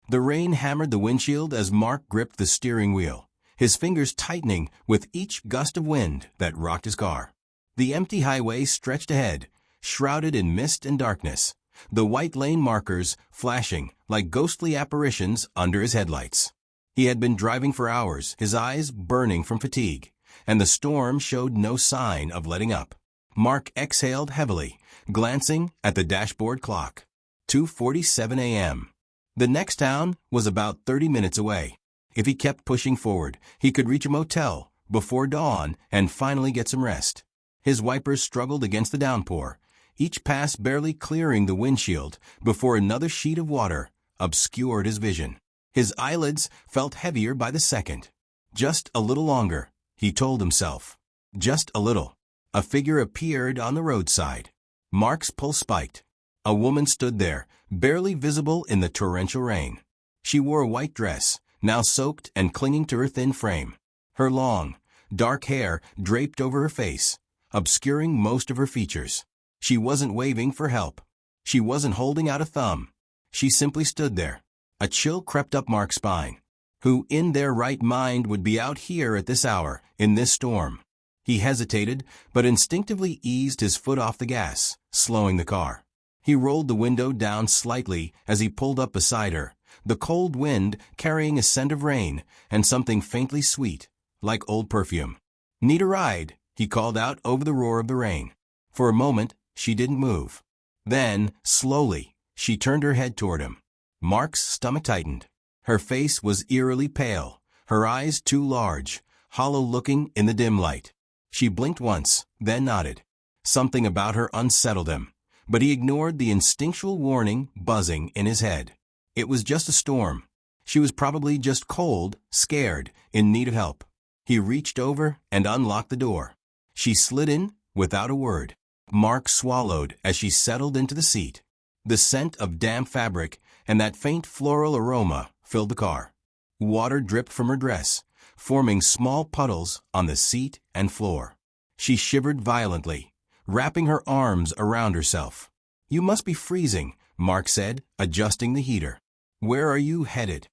The rain hammered the windshield as Mark gripped the steering wheel, his fingers tightening with each gust of wind that rocked his car. The empty highway stretched ahead, shrouded in mist and darkness, the white lane markers flashing like ghostly apparitions under his headlights. He had been driving for hours, his eyes burning from fatigue, and the storm showed no sign of letting up. Mark exhaled heavily, glancing at the dashboard clock. 2:47 a.m. The next town was about 30 minutes away. If he kept pushing forward, he could reach a motel before dawn and finally get some rest. His wipers struggled against the downpour, each pass barely clearing the windshield before another sheet of water obscured his vision. His eyelids felt heavier by the second. Just a little longer, he told himself. Just a little. A figure appeared on the roadside. Mark's pulse spiked. A woman stood there, barely visible in the torrential rain. She wore a white dress, now soaked and clinging to her thin frame. Her long, dark hair draped over her face, obscuring most of her features. She wasn't waving for help. She wasn't holding out a thumb. She simply stood there. A chill crept up Mark's spine. Who in their right mind would be out here at this hour, in this storm? He hesitated, but instinctively eased his foot off the gas, slowing the car. He rolled the window down slightly as he pulled up beside her, the cold wind carrying a scent of rain and something faintly sweet, like old perfume. "Need a ride?" he called out over the roar of the rain. For a moment, she didn't move. Then, slowly, she turned her head toward him. Mark's stomach tightened. Her face was eerily pale, her eyes too large, hollow-looking in the dim light. She blinked once, then nodded. Something about her unsettled him, but he ignored the instinctual warning buzzing in his head. It was just a storm. She was probably just cold, scared, in need of help. He reached over and unlocked the door. She slid in without a word. Mark swallowed as she settled into the seat. The scent of damp fabric and that faint floral aroma filled the car. Water dripped from her dress, forming small puddles on the seat and floor. She shivered violently, wrapping her arms around herself. "You must be freezing," Mark said, adjusting the heater. "Where are you headed?"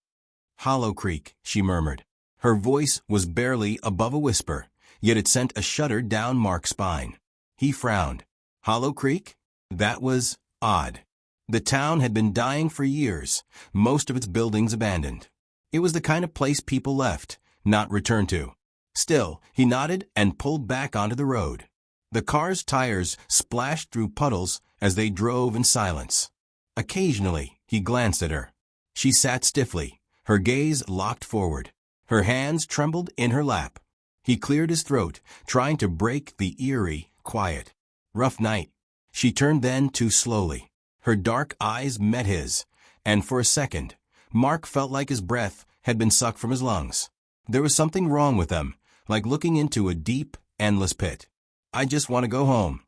"Hollow Creek," she murmured. Her voice was barely above a whisper, yet it sent a shudder down Mark's spine. He frowned. Hollow Creek? That was odd. The town had been dying for years, most of its buildings abandoned. It was the kind of place people left, not returned to. Still, he nodded and pulled back onto the road. The car's tires splashed through puddles as they drove in silence. Occasionally, he glanced at her. She sat stiffly, her gaze locked forward. Her hands trembled in her lap. He cleared his throat, trying to break the eerie quiet. "Rough night." She turned then too slowly. Her dark eyes met his, and for a second, Mark felt like his breath had been sucked from his lungs. There was something wrong with them, like looking into a deep, endless pit. "I just want to go home."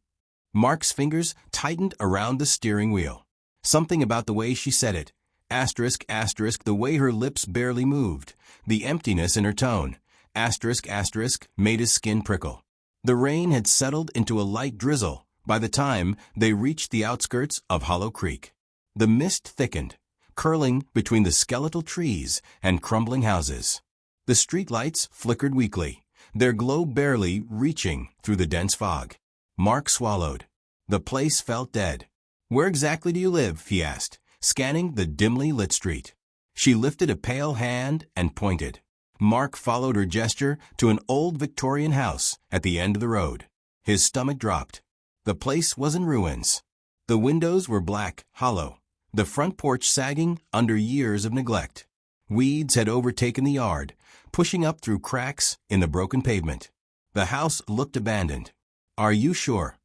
Mark's fingers tightened around the steering wheel. Something about the way she said it, asterisk, asterisk, the way her lips barely moved, the emptiness in her tone, asterisk, asterisk, made his skin prickle. The rain had settled into a light drizzle by the time they reached the outskirts of Hollow Creek. The mist thickened, curling between the skeletal trees and crumbling houses. The streetlights flickered weakly, their glow barely reaching through the dense fog. Mark swallowed. The place felt dead. "Where exactly do you live?" he asked, scanning the dimly lit street. She lifted a pale hand and pointed. Mark followed her gesture to an old Victorian house at the end of the road. His stomach dropped. The place was in ruins. The windows were black, hollow, the front porch sagging under years of neglect. Weeds had overtaken the yard, pushing up through cracks in the broken pavement. The house looked abandoned. "Are you sure?"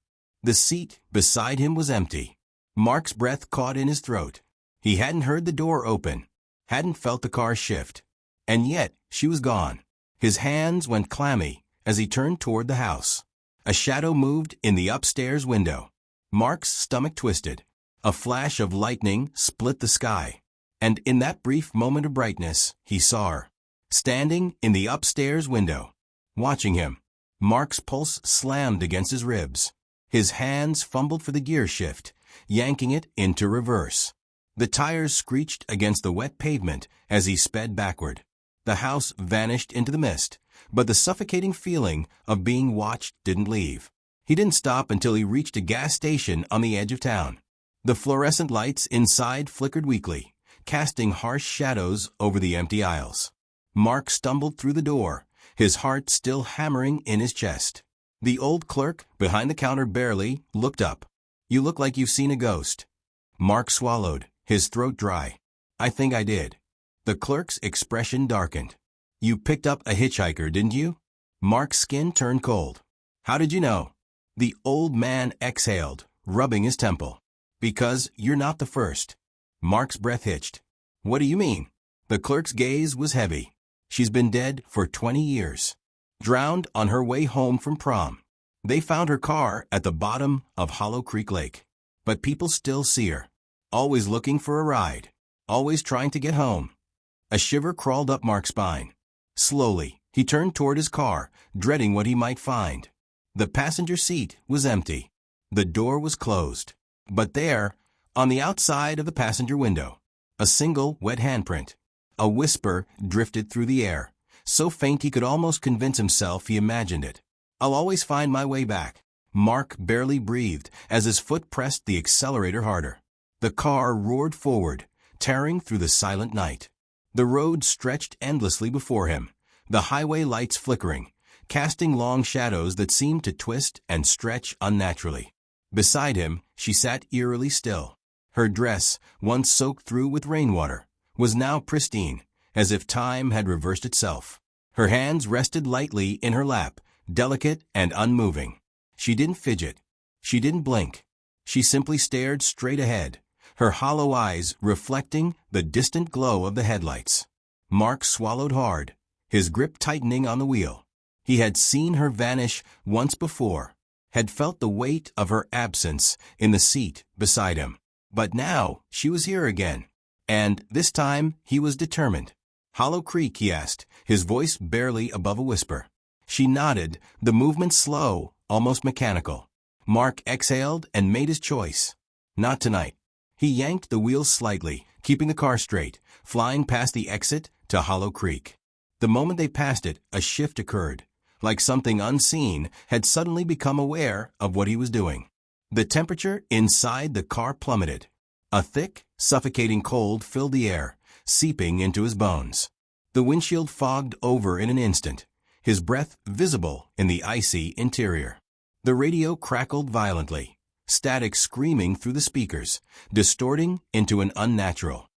The seat beside him was empty. Mark's breath caught in his throat. He hadn't heard the door open, hadn't felt the car shift. And yet, she was gone. His hands went clammy as he turned toward the house. A shadow moved in the upstairs window. Mark's stomach twisted. A flash of lightning split the sky. And in that brief moment of brightness, he saw her, standing in the upstairs window, watching him. Mark's pulse slammed against his ribs. His hands fumbled for the gear shift, yanking it into reverse. The tires screeched against the wet pavement as he sped backward. The house vanished into the mist, but the suffocating feeling of being watched didn't leave. He didn't stop until he reached a gas station on the edge of town. The fluorescent lights inside flickered weakly, casting harsh shadows over the empty aisles. Mark stumbled through the door, his heart still hammering in his chest. The old clerk behind the counter barely looked up. "You look like you've seen a ghost." Mark swallowed, his throat dry. "I think I did." The clerk's expression darkened. "You picked up a hitchhiker, didn't you?" Mark's skin turned cold. "How did you know?" The old man exhaled, rubbing his temple. "Because you're not the first." Mark's breath hitched. "What do you mean?" The clerk's gaze was heavy. "She's been dead for 20 years. Drowned on her way home from prom. They found her car at the bottom of Hollow Creek Lake. But people still see her. Always looking for a ride. Always trying to get home." A shiver crawled up Mark's spine. Slowly, he turned toward his car, dreading what he might find. The passenger seat was empty. The door was closed. But there, on the outside of the passenger window, a single wet handprint. A whisper drifted through the air, so faint he could almost convince himself he imagined it. "I'll always find my way back." Mark barely breathed as his foot pressed the accelerator harder. The car roared forward, tearing through the silent night. The road stretched endlessly before him, the highway lights flickering, casting long shadows that seemed to twist and stretch unnaturally. Beside him, she sat eerily still. Her dress, once soaked through with rainwater, was now pristine, as if time had reversed itself. Her hands rested lightly in her lap, delicate and unmoving. She didn't fidget. She didn't blink. She simply stared straight ahead, her hollow eyes reflecting the distant glow of the headlights. Mark swallowed hard, his grip tightening on the wheel. He had seen her vanish once before, had felt the weight of her absence in the seat beside him. But now she was here again, and this time he was determined. "Hollow Creek?" he asked, his voice barely above a whisper. She nodded, the movement slow, almost mechanical. Mark exhaled and made his choice. Not tonight. He yanked the wheels slightly, keeping the car straight, flying past the exit to Hollow Creek. The moment they passed it, a shift occurred, like something unseen had suddenly become aware of what he was doing. The temperature inside the car plummeted. A thick, suffocating cold filled the air, seeping into his bones. The windshield fogged over in an instant, his breath visible in the icy interior. The radio crackled violently, static screaming through the speakers, distorting into an unnatural,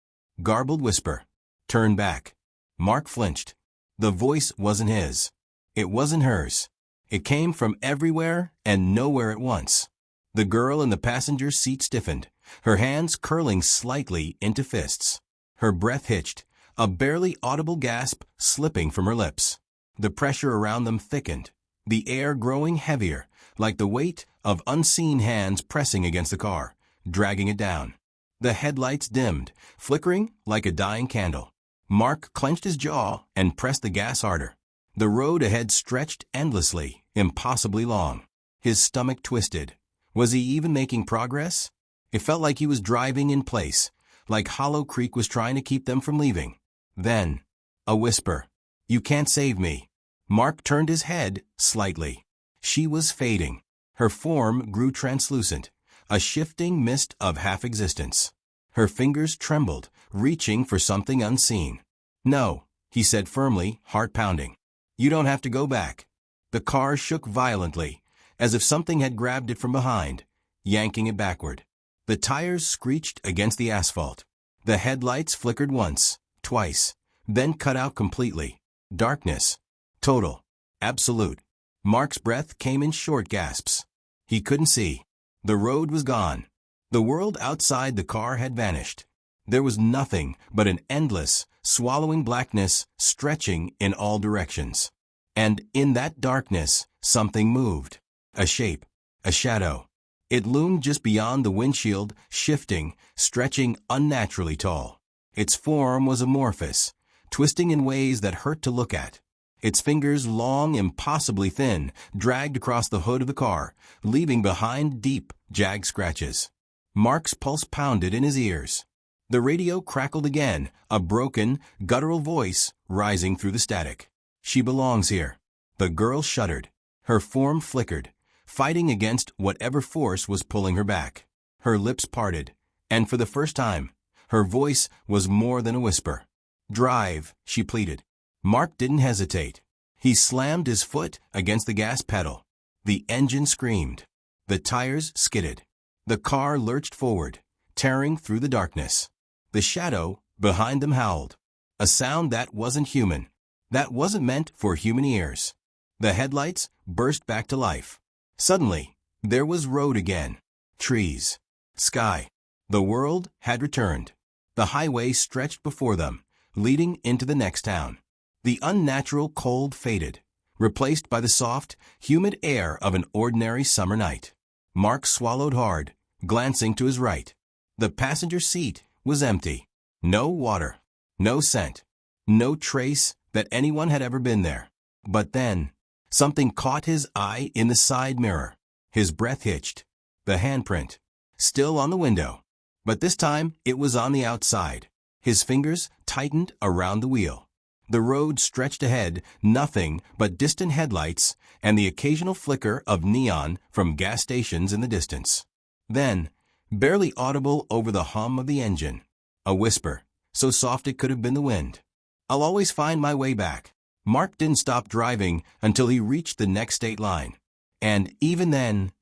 garbled whisper. "Turn back." Mark flinched. The voice wasn't his. It wasn't hers. It came from everywhere and nowhere at once. The girl in the passenger seat stiffened, her hands curling slightly into fists. Her breath hitched, a barely audible gasp slipping from her lips. The pressure around them thickened, the air growing heavier, like the weight of unseen hands pressing against the car, dragging it down. The headlights dimmed, flickering like a dying candle. Mark clenched his jaw and pressed the gas harder. The road ahead stretched endlessly, impossibly long. His stomach twisted. Was he even making progress? It felt like he was driving in place, like Hollow Creek was trying to keep them from leaving. Then, a whisper. "You can't save me." Mark turned his head slightly. She was fading. Her form grew translucent, a shifting mist of half-existence. Her fingers trembled, reaching for something unseen. "No," he said firmly, heart pounding. "You don't have to go back." The car shook violently, as if something had grabbed it from behind, yanking it backward. The tires screeched against the asphalt. The headlights flickered once, twice, then cut out completely. Darkness. Total. Absolute. Mark's breath came in short gasps. He couldn't see. The road was gone. The world outside the car had vanished. There was nothing but an endless, swallowing blackness stretching in all directions. And in that darkness, something moved. A shape. A shadow. It loomed just beyond the windshield, shifting, stretching unnaturally tall. Its form was amorphous, twisting in ways that hurt to look at. Its fingers, long, impossibly thin, dragged across the hood of the car, leaving behind deep, jagged scratches. Mark's pulse pounded in his ears. The radio crackled again, a broken, guttural voice rising through the static. "She belongs here." The girl shuddered. Her form flickered, fighting against whatever force was pulling her back. Her lips parted, and for the first time, her voice was more than a whisper. "Drive," she pleaded. Mark didn't hesitate. He slammed his foot against the gas pedal. The engine screamed. The tires skidded. The car lurched forward, tearing through the darkness. The shadow behind them howled. A sound that wasn't human, that wasn't meant for human ears. The headlights burst back to life. Suddenly, there was road again. Trees. Sky. The world had returned. The highway stretched before them, leading into the next town. The unnatural cold faded, replaced by the soft, humid air of an ordinary summer night. Mark swallowed hard, glancing to his right. The passenger seat was empty. No water. No scent. No trace that anyone had ever been there. But then, something caught his eye in the side mirror. His breath hitched. The handprint. Still on the window. But this time, it was on the outside. His fingers tightened around the wheel. The road stretched ahead, nothing but distant headlights and the occasional flicker of neon from gas stations in the distance. Then, barely audible over the hum of the engine, a whisper, so soft it could have been the wind. "I'll always find my way back." Mark didn't stop driving until he reached the next state line. And even then,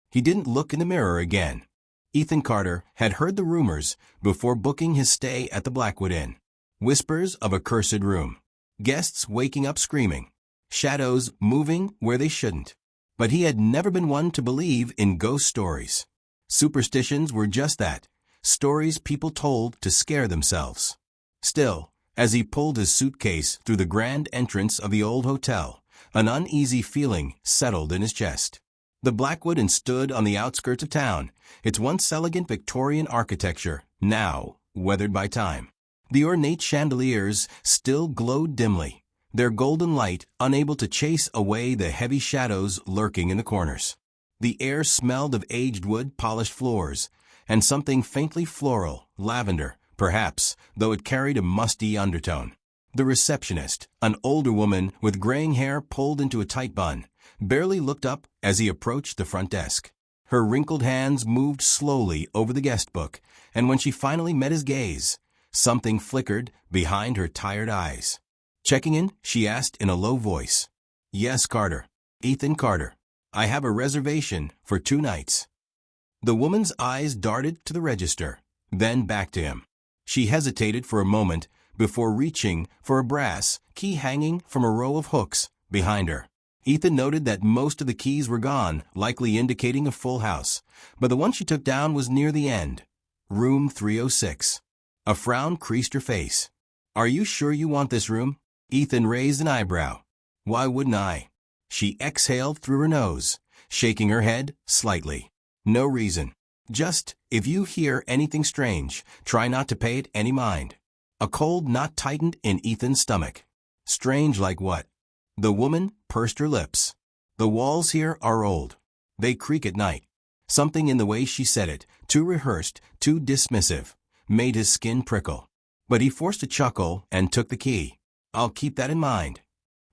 he didn't look in the mirror again. Ethan Carter had heard the rumors before booking his stay at the Blackwood Inn. Whispers of a cursed room. Guests waking up screaming. Shadows moving where they shouldn't. But he had never been one to believe in ghost stories. Superstitions were just that, stories people told to scare themselves. Still, as he pulled his suitcase through the grand entrance of the old hotel, an uneasy feeling settled in his chest. The Blackwood Inn stood on the outskirts of town, its once elegant Victorian architecture, now weathered by time. The ornate chandeliers still glowed dimly, their golden light unable to chase away the heavy shadows lurking in the corners. The air smelled of aged wood, polished floors, and something faintly floral, lavender, perhaps, though it carried a musty undertone. The receptionist, an older woman with graying hair pulled into a tight bun, barely looked up as he approached the front desk. Her wrinkled hands moved slowly over the guest book, and when she finally met his gaze, something flickered behind her tired eyes. "Checking in?" she asked in a low voice. "Yes, Carter. Ethan Carter. I have a reservation for 2 nights." The woman's eyes darted to the register, then back to him. She hesitated for a moment before reaching for a brass key hanging from a row of hooks behind her. Ethan noted that most of the keys were gone, likely indicating a full house, but the one she took down was near the end. Room 306. A frown creased her face. "Are you sure you want this room?" Ethan raised an eyebrow. "Why wouldn't I?" She exhaled through her nose, shaking her head slightly. "No reason. Just, if you hear anything strange, try not to pay it any mind." A cold knot tightened in Ethan's stomach. "Strange like what?" The woman pursed her lips. "The walls here are old. They creak at night." Something in the way she said it, too rehearsed, too dismissive, made his skin prickle. But he forced a chuckle and took the key. "I'll keep that in mind."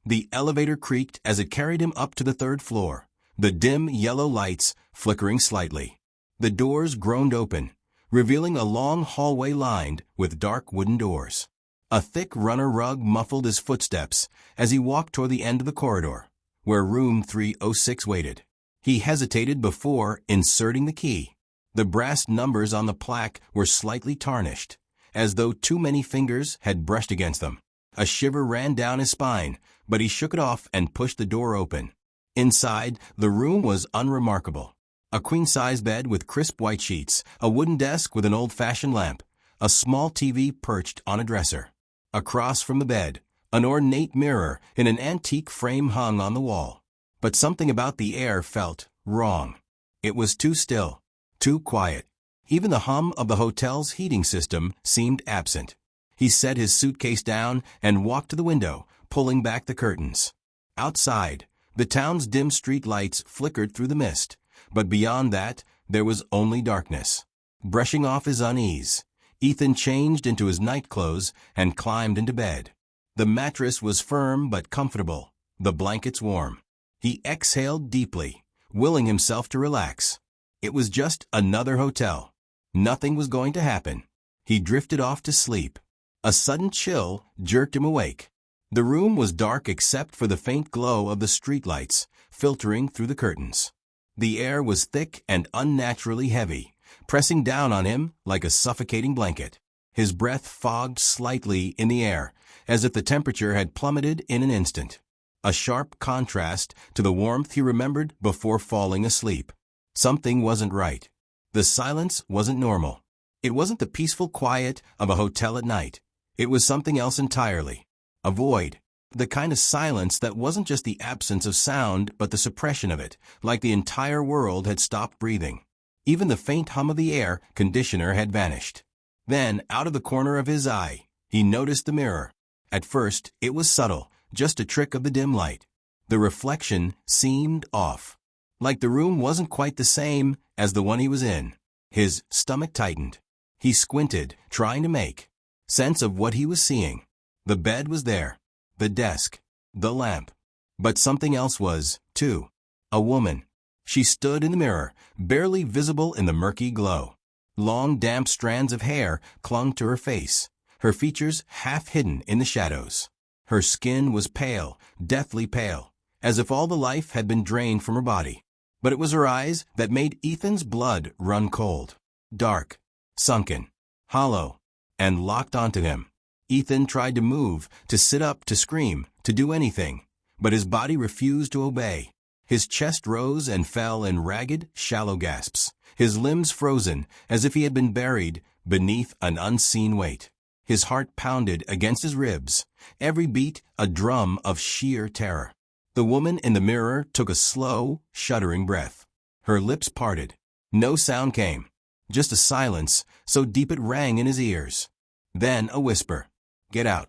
The elevator creaked as it carried him up to the 3rd floor, the dim yellow lights flickering slightly. The doors groaned open, revealing a long hallway lined with dark wooden doors. A thick runner rug muffled his footsteps as he walked toward the end of the corridor, where room 306 waited. He hesitated before inserting the key. The brass numbers on the plaque were slightly tarnished, as though too many fingers had brushed against them. A shiver ran down his spine, but he shook it off and pushed the door open. Inside, the room was unremarkable. A queen-size bed with crisp white sheets, a wooden desk with an old-fashioned lamp, a small TV perched on a dresser. Across from the bed, an ornate mirror in an antique frame hung on the wall. But something about the air felt wrong. It was too still, too quiet. Even the hum of the hotel's heating system seemed absent. He set his suitcase down and walked to the window, pulling back the curtains. Outside, the town's dim street lights flickered through the mist, but beyond that, there was only darkness. Brushing off his unease, Ethan changed into his nightclothes and climbed into bed. The mattress was firm but comfortable, the blankets warm. He exhaled deeply, willing himself to relax. It was just another hotel. Nothing was going to happen. He drifted off to sleep. A sudden chill jerked him awake. The room was dark except for the faint glow of the streetlights filtering through the curtains. The air was thick and unnaturally heavy, pressing down on him like a suffocating blanket. His breath fogged slightly in the air, as if the temperature had plummeted in an instant. A sharp contrast to the warmth he remembered before falling asleep. Something wasn't right. The silence wasn't normal. It wasn't the peaceful quiet of a hotel at night. It was something else entirely. A void. The kind of silence that wasn't just the absence of sound, but the suppression of it, like the entire world had stopped breathing. Even the faint hum of the air conditioner had vanished. Then, out of the corner of his eye, he noticed the mirror. At first, it was subtle, just a trick of the dim light. The reflection seemed off. Like the room wasn't quite the same as the one he was in. His stomach tightened. He squinted, trying to make sense of what he was seeing. The bed was there. The desk. The lamp. But something else was, too. A woman. She stood in the mirror, barely visible in the murky glow. Long, damp strands of hair clung to her face, her features half hidden in the shadows. Her skin was pale, deathly pale, as if all the life had been drained from her body. But it was her eyes that made Ethan's blood run cold. Dark, sunken, hollow, and locked onto him. Ethan tried to move, to sit up, to scream, to do anything, but his body refused to obey. His chest rose and fell in ragged, shallow gasps, his limbs frozen as if he had been buried beneath an unseen weight. His heart pounded against his ribs, every beat a drum of sheer terror. The woman in the mirror took a slow, shuddering breath. Her lips parted. No sound came, just a silence so deep it rang in his ears. Then a whisper. "Get out."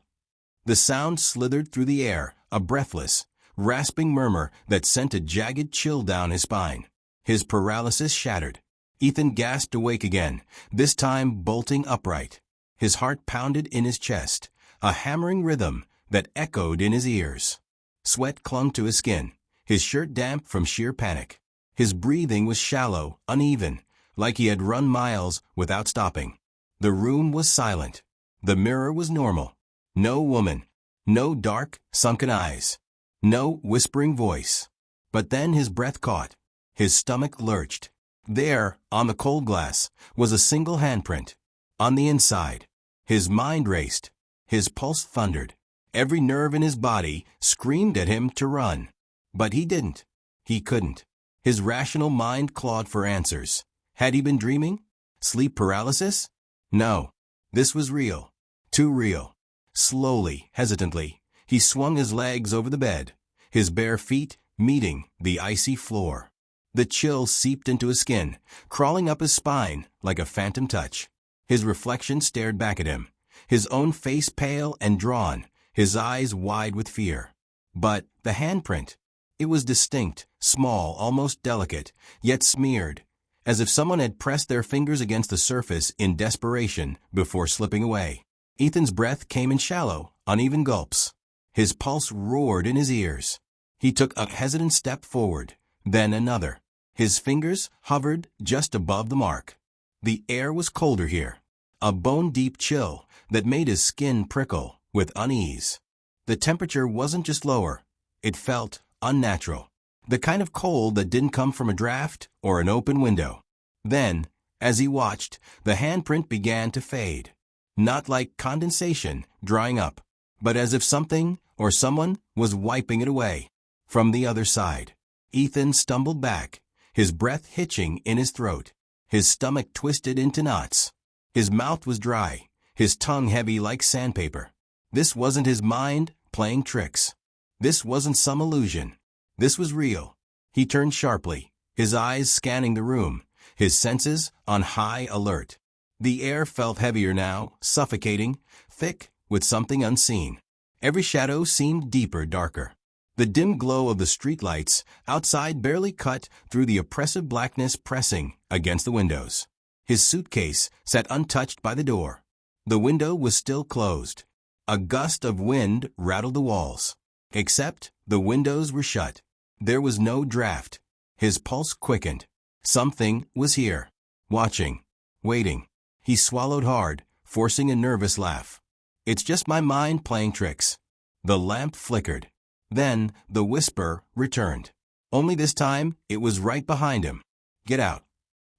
The sound slithered through the air, a breathless, rasping murmur that sent a jagged chill down his spine. His paralysis shattered. Ethan gasped awake again, this time bolting upright. His heart pounded in his chest, a hammering rhythm that echoed in his ears. Sweat clung to his skin, his shirt damp from sheer panic. His breathing was shallow, uneven, like he had run miles without stopping. The room was silent. The mirror was normal. No woman. No dark, sunken eyes. No whispering voice. But then his breath caught. His stomach lurched. There, on the cold glass, was a single handprint. On the inside. His mind raced. His pulse thundered. Every nerve in his body screamed at him to run. But he didn't. He couldn't. His rational mind clawed for answers. Had he been dreaming? Sleep paralysis? No. This was real. Too real. Slowly, hesitantly, he swung his legs over the bed, his bare feet meeting the icy floor. The chill seeped into his skin, crawling up his spine like a phantom touch. His reflection stared back at him, his own face pale and drawn, his eyes wide with fear. But the handprint, it was distinct, small, almost delicate, yet smeared, as if someone had pressed their fingers against the surface in desperation before slipping away. Ethan's breath came in shallow, uneven gulps. His pulse roared in his ears. He took a hesitant step forward, then another. His fingers hovered just above the mark. The air was colder here, a bone-deep chill that made his skin prickle with unease. The temperature wasn't just lower, it felt unnatural, the kind of cold that didn't come from a draft or an open window. Then, as he watched, the handprint began to fade. Not like condensation drying up, but as if something or someone was wiping it away. From the other side, Ethan stumbled back, his breath hitching in his throat, his stomach twisted into knots. His mouth was dry, his tongue heavy like sandpaper. This wasn't his mind playing tricks. This wasn't some illusion. This was real. He turned sharply, his eyes scanning the room, his senses on high alert. The air felt heavier now, suffocating, thick with something unseen. Every shadow seemed deeper, darker. The dim glow of the streetlights outside barely cut through the oppressive blackness pressing against the windows. His suitcase sat untouched by the door, The window was still closed. A gust of wind rattled the walls. Except the windows were shut. There was no draft. His pulse quickened. Something was here. Watching. Waiting. He swallowed hard, forcing a nervous laugh. It's just my mind playing tricks. The lamp flickered. Then the whisper returned. Only this time it was right behind him. Get out.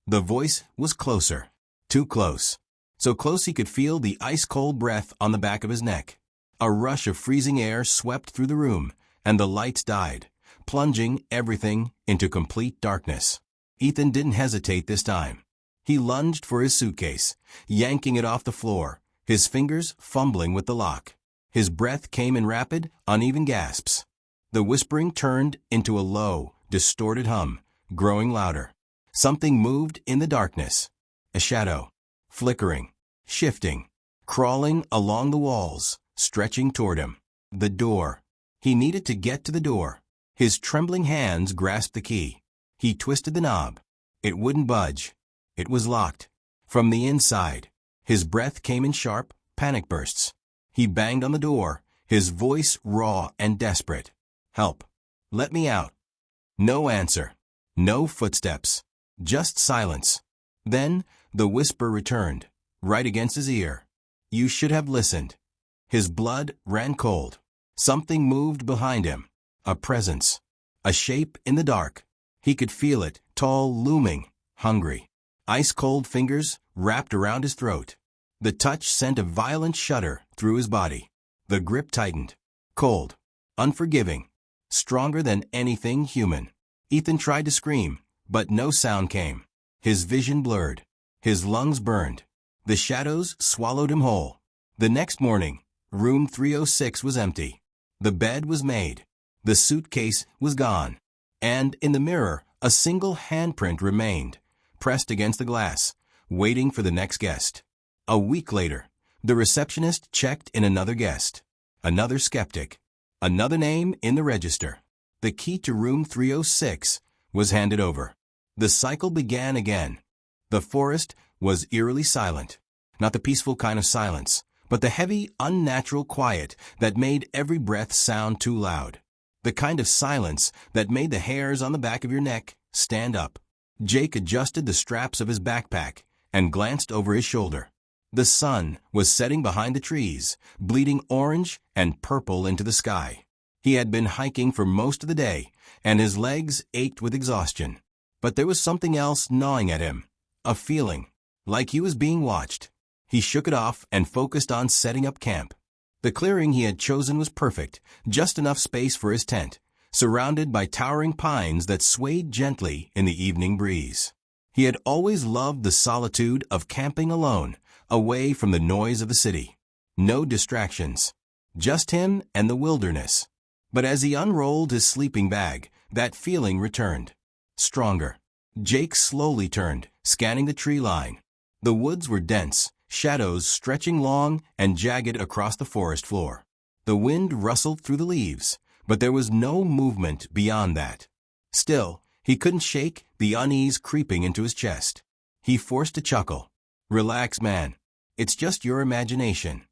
The voice was closer. Too close. So close he could feel the ice-cold breath on the back of his neck. A rush of freezing air swept through the room, and the lights died, plunging everything into complete darkness. Ethan didn't hesitate this time. He lunged for his suitcase, yanking it off the floor, his fingers fumbling with the lock. His breath came in rapid, uneven gasps. The whispering turned into a low, distorted hum, growing louder. Something moved in the darkness. A shadow. Flickering. Shifting. Crawling along the walls, stretching toward him. The door. He needed to get to the door. His trembling hands grasped the key. He twisted the knob. It wouldn't budge. It was locked. From the inside. His breath came in sharp, panic bursts. He banged on the door, his voice raw and desperate. Help. Let me out. No answer. No footsteps. Just silence. Then the whisper returned, right against his ear. You should have listened. His blood ran cold. Something moved behind him. A presence. A shape in the dark. He could feel it, tall, looming, hungry. Ice-cold fingers wrapped around his throat. The touch sent a violent shudder through his body. The grip tightened. Cold. Unforgiving. Stronger than anything human. Ethan tried to scream, but no sound came. His vision blurred. His lungs burned. The shadows swallowed him whole. The next morning, room 306 was empty. The bed was made. The suitcase was gone. And in the mirror, a single handprint remained, pressed against the glass, waiting for the next guest. A week later, the receptionist checked in another guest. Another skeptic. Another name in the register. The key to room 306 was handed over. The cycle began again. The forest was eerily silent. Not the peaceful kind of silence, but the heavy, unnatural quiet that made every breath sound too loud. The kind of silence that made the hairs on the back of your neck stand up. Jake adjusted the straps of his backpack and glanced over his shoulder. The sun was setting behind the trees, bleeding orange and purple into the sky. He had been hiking for most of the day, and his legs ached with exhaustion. But there was something else gnawing at him. A feeling, like he was being watched. He shook it off and focused on setting up camp. The clearing he had chosen was perfect, just enough space for his tent, surrounded by towering pines that swayed gently in the evening breeze. He had always loved the solitude of camping alone, away from the noise of the city. No distractions. Just him and the wilderness. But as he unrolled his sleeping bag, that feeling returned. Stronger. Jake slowly turned, scanning the tree line. The woods were dense, shadows stretching long and jagged across the forest floor. The wind rustled through the leaves, but there was no movement beyond that. Still, he couldn't shake the unease creeping into his chest. He forced a chuckle. Relax, man. It's just your imagination.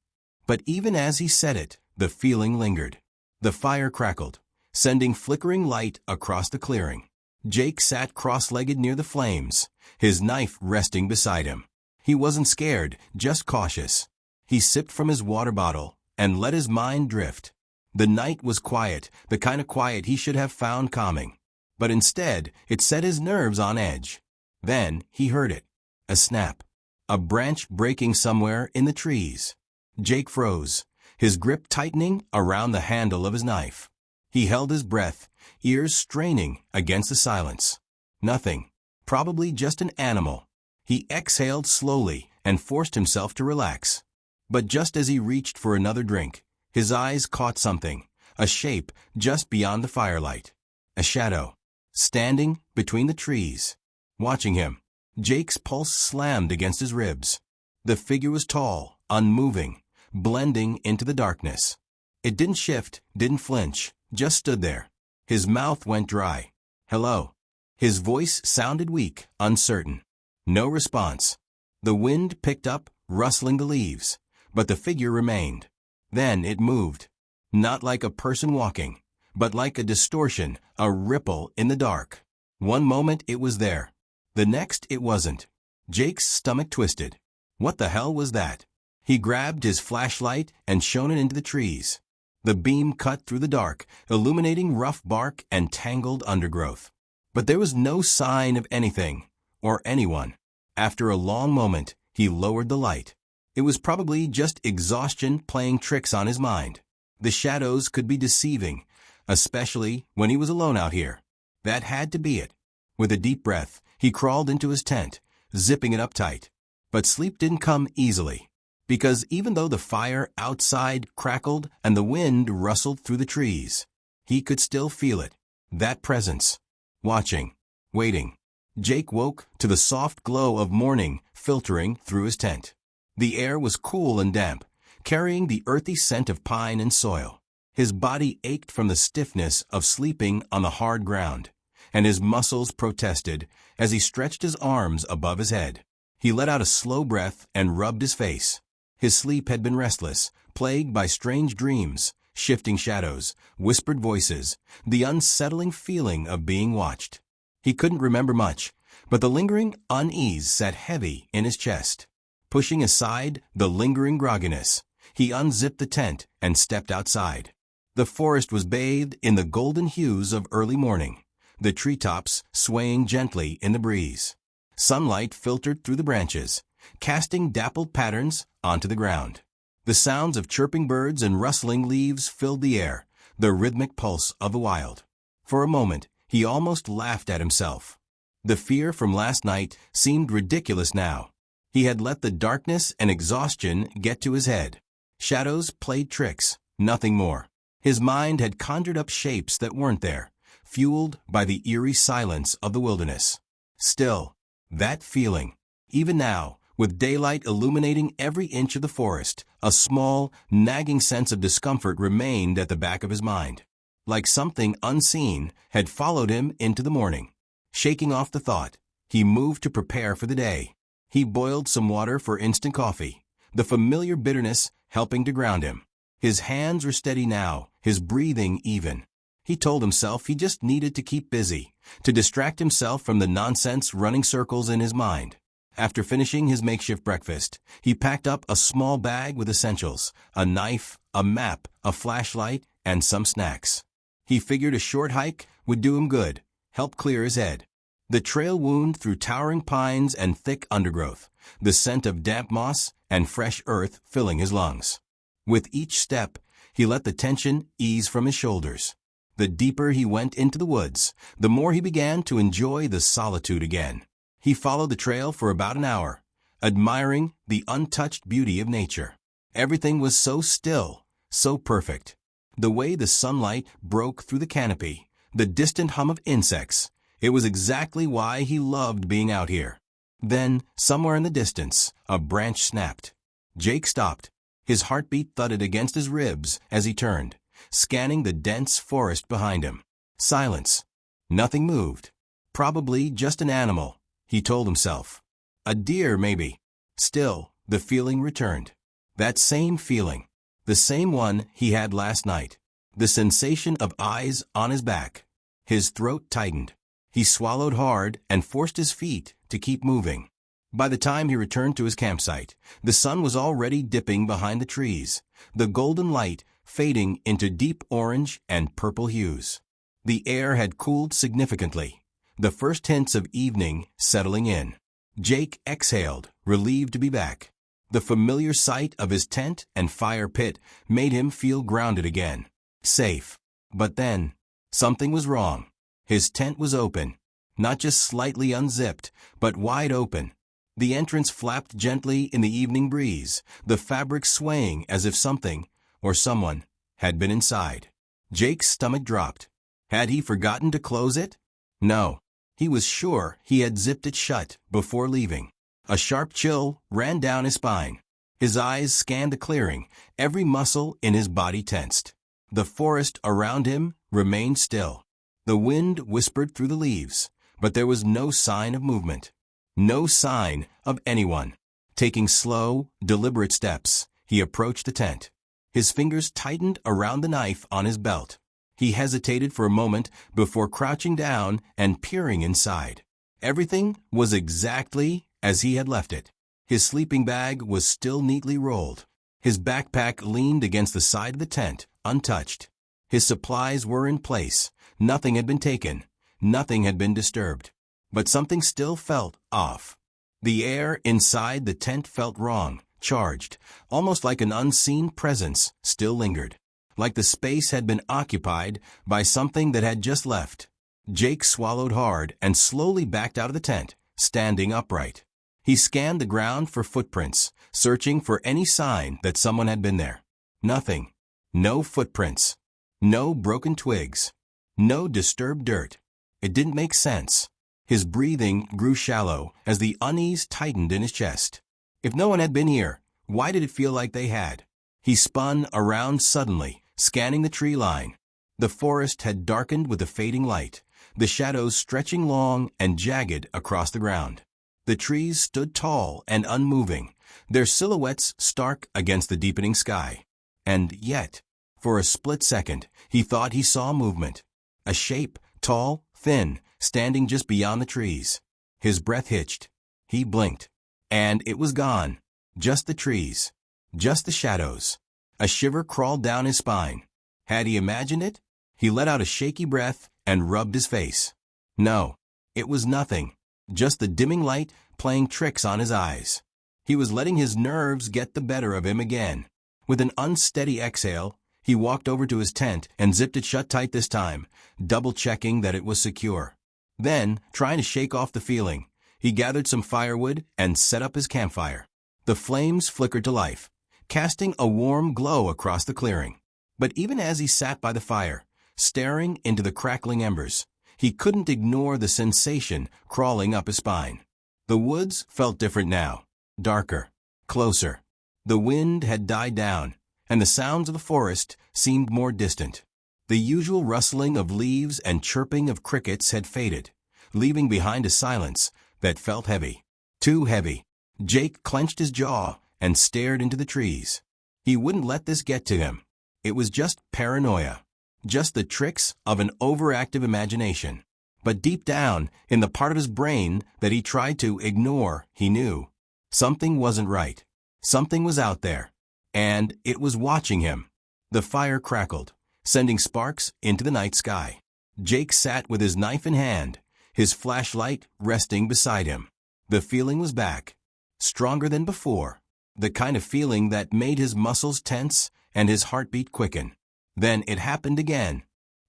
But even as he said it, the feeling lingered. The fire crackled, sending flickering light across the clearing. Jake sat cross-legged near the flames, his knife resting beside him. He wasn't scared, just cautious. He sipped from his water bottle and let his mind drift. The night was quiet, the kind of quiet he should have found calming. But instead, it set his nerves on edge. Then he heard it. A snap. A branch breaking somewhere in the trees. Jake froze, his grip tightening around the handle of his knife. He held his breath, ears straining against the silence. Nothing. Probably just an animal. He exhaled slowly and forced himself to relax. But just as he reached for another drink, his eyes caught something, a shape just beyond the firelight. A shadow, standing between the trees. Watching him, Jake's pulse slammed against his ribs. The figure was tall, unmoving, blending into the darkness. It didn't shift, didn't flinch, just stood there. His mouth went dry. Hello. His voice sounded weak, uncertain. No response. The wind picked up, rustling the leaves, but the figure remained. Then it moved. Not like a person walking, but like a distortion, a ripple in the dark. One moment it was there. The next it wasn't. Jake's stomach twisted. What the hell was that? He grabbed his flashlight and shone it into the trees. The beam cut through the dark, illuminating rough bark and tangled undergrowth. But there was no sign of anything, or anyone. After a long moment, he lowered the light. It was probably just exhaustion playing tricks on his mind. The shadows could be deceiving, especially when he was alone out here. That had to be it. With a deep breath, he crawled into his tent, zipping it up tight. But sleep didn't come easily, because even though the fire outside crackled and the wind rustled through the trees, he could still feel it, that presence. Watching, waiting. Jake woke to the soft glow of morning filtering through his tent. The air was cool and damp, carrying the earthy scent of pine and soil. His body ached from the stiffness of sleeping on the hard ground, and his muscles protested as he stretched his arms above his head. He let out a slow breath and rubbed his face. His sleep had been restless, plagued by strange dreams, shifting shadows, whispered voices, the unsettling feeling of being watched. He couldn't remember much, but the lingering unease sat heavy in his chest. Pushing aside the lingering grogginess, he unzipped the tent and stepped outside. The forest was bathed in the golden hues of early morning, the treetops swaying gently in the breeze. Sunlight filtered through the branches, casting dappled patterns onto the ground. The sounds of chirping birds and rustling leaves filled the air, the rhythmic pulse of the wild. For a moment, he almost laughed at himself. The fear from last night seemed ridiculous now. He had let the darkness and exhaustion get to his head. Shadows played tricks, nothing more. His mind had conjured up shapes that weren't there, fueled by the eerie silence of the wilderness. Still, that feeling, even now, with daylight illuminating every inch of the forest, a small, nagging sense of discomfort remained at the back of his mind. Like something unseen had followed him into the morning. Shaking off the thought, he moved to prepare for the day. He boiled some water for instant coffee, the familiar bitterness helping to ground him. His hands were steady now, his breathing even. He told himself he just needed to keep busy, to distract himself from the nonsense running circles in his mind. After finishing his makeshift breakfast, he packed up a small bag with essentials, a knife, a map, a flashlight, and some snacks. He figured a short hike would do him good, help clear his head. The trail wound through towering pines and thick undergrowth, the scent of damp moss and fresh earth filling his lungs. With each step, he let the tension ease from his shoulders. The deeper he went into the woods, the more he began to enjoy the solitude again. He followed the trail for about an hour, admiring the untouched beauty of nature. Everything was so still, so perfect. The way the sunlight broke through the canopy, the distant hum of insects. It was exactly why he loved being out here. Then, somewhere in the distance, a branch snapped. Jake stopped. His heartbeat thudded against his ribs as he turned, scanning the dense forest behind him. Silence. Nothing moved. Probably just an animal, he told himself. A deer, maybe. Still, the feeling returned. That same feeling. The same one he had last night. The sensation of eyes on his back. His throat tightened. He swallowed hard and forced his feet to keep moving. By the time he returned to his campsite, the sun was already dipping behind the trees, the golden light fading into deep orange and purple hues. The air had cooled significantly, the first hints of evening settling in. Jake exhaled, relieved to be back. The familiar sight of his tent and fire pit made him feel grounded again. Safe. But then, something was wrong. His tent was open, not just slightly unzipped, but wide open. The entrance flapped gently in the evening breeze, the fabric swaying as if something, or someone, had been inside. Jake's stomach dropped. Had he forgotten to close it? No. He was sure he had zipped it shut before leaving. A sharp chill ran down his spine. His eyes scanned the clearing, every muscle in his body tensed. The forest around him remained still. The wind whispered through the leaves, but there was no sign of movement. No sign of anyone. Taking slow, deliberate steps, he approached the tent. His fingers tightened around the knife on his belt. He hesitated for a moment before crouching down and peering inside. Everything was exactly as he had left it. His sleeping bag was still neatly rolled. His backpack leaned against the side of the tent, untouched. His supplies were in place. Nothing had been taken. Nothing had been disturbed. But something still felt off. The air inside the tent felt wrong, charged, almost like an unseen presence still lingered. Like the space had been occupied by something that had just left. Jake swallowed hard and slowly backed out of the tent, standing upright. He scanned the ground for footprints, searching for any sign that someone had been there. Nothing. No footprints. No broken twigs. No disturbed dirt. It didn't make sense. His breathing grew shallow as the unease tightened in his chest. If no one had been here, why did it feel like they had? He spun around suddenly, scanning the tree line. The forest had darkened with a fading light, the shadows stretching long and jagged across the ground. The trees stood tall and unmoving, their silhouettes stark against the deepening sky. And yet, for a split second, he thought he saw movement. A shape, tall, thin, standing just beyond the trees. His breath hitched. He blinked. And it was gone. Just the trees. Just the shadows. A shiver crawled down his spine. Had he imagined it? He let out a shaky breath and rubbed his face. No, it was nothing. Just the dimming light playing tricks on his eyes. He was letting his nerves get the better of him again. With an unsteady exhale, he walked over to his tent and zipped it shut tight this time, double-checking that it was secure. Then, trying to shake off the feeling, he gathered some firewood and set up his campfire. The flames flickered to life, casting a warm glow across the clearing. But even as he sat by the fire, staring into the crackling embers, he couldn't ignore the sensation crawling up his spine. The woods felt different now, darker, closer. The wind had died down, and the sounds of the forest seemed more distant. The usual rustling of leaves and chirping of crickets had faded, leaving behind a silence that felt heavy. Too heavy. Jake clenched his jaw and stared into the trees. He wouldn't let this get to him. It was just paranoia. Just the tricks of an overactive imagination. But deep down, in the part of his brain that he tried to ignore, he knew. Something wasn't right. Something was out there. And it was watching him. The fire crackled, sending sparks into the night sky. Jake sat with his knife in hand, his flashlight resting beside him. The feeling was back. Stronger than before. The kind of feeling that made his muscles tense and his heartbeat quicken. Then it happened again.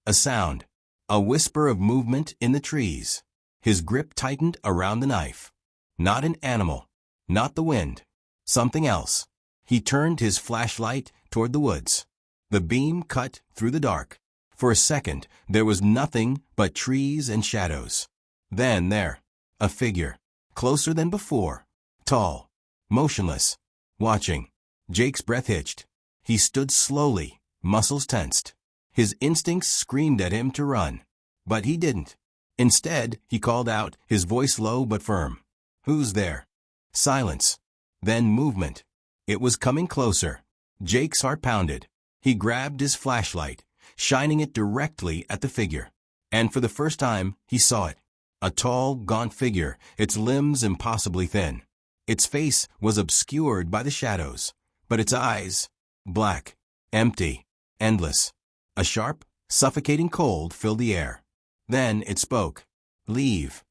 A sound. A whisper of movement in the trees. His grip tightened around the knife. Not an animal. Not the wind. Something else. He turned his flashlight toward the woods. The beam cut through the dark. For a second, there was nothing but trees and shadows. Then there. A figure. Closer than before. Tall. Motionless. Watching. Jake's breath hitched. He stood slowly, muscles tensed. His instincts screamed at him to run. But he didn't. Instead, he called out, his voice low but firm. "Who's there?" Silence. Then movement. It was coming closer. Jake's heart pounded. He grabbed his flashlight, shining it directly at the figure. And for the first time, he saw it. A tall, gaunt figure, its limbs impossibly thin. Its face was obscured by the shadows, but its eyes, black, empty, endless. A sharp, suffocating cold filled the air. Then it spoke. "Leave."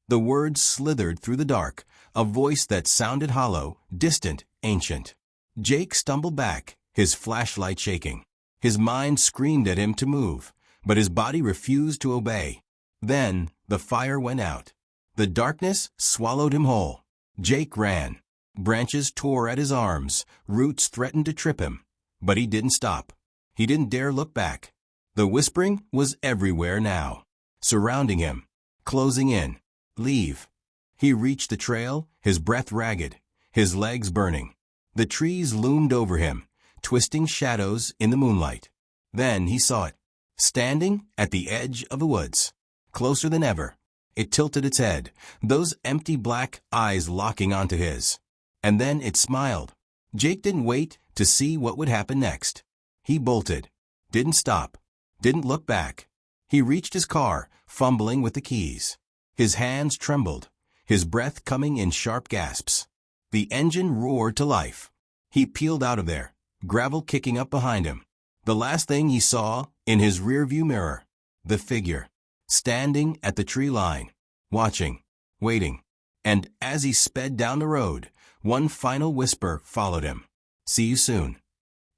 The words slithered through the dark, a voice that sounded hollow, distant, ancient. Jake stumbled back, his flashlight shaking. His mind screamed at him to move, but his body refused to obey. Then the fire went out. The darkness swallowed him whole. Jake ran. Branches tore at his arms, roots threatened to trip him. But he didn't stop. He didn't dare look back. The whispering was everywhere now, surrounding him, closing in. Leave. He reached the trail, his breath ragged, his legs burning. The trees loomed over him, twisting shadows in the moonlight. Then he saw it, standing at the edge of the woods, closer than ever. It tilted its head, those empty black eyes locking onto his. And then it smiled. Jake didn't wait to see what would happen next. He bolted. Didn't stop. Didn't look back. He reached his car, fumbling with the keys. His hands trembled, his breath coming in sharp gasps. The engine roared to life. He peeled out of there, gravel kicking up behind him. The last thing he saw in his rearview mirror, the figure, standing at the tree line, watching, waiting. And as he sped down the road, one final whisper followed him. See you soon.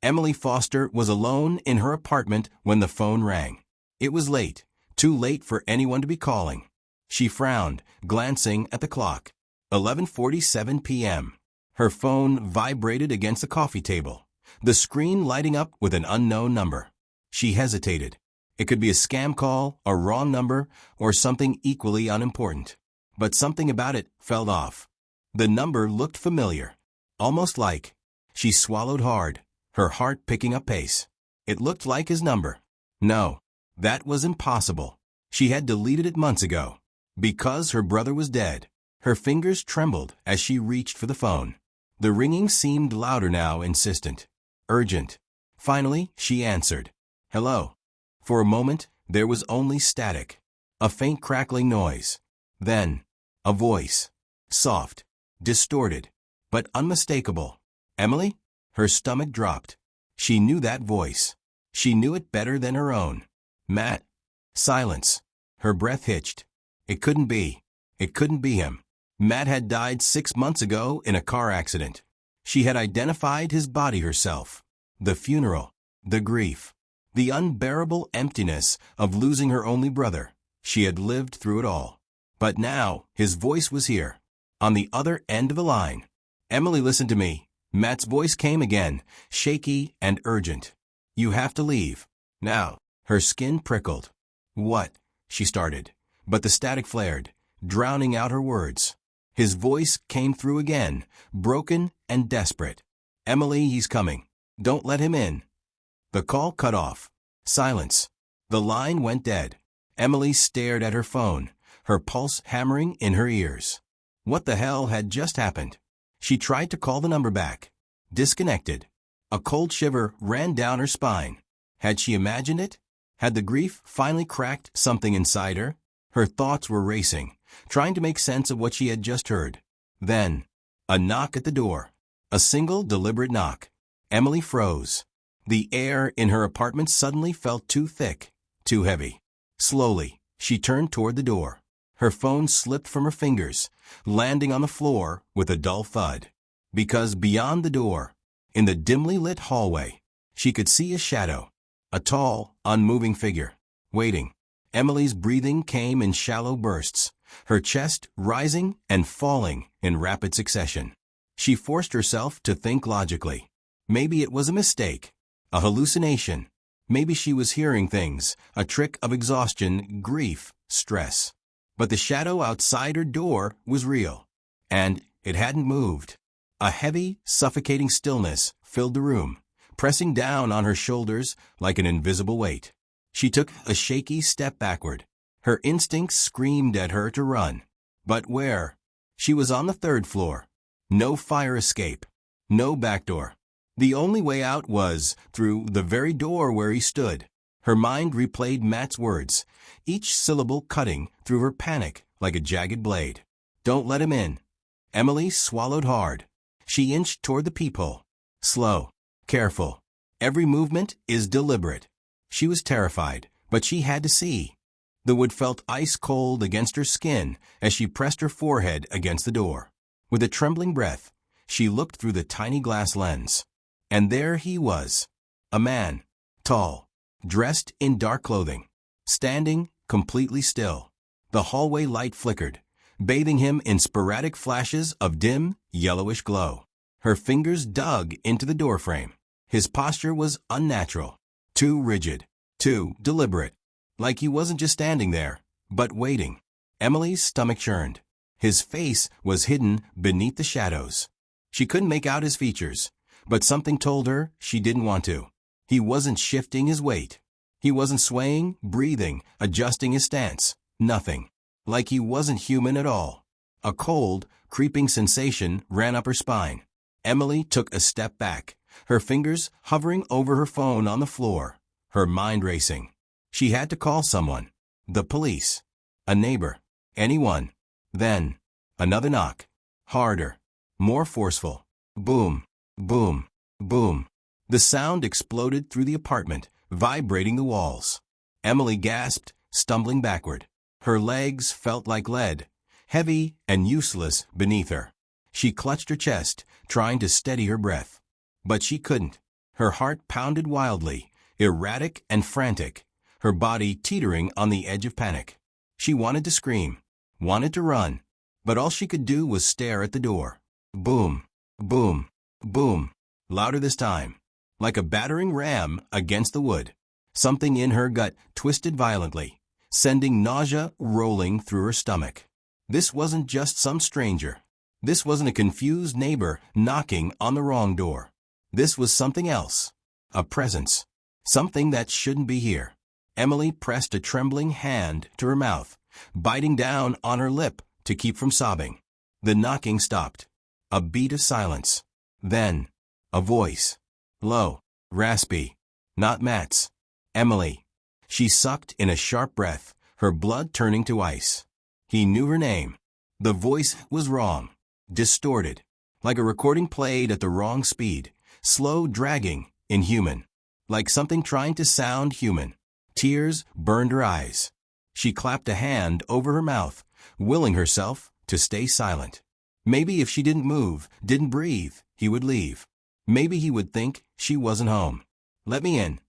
Emily Foster was alone in her apartment when the phone rang. It was late, too late for anyone to be calling. She frowned, glancing at the clock. 11:47 p.m. Her phone vibrated against the coffee table, the screen lighting up with an unknown number. She hesitated. It could be a scam call, a wrong number, or something equally unimportant. But something about it felt off. The number looked familiar, almost like. She swallowed hard, her heart picking up pace. It looked like his number. No, that was impossible. She had deleted it months ago. Because her brother was dead. Her fingers trembled as she reached for the phone. The ringing seemed louder now, insistent, urgent. Finally, she answered. Hello. For a moment, there was only static. A faint crackling noise. Then, a voice. Soft, distorted, but unmistakable. Emily? Her stomach dropped. She knew that voice. She knew it better than her own. Matt. Silence. Her breath hitched. It couldn't be. It couldn't be him. Matt had died 6 months ago in a car accident. She had identified his body herself. The funeral, the grief, the unbearable emptiness of losing her only brother. She had lived through it all. But now, his voice was here, on the other end of the line. Emily, listen to me. Matt's voice came again, shaky and urgent. You have to leave. Now. Her skin prickled. What? She started. But the static flared, drowning out her words. His voice came through again, broken and desperate. Emily, he's coming. Don't let him in. The call cut off. Silence. The line went dead. Emily stared at her phone, her pulse hammering in her ears. What the hell had just happened? She tried to call the number back. Disconnected. A cold shiver ran down her spine. Had she imagined it? Had the grief finally cracked something inside her? Her thoughts were racing, trying to make sense of what she had just heard. Then, a knock at the door. A single deliberate knock. Emily froze. The air in her apartment suddenly felt too thick, too heavy. Slowly, she turned toward the door. Her phone slipped from her fingers, landing on the floor with a dull thud. Because beyond the door, in the dimly lit hallway, she could see a shadow, a tall, unmoving figure, waiting. Emily's breathing came in shallow bursts, her chest rising and falling in rapid succession. She forced herself to think logically. Maybe it was a mistake, a hallucination. Maybe she was hearing things, a trick of exhaustion, grief, stress. But the shadow outside her door was real, and it hadn't moved. A heavy, suffocating stillness filled the room, pressing down on her shoulders like an invisible weight. She took a shaky step backward. Her instincts screamed at her to run. But where? She was on the 3rd floor. No fire escape. No back door. The only way out was through the very door where he stood. Her mind replayed Matt's words, each syllable cutting through her panic like a jagged blade. Don't let him in. Emily swallowed hard. She inched toward the peephole. Slow. Careful. Every movement is deliberate. She was terrified, but she had to see. The wood felt ice cold against her skin as she pressed her forehead against the door. With a trembling breath, she looked through the tiny glass lens. And there he was. A man, tall, dressed in dark clothing, standing completely still. The hallway light flickered, bathing him in sporadic flashes of dim, yellowish glow. Her fingers dug into the doorframe. His posture was unnatural, too rigid, too deliberate, like he wasn't just standing there, but waiting. Emily's stomach churned. His face was hidden beneath the shadows. She couldn't make out his features, but something told her she didn't want to. He wasn't shifting his weight. He wasn't swaying, breathing, adjusting his stance. Nothing. Like he wasn't human at all. A cold, creeping sensation ran up her spine. Emily took a step back, her fingers hovering over her phone on the floor, her mind racing. She had to call someone. The police. A neighbor. Anyone. Then, another knock. Harder. More forceful. Boom. Boom. Boom. The sound exploded through the apartment, vibrating the walls. Emily gasped, stumbling backward. Her legs felt like lead, heavy and useless beneath her. She clutched her chest, trying to steady her breath. But she couldn't. Her heart pounded wildly, erratic and frantic, her body teetering on the edge of panic. She wanted to scream, wanted to run, but all she could do was stare at the door. Boom, boom, boom, louder this time, like a battering ram against the wood. Something in her gut twisted violently, sending nausea rolling through her stomach. This wasn't just some stranger. This wasn't a confused neighbor knocking on the wrong door. This was something else. A presence. Something that shouldn't be here. Emily pressed a trembling hand to her mouth, biting down on her lip to keep from sobbing. The knocking stopped. A beat of silence. Then, a voice. Low, raspy. Not Matt's. Emily. She sucked in a sharp breath, her blood turning to ice. He knew her name. The voice was wrong. Distorted. Like a recording played at the wrong speed. Slow, dragging, inhuman. Like something trying to sound human. Tears burned her eyes. She clapped a hand over her mouth, willing herself to stay silent. Maybe if she didn't move, didn't breathe, he would leave. Maybe he would think she wasn't home. Let me in.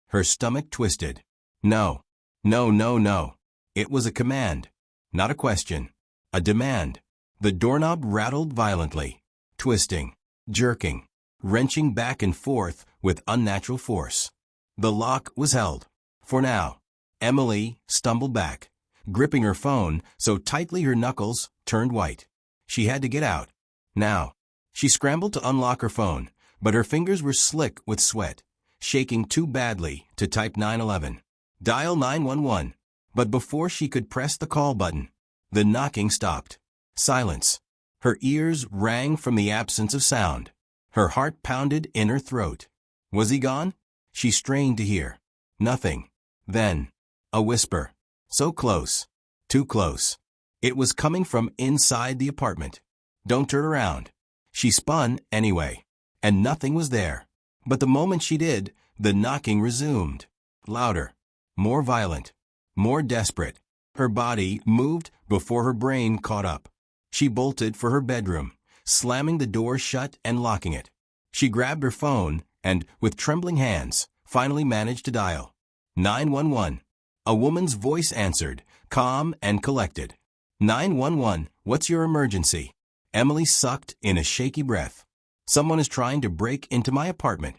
Her stomach twisted. No. No, no, no. It was a command. Not a question. A demand. The doorknob rattled violently, twisting, jerking, wrenching back and forth with unnatural force. The lock was held. For now. Emily stumbled back, gripping her phone so tightly her knuckles turned white. She had to get out. Now. She scrambled to unlock her phone, but her fingers were slick with sweat, shaking too badly to type 911. Dial 911. But before she could press the call button, the knocking stopped. Silence. Her ears rang from the absence of sound. Her heart pounded in her throat. Was he gone? She strained to hear. Nothing. Then, a whisper. So close. Too close. It was coming from inside the apartment. Don't turn around. She spun anyway, and nothing was there. But the moment she did, the knocking resumed. Louder. More violent. More desperate. Her body moved before her brain caught up. She bolted for her bedroom, slamming the door shut and locking it. She grabbed her phone and, with trembling hands, finally managed to dial 911. A woman's voice answered, calm and collected. 911, what's your emergency? Emily sucked in a shaky breath. Someone is trying to break into my apartment.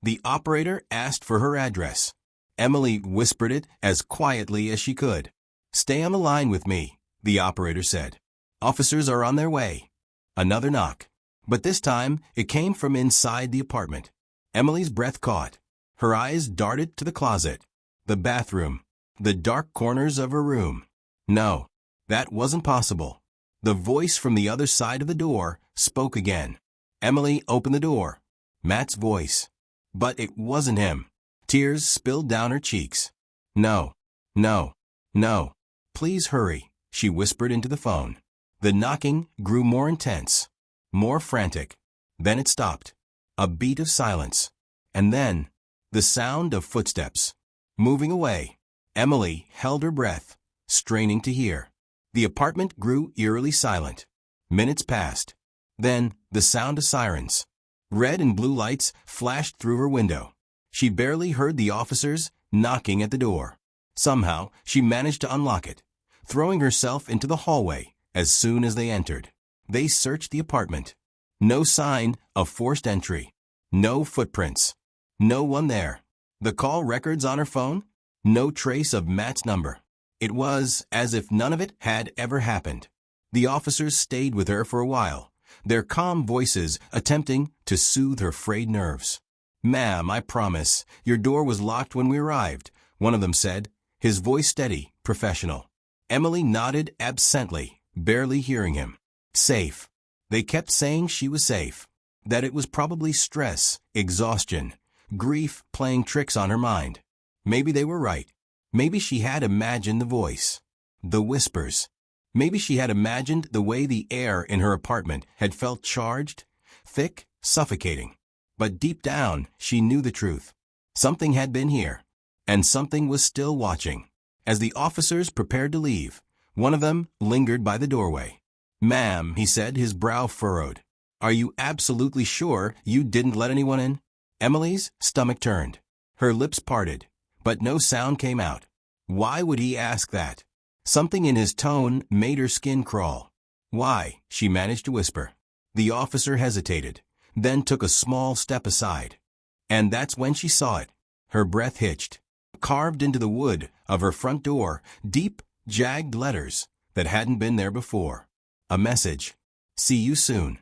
The operator asked for her address. Emily whispered it as quietly as she could. Stay on the line with me, the operator said. Officers are on their way. Another knock. But this time, it came from inside the apartment. Emily's breath caught. Her eyes darted to the closet, the bathroom, the dark corners of her room. No, that wasn't possible. The voice from the other side of the door spoke again. Emily opened the door. Matt's voice. But it wasn't him. Tears spilled down her cheeks. No, no, no. Please hurry, she whispered into the phone. The knocking grew more intense, more frantic. Then it stopped. A beat of silence. And then, the sound of footsteps. Moving away. Emily held her breath, straining to hear. The apartment grew eerily silent. Minutes passed. Then, the sound of sirens. Red and blue lights flashed through her window. She barely heard the officers knocking at the door. Somehow, she managed to unlock it, throwing herself into the hallway as soon as they entered. They searched the apartment. No sign of forced entry. No footprints. No one there. The call records on her phone? No trace of Matt's number. It was as if none of it had ever happened. The officers stayed with her for a while, their calm voices attempting to soothe her frayed nerves. Ma'am, I promise, your door was locked when we arrived, one of them said, his voice steady, professional. Emily nodded absently, barely hearing him. Safe. They kept saying she was safe. that it was probably stress, exhaustion, grief playing tricks on her mind. Maybe they were right. Maybe she had imagined the voice, the whispers. Maybe she had imagined the way the air in her apartment had felt charged, thick, suffocating. But deep down, she knew the truth. Something had been here, and something was still watching. As the officers prepared to leave, one of them lingered by the doorway. "Ma'am," he said, his brow furrowed. "Are you absolutely sure you didn't let anyone in?" Emily's stomach turned. Her lips parted, but no sound came out. Why would he ask that? Something in his tone made her skin crawl. "Why?" she managed to whisper. The officer hesitated, then took a small step aside. And that's when she saw it. Her breath hitched. Carved into the wood of her front door, deep, jagged letters that hadn't been there before. A message. "See you soon."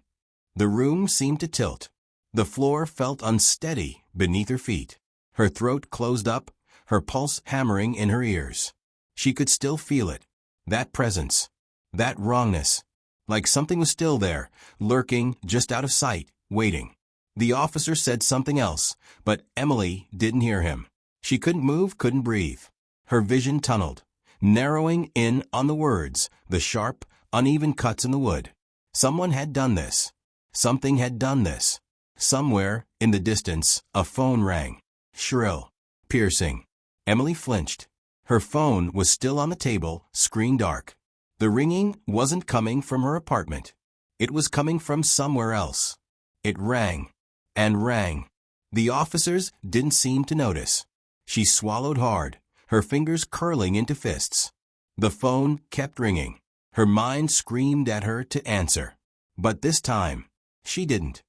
The room seemed to tilt. The floor felt unsteady beneath her feet. Her throat closed up, her pulse hammering in her ears. She could still feel it. That presence. That wrongness. Like something was still there, lurking just out of sight, waiting. The officer said something else, but Emily didn't hear him. She couldn't move, couldn't breathe. Her vision tunneled, narrowing in on the words, the sharp, uneven cuts in the wood. Someone had done this. Something had done this. Somewhere, in the distance, a phone rang. Shrill. Piercing. Emily flinched. Her phone was still on the table, screen dark. The ringing wasn't coming from her apartment. It was coming from somewhere else. It rang. And rang. The officers didn't seem to notice. She swallowed hard, her fingers curling into fists. The phone kept ringing. Her mind screamed at her to answer. But this time, she didn't.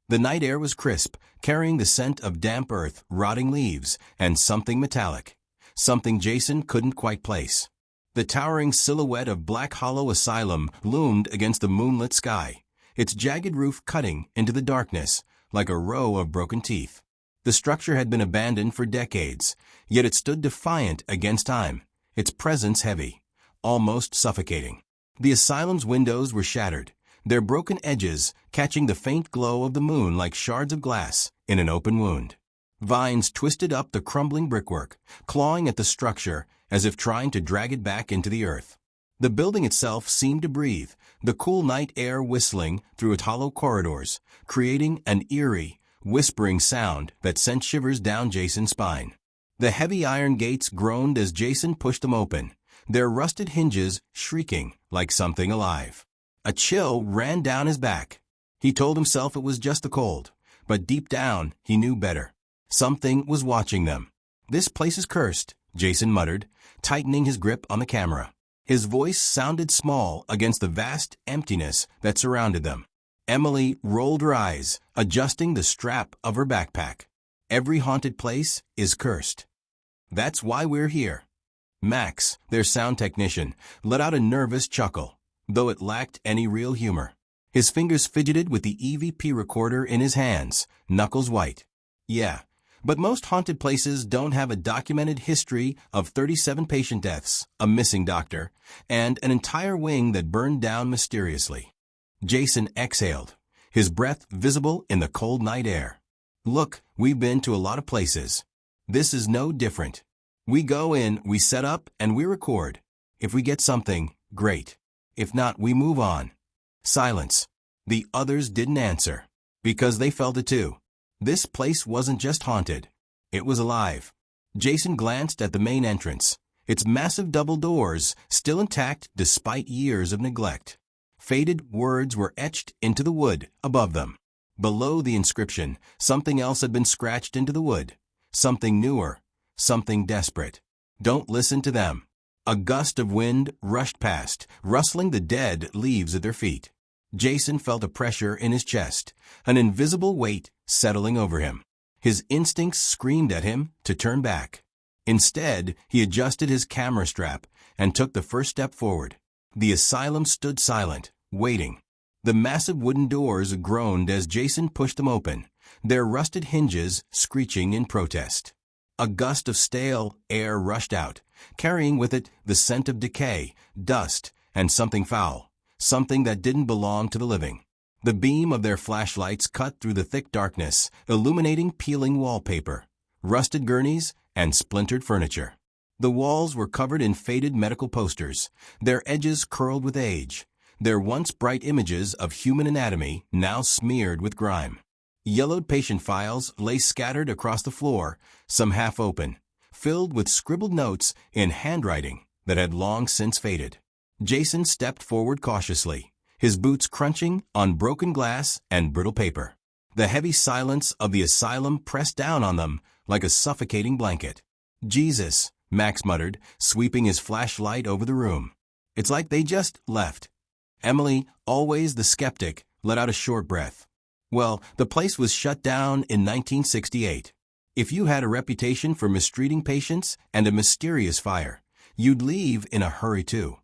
The night air was crisp, carrying the scent of damp earth, rotting leaves, and something metallic. Something Jason couldn't quite place. The towering silhouette of Black Hollow Asylum loomed against the moonlit sky, its jagged roof cutting into the darkness like a row of broken teeth. The structure had been abandoned for decades, yet it stood defiant against time, its presence heavy, almost suffocating. The asylum's windows were shattered, their broken edges catching the faint glow of the moon like shards of glass in an open wound. Vines twisted up the crumbling brickwork, clawing at the structure as if trying to drag it back into the earth. The building itself seemed to breathe, the cool night air whistling through its hollow corridors, creating an eerie, whispering sound that sent shivers down Jason's spine. The heavy iron gates groaned as Jason pushed them open, their rusted hinges shrieking like something alive. A chill ran down his back. He told himself it was just the cold, but deep down he knew better. Something was watching them. "This place is cursed," Jason muttered, tightening his grip on the camera. His voice sounded small against the vast emptiness that surrounded them. Emily rolled her eyes, adjusting the strap of her backpack. "Every haunted place is cursed. That's why we're here." Max, their sound technician, let out a nervous chuckle, though it lacked any real humor. His fingers fidgeted with the EVP recorder in his hands, knuckles white. "Yeah, but most haunted places don't have a documented history of 37 patient deaths, a missing doctor, and an entire wing that burned down mysteriously." Jason exhaled, his breath visible in the cold night air. "Look, we've been to a lot of places. This is no different. We go in, we set up, and we record. If we get something, great. If not, we move on." Silence. The others didn't answer, because they felt it too. This place wasn't just haunted. It was alive. Jason glanced at the main entrance, its massive double doors still intact despite years of neglect. Faded words were etched into the wood above them. Below the inscription, something else had been scratched into the wood. Something newer, something desperate. "Don't listen to them." A gust of wind rushed past, rustling the dead leaves at their feet. Jason felt a pressure in his chest, an invisible weight settling over him. His instincts screamed at him to turn back. Instead, he adjusted his camera strap and took the first step forward. The asylum stood silent, waiting. The massive wooden doors groaned as Jason pushed them open, their rusted hinges screeching in protest. A gust of stale air rushed out, carrying with it the scent of decay, dust, and something foul, something that didn't belong to the living. The beam of their flashlights cut through the thick darkness, illuminating peeling wallpaper, rusted gurneys, and splintered furniture. The walls were covered in faded medical posters, their edges curled with age, their once bright images of human anatomy now smeared with grime. Yellowed patient files lay scattered across the floor, some half open, filled with scribbled notes in handwriting that had long since faded. Jason stepped forward cautiously, his boots crunching on broken glass and brittle paper. The heavy silence of the asylum pressed down on them like a suffocating blanket. "Jesus," Max muttered, sweeping his flashlight over the room. "It's like they just left." Emily, always the skeptic, let out a short breath. Well, the place was shut down in 1968. If you had a reputation for mistreating patients and a mysterious fire, you'd leave in a hurry too.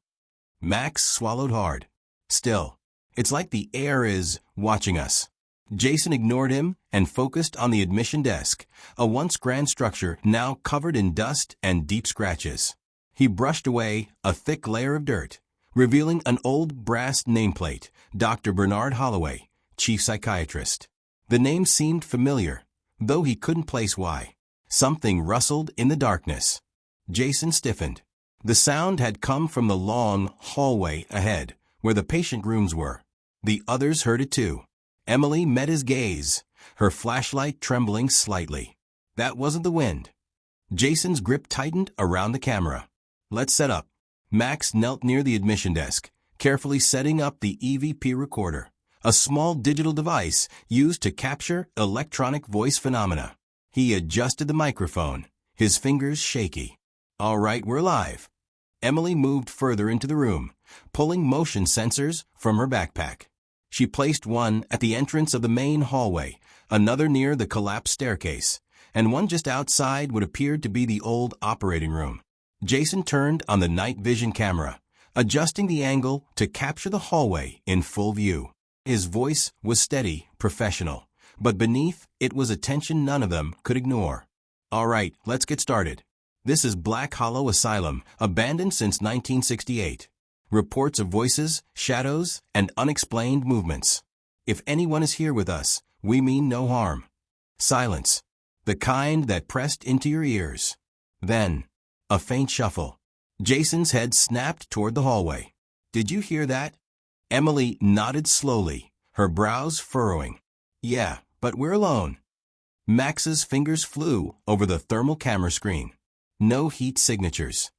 Max swallowed hard. Still, it's like the air is watching us. Jason ignored him and focused on the admission desk, a once grand structure now covered in dust and deep scratches. He brushed away a thick layer of dirt, revealing an old brass nameplate, Dr. Bernard Holloway, chief psychiatrist. The name seemed familiar, though he couldn't place why. Something rustled in the darkness. Jason stiffened. The sound had come from the long hallway ahead, where the patient rooms were. The others heard it too. Emily met his gaze, her flashlight trembling slightly. That wasn't the wind. Jason's grip tightened around the camera. "Let's set up." Max knelt near the admission desk, carefully setting up the EVP recorder, a small digital device used to capture electronic voice phenomena. He adjusted the microphone, his fingers shaky. "All right, we're live." Emily moved further into the room, pulling motion sensors from her backpack. She placed one at the entrance of the main hallway, another near the collapsed staircase, and one just outside what appeared to be the old operating room. Jason turned on the night vision camera, adjusting the angle to capture the hallway in full view. His voice was steady, professional, but beneath it was a tension none of them could ignore. "All right, let's get started. This is Black Hollow Asylum, abandoned since 1968. Reports of voices, shadows, and unexplained movements. If anyone is here with us, we mean no harm. Silence. The kind that pressed into your ears." Then, a faint shuffle. Jason's head snapped toward the hallway. "Did you hear that?" Emily nodded slowly, her brows furrowing. "Yeah, but we're alone." Max's fingers flew over the thermal camera screen. No heat signatures.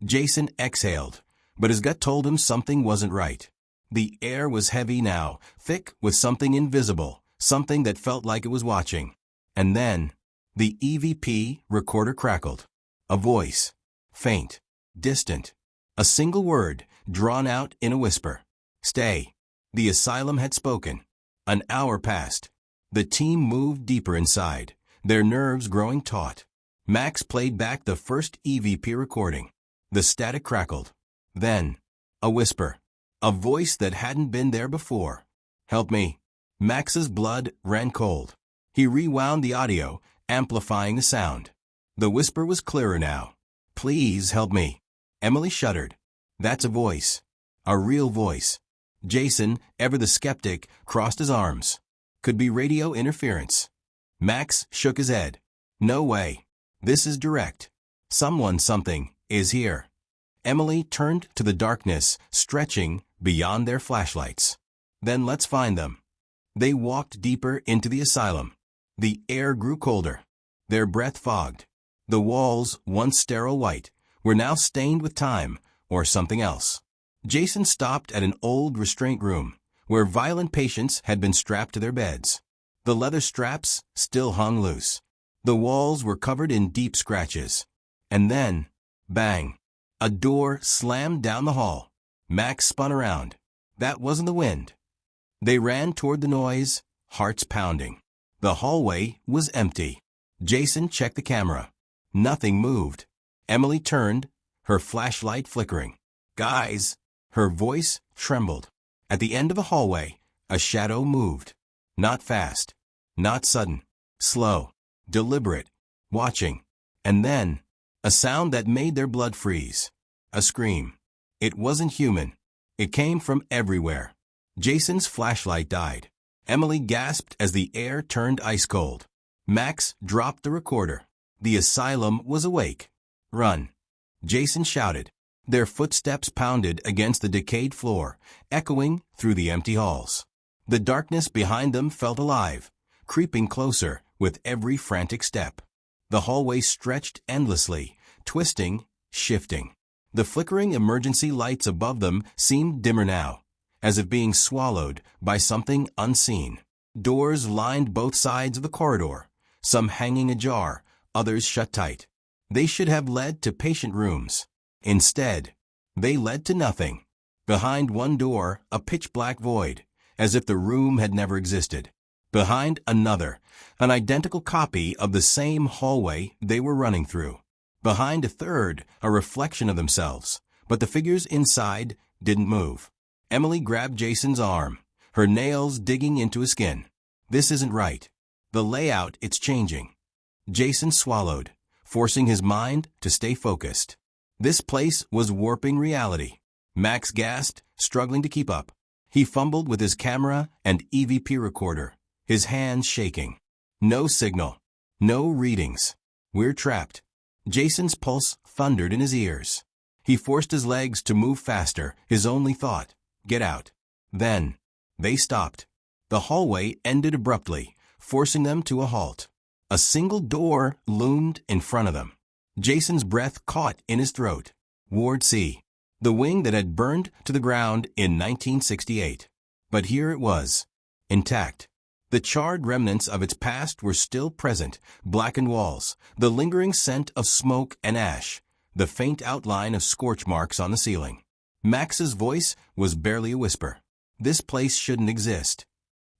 Jason exhaled, but his gut told him something wasn't right. The air was heavy now, thick with something invisible, something that felt like it was watching. And then, the EVP recorder crackled. A voice. Faint. Distant. A single word, drawn out in a whisper. "Stay." The asylum had spoken. An hour passed. The team moved deeper inside, their nerves growing taut. Max played back the first EVP recording. The static crackled. Then, a whisper. A voice that hadn't been there before. "Help me." Max's blood ran cold. He rewound the audio, amplifying the sound. The whisper was clearer now. "Please help me." Emily shuddered. That's a voice. A real voice. Jason, ever the skeptic, crossed his arms. Could be radio interference. Max shook his head. "No way. This is direct. Something, is here." Emily turned to the darkness, stretching beyond their flashlights. "Then let's find them." They walked deeper into the asylum. The air grew colder. Their breath fogged. The walls, once sterile white, were now stained with time or something else. Jason stopped at an old restraint room, where violent patients had been strapped to their beds. The leather straps still hung loose. The walls were covered in deep scratches. And then, bang. A door slammed down the hall. Max spun around. That wasn't the wind. They ran toward the noise, hearts pounding. The hallway was empty. Jason checked the camera. Nothing moved. Emily turned, her flashlight flickering. "Guys!" Her voice trembled. At the end of the hallway, a shadow moved. Not fast. Not sudden. Slow. Deliberate. Watching. And then, a sound that made their blood freeze. A scream. It wasn't human. It came from everywhere. Jason's flashlight died. Emily gasped as the air turned ice cold. Max dropped the recorder. The asylum was awake. "Run!" Jason shouted. Their footsteps pounded against the decayed floor, echoing through the empty halls. The darkness behind them felt alive, creeping closer with every frantic step. The hallway stretched endlessly, twisting, shifting. The flickering emergency lights above them seemed dimmer now, as if being swallowed by something unseen. Doors lined both sides of the corridor, some hanging ajar, others shut tight. They should have led to patient rooms. Instead, they led to nothing. Behind one door, a pitch-black void, as if the room had never existed. Behind another, an identical copy of the same hallway they were running through. Behind a third, a reflection of themselves, but the figures inside didn't move. Emily grabbed Jason's arm, her nails digging into his skin. "This isn't right. The layout, it's changing." Jason swallowed, forcing his mind to stay focused. This place was warping reality. Max gasped, struggling to keep up. He fumbled with his camera and EVP recorder, his hands shaking. No signal. No readings. "We're trapped." Jason's pulse thundered in his ears. He forced his legs to move faster, his only thought, "Get out." Then, they stopped. The hallway ended abruptly, forcing them to a halt. A single door loomed in front of them. Jason's breath caught in his throat. Ward C. The wing that had burned to the ground in 1968. But here it was, intact. The charred remnants of its past were still present, blackened walls, the lingering scent of smoke and ash, the faint outline of scorch marks on the ceiling. Max's voice was barely a whisper. This place shouldn't exist.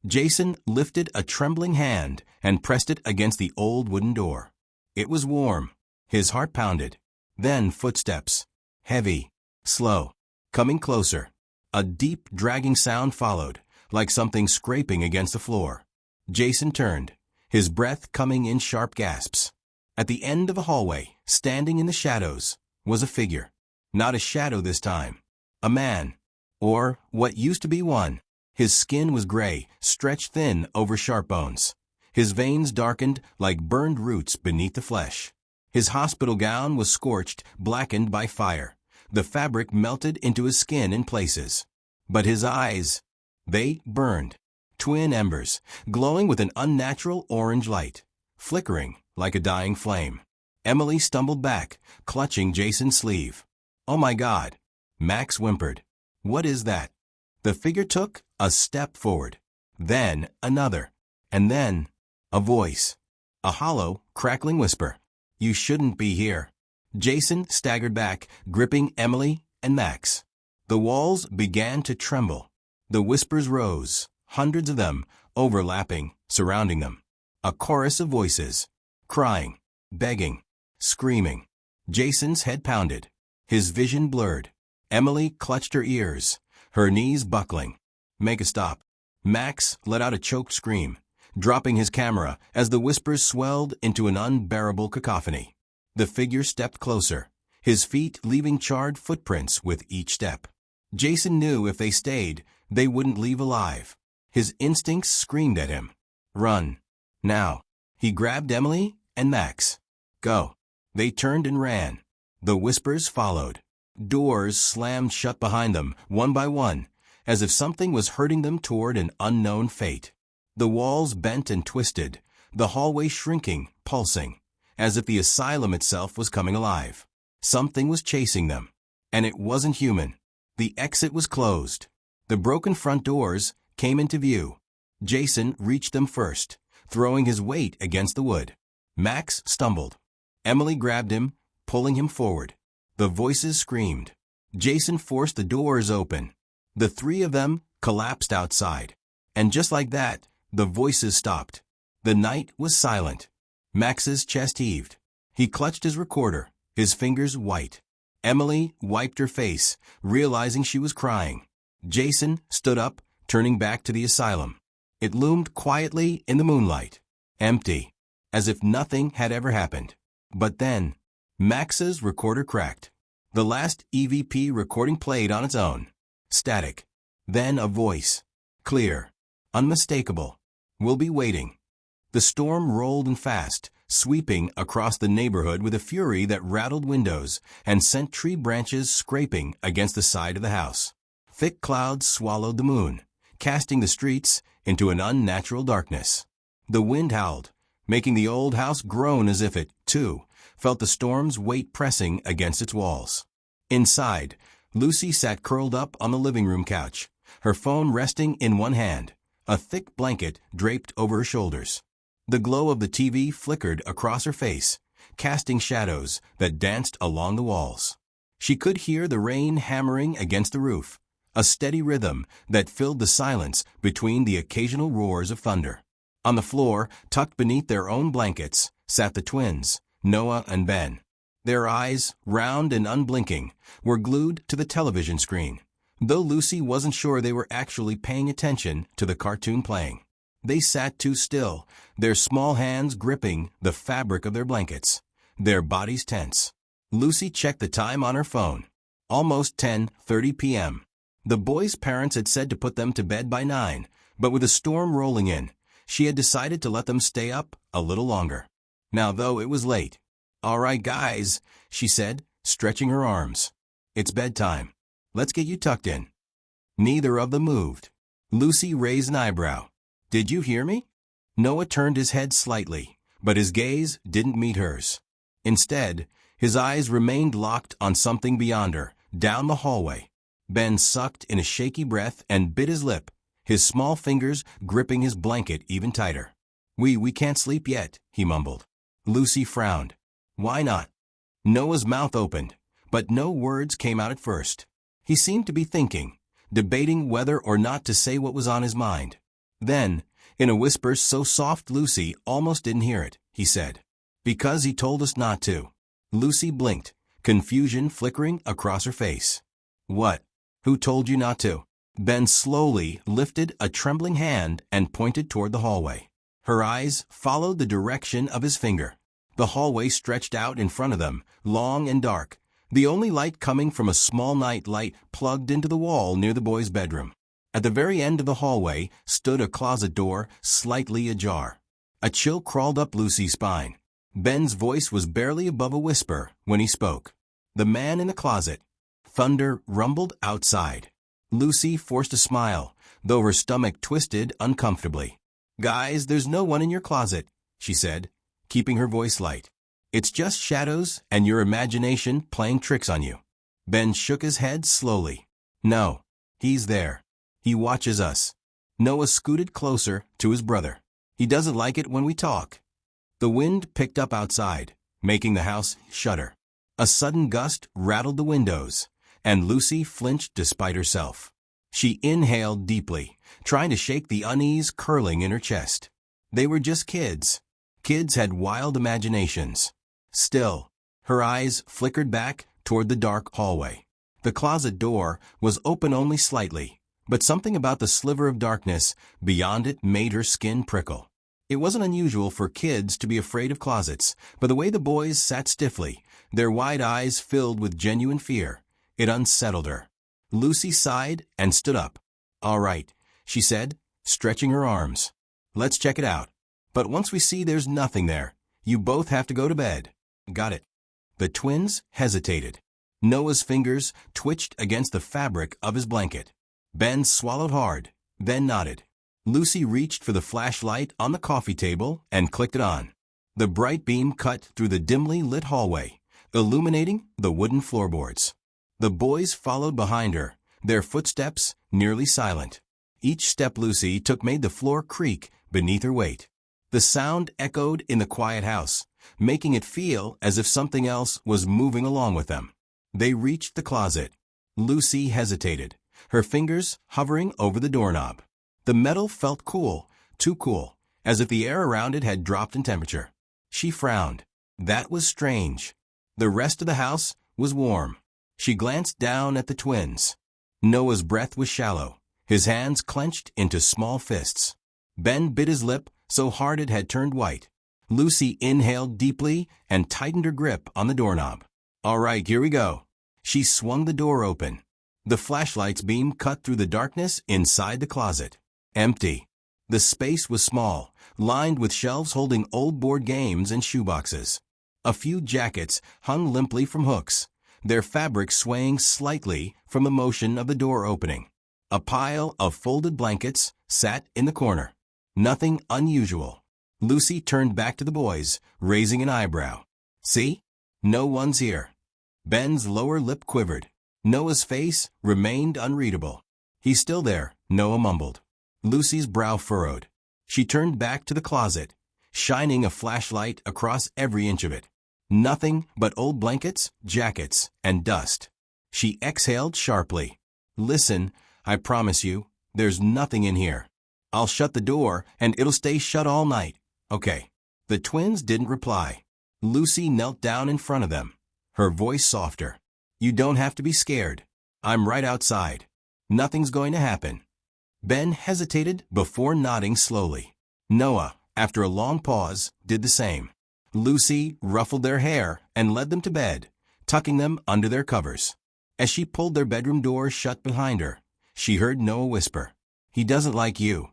Jason lifted a trembling hand and pressed it against the old wooden door. It was warm. His heart pounded. Then footsteps. Heavy, slow, coming closer. A deep, dragging sound followed, like something scraping against the floor. Jason turned, his breath coming in sharp gasps. At the end of the hallway, standing in the shadows, was a figure. Not a shadow this time. A man. Or what used to be one. His skin was gray, stretched thin over sharp bones. His veins darkened like burned roots beneath the flesh. His hospital gown was scorched, blackened by fire. The fabric melted into his skin in places. But his eyes, they burned. Twin embers, glowing with an unnatural orange light, flickering like a dying flame. Emily stumbled back, clutching Jason's sleeve. "Oh my God!" Max whimpered. "What is that?" The figure took a step forward, then another, and then a voice. A hollow, crackling whisper. "You shouldn't be here." Jason staggered back, gripping Emily and Max. The walls began to tremble. The whispers rose, hundreds of them, overlapping, surrounding them. A chorus of voices, crying, begging, screaming. Jason's head pounded, his vision blurred. Emily clutched her ears, her knees buckling. "Make a stop." Max let out a choked scream, dropping his camera as the whispers swelled into an unbearable cacophony. The figure stepped closer, his feet leaving charred footprints with each step. Jason knew if they stayed, they wouldn't leave alive. His instincts screamed at him. "Run. Now." He grabbed Emily and Max. "Go." They turned and ran. The whispers followed. Doors slammed shut behind them, one by one, as if something was herding them toward an unknown fate. The walls bent and twisted, the hallway shrinking, pulsing, as if the asylum itself was coming alive. Something was chasing them, and it wasn't human. The exit was closed. The broken front doors came into view. Jason reached them first, throwing his weight against the wood. Max stumbled. Emily grabbed him, pulling him forward. The voices screamed. Jason forced the doors open. The three of them collapsed outside. And just like that, the voices stopped. The night was silent. Max's chest heaved. He clutched his recorder, his fingers white. Emily wiped her face, realizing she was crying. Jason stood up, turning back to the asylum. It loomed quietly in the moonlight, empty, as if nothing had ever happened. But then, Max's recorder cracked. The last EVP recording played on its own. Static. Then a voice, Clear. Unmistakable. We'll be waiting. The storm rolled in fast, sweeping across the neighborhood with a fury that rattled windows and sent tree branches scraping against the side of the house. Thick clouds swallowed the moon, casting the streets into an unnatural darkness. The wind howled, making the old house groan as if it, too, felt the storm's weight pressing against its walls. Inside, Lucy sat curled up on the living room couch, her phone resting in one hand, a thick blanket draped over her shoulders. The glow of the TV flickered across her face, casting shadows that danced along the walls. She could hear the rain hammering against the roof, a steady rhythm that filled the silence between the occasional roars of thunder. On the floor, tucked beneath their own blankets, sat the twins, Noah and Ben. Their eyes, round and unblinking, were glued to the television screen, though Lucy wasn't sure they were actually paying attention to the cartoon playing. They sat too still, their small hands gripping the fabric of their blankets, their bodies tense. Lucy checked the time on her phone. Almost 10:30 p.m. The boys' parents had said to put them to bed by 9, but with a storm rolling in, she had decided to let them stay up a little longer. Now, though, it was late. "All right, guys," she said, stretching her arms. "It's bedtime. Let's get you tucked in." Neither of them moved. Lucy raised an eyebrow. "Did you hear me?" Noah turned his head slightly, but his gaze didn't meet hers. Instead, his eyes remained locked on something beyond her, down the hallway. Ben sucked in a shaky breath and bit his lip, his small fingers gripping his blanket even tighter. We can't sleep yet," he mumbled. Lucy frowned. "Why not?" Noah's mouth opened, but no words came out at first. He seemed to be thinking, debating whether or not to say what was on his mind. Then, in a whisper so soft Lucy almost didn't hear it, he said, "Because he told us not to." Lucy blinked, confusion flickering across her face. "What? Who told you not to?" Ben slowly lifted a trembling hand and pointed toward the hallway. Her eyes followed the direction of his finger. The hallway stretched out in front of them, long and dark, the only light coming from a small night light plugged into the wall near the boys' bedroom. At the very end of the hallway stood a closet door, slightly ajar. A chill crawled up Lucy's spine. Ben's voice was barely above a whisper when he spoke. "The man in the closet." Thunder rumbled outside. Lucy forced a smile, though her stomach twisted uncomfortably. "Guys, there's no one in your closet," she said, keeping her voice light. "It's just shadows and your imagination playing tricks on you." Ben shook his head slowly. "No, he's there. He watches us." Noah scooted closer to his brother. "He doesn't like it when we talk." The wind picked up outside, making the house shudder. A sudden gust rattled the windows, and Lucy flinched despite herself. She inhaled deeply, trying to shake the unease curling in her chest. They were just kids. Kids had wild imaginations. Still, her eyes flickered back toward the dark hallway. The closet door was open only slightly, but something about the sliver of darkness beyond it made her skin prickle. It wasn't unusual for kids to be afraid of closets, but the way the boys sat stiffly, their wide eyes filled with genuine fear, it unsettled her. Lucy sighed and stood up. "All right," she said, stretching her arms. "Let's check it out. But once we see there's nothing there, you both have to go to bed." "Got it." The twins hesitated. Noah's fingers twitched against the fabric of his blanket. Ben swallowed hard, then nodded. Lucy reached for the flashlight on the coffee table and clicked it on. The bright beam cut through the dimly lit hallway, illuminating the wooden floorboards. The boys followed behind her, their footsteps nearly silent. Each step Lucy took made the floor creak beneath her weight. The sound echoed in the quiet house, making it feel as if something else was moving along with them. They reached the closet. Lucy hesitated, her fingers hovering over the doorknob. The metal felt cool, too cool, as if the air around it had dropped in temperature. She frowned. That was strange. The rest of the house was warm. She glanced down at the twins. Noah's breath was shallow, his hands clenched into small fists. Ben bit his lip so hard it had turned white. Lucy inhaled deeply and tightened her grip on the doorknob. "All right, here we go." She swung the door open. The flashlight's beam cut through the darkness inside the closet. Empty. The space was small, lined with shelves holding old board games and shoeboxes. A few jackets hung limply from hooks, their fabric swaying slightly from the motion of the door opening. A pile of folded blankets sat in the corner. Nothing unusual. Lucy turned back to the boys, raising an eyebrow. See? No one's here. Ben's lower lip quivered. Noah's face remained unreadable. He's still there, Noah mumbled. Lucy's brow furrowed. She turned back to the closet, shining a flashlight across every inch of it. Nothing but old blankets, jackets, and dust. She exhaled sharply. Listen, I promise you, there's nothing in here. I'll shut the door, and it'll stay shut all night. Okay. The twins didn't reply. Lucy knelt down in front of them, her voice softer. You don't have to be scared. I'm right outside. Nothing's going to happen. Ben hesitated before nodding slowly. Noah, after a long pause, did the same. Lucy ruffled their hair and led them to bed, tucking them under their covers. As she pulled their bedroom door shut behind her, she heard Noah whisper, "He doesn't like you."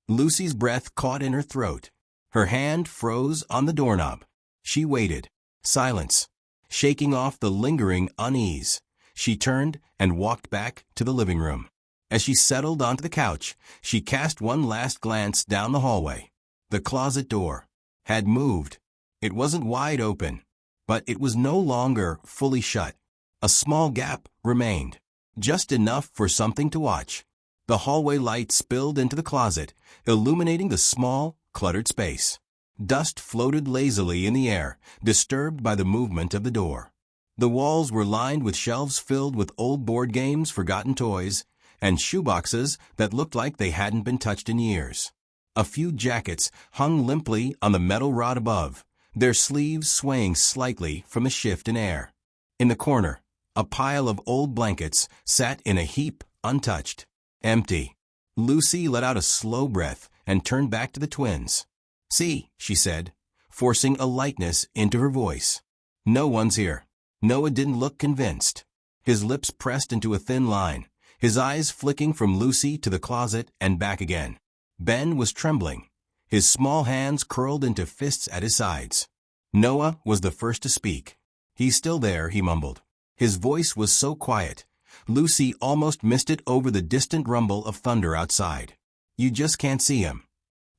Lucy's breath caught in her throat. Her hand froze on the doorknob. She waited. Silence. Shaking off the lingering unease, she turned and walked back to the living room. As she settled onto the couch, she cast one last glance down the hallway. The closet door had moved. It wasn't wide open, but it was no longer fully shut. A small gap remained, just enough for something to watch. The hallway light spilled into the closet, illuminating the small, cluttered space. Dust floated lazily in the air, disturbed by the movement of the door. The walls were lined with shelves filled with old board games, forgotten toys, and shoeboxes that looked like they hadn't been touched in years. A few jackets hung limply on the metal rod above, their sleeves swaying slightly from a shift in air. In the corner, a pile of old blankets sat in a heap, untouched. Empty. Lucy let out a slow breath and turned back to the twins. "See," she said, forcing a lightness into her voice. "No one's here." Noah didn't look convinced. His lips pressed into a thin line, his eyes flicking from Lucy to the closet and back again. Ben was trembling, his small hands curled into fists at his sides. Noah was the first to speak. "He's still there," he mumbled. His voice was so quiet, Lucy almost missed it over the distant rumble of thunder outside. "You just can't see him."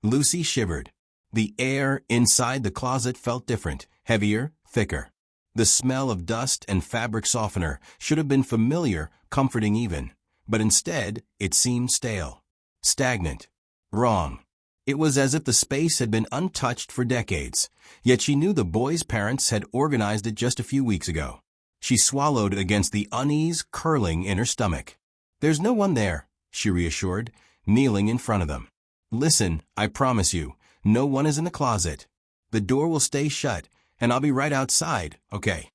Lucy shivered. The air inside the closet felt different, heavier, thicker. The smell of dust and fabric softener should have been familiar, comforting even, but instead it seemed stale, stagnant, wrong. It was as if the space had been untouched for decades, yet she knew the boys' parents had organized it just a few weeks ago. She swallowed against the unease curling in her stomach. "There's no one there," she reassured, kneeling in front of them. "Listen, I promise you, no one is in the closet. The door will stay shut, and I'll be right outside, okay?"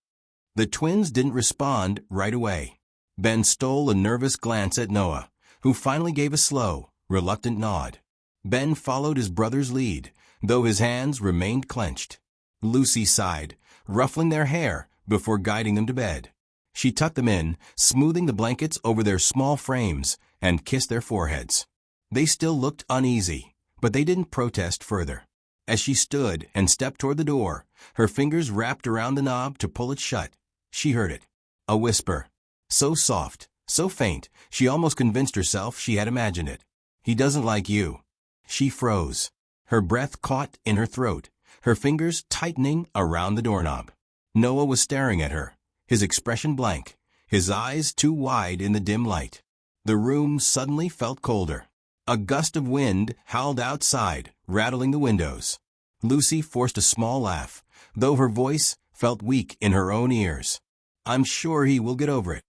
The twins didn't respond right away. Ben stole a nervous glance at Noah, who finally gave a slow, reluctant nod. Ben followed his brother's lead, though his hands remained clenched. Lucy sighed, ruffling their hair before guiding them to bed. She tucked them in, smoothing the blankets over their small frames, and kissed their foreheads. They still looked uneasy, but they didn't protest further. As she stood and stepped toward the door, her fingers wrapped around the knob to pull it shut, she heard it. A whisper. So soft, so faint, she almost convinced herself she had imagined it. "He doesn't like you." She froze. Her breath caught in her throat, her fingers tightening around the doorknob. Noah was staring at her, his expression blank, his eyes too wide in the dim light. The room suddenly felt colder. A gust of wind howled outside, rattling the windows. Lucy forced a small laugh, though her voice felt weak in her own ears. "I'm sure he will get over it."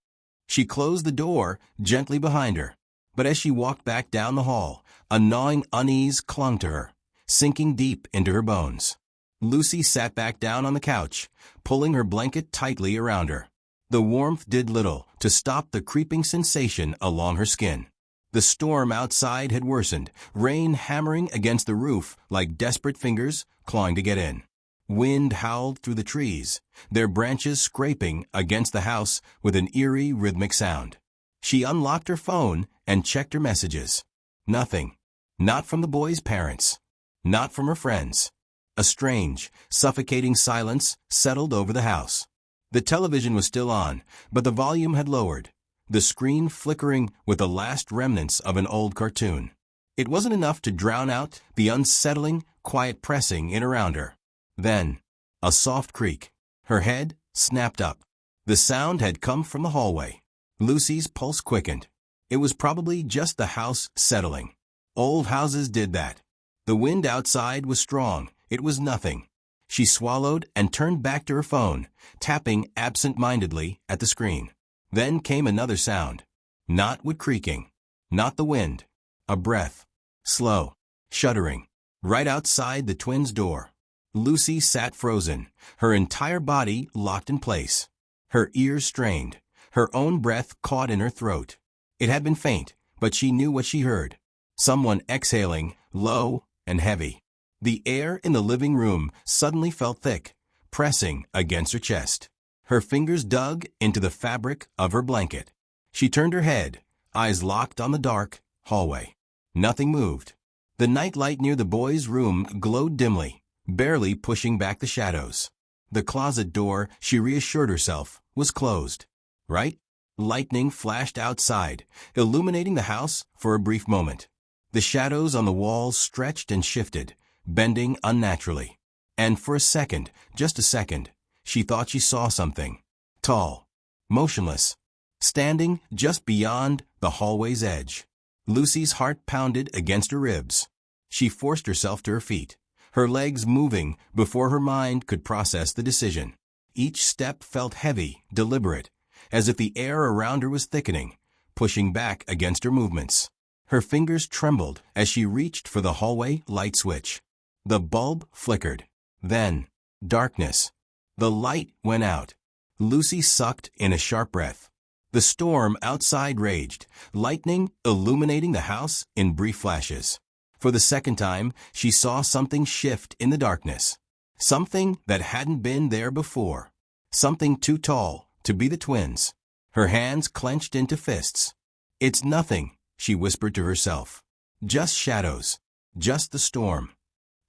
She closed the door gently behind her, but as she walked back down the hall, a gnawing unease clung to her, sinking deep into her bones. Lucy sat back down on the couch, pulling her blanket tightly around her. The warmth did little to stop the creeping sensation along her skin. The storm outside had worsened, rain hammering against the roof like desperate fingers clawing to get in. Wind howled through the trees, their branches scraping against the house with an eerie rhythmic sound. She unlocked her phone and checked her messages. Nothing. Not from the boy's parents. Not from her friends. A strange, suffocating silence settled over the house. The television was still on, but the volume had lowered, the screen flickering with the last remnants of an old cartoon. It wasn't enough to drown out the unsettling, quiet pressing in around her. Then, a soft creak. Her head snapped up. The sound had come from the hallway. Lucy's pulse quickened. It was probably just the house settling. Old houses did that. The wind outside was strong. It was nothing. She swallowed and turned back to her phone, tapping absent-mindedly at the screen. Then came another sound. Not wood creaking. Not the wind. A breath. Slow. Shuddering. Right outside the twins' door. Lucy sat frozen, her entire body locked in place. Her ears strained, her own breath caught in her throat. It had been faint, but she knew what she heard. Someone exhaling, low and heavy. The air in the living room suddenly felt thick, pressing against her chest. Her fingers dug into the fabric of her blanket. She turned her head, eyes locked on the dark hallway. Nothing moved. The nightlight near the boys' room glowed dimly, barely pushing back the shadows. The closet door, she reassured herself, was closed. Right? Lightning flashed outside, illuminating the house for a brief moment. The shadows on the walls stretched and shifted, bending unnaturally. And for a second, just a second, she thought she saw something. Tall, motionless, standing just beyond the hallway's edge. Lucy's heart pounded against her ribs. She forced herself to her feet, her legs moving before her mind could process the decision. Each step felt heavy, deliberate, as if the air around her was thickening, pushing back against her movements. Her fingers trembled as she reached for the hallway light switch. The bulb flickered. Then, darkness. The light went out. Lucy sucked in a sharp breath. The storm outside raged, lightning illuminating the house in brief flashes. For the second time, she saw something shift in the darkness. Something that hadn't been there before. Something too tall to be the twins. Her hands clenched into fists. "It's nothing," she whispered to herself. "Just shadows. Just the storm."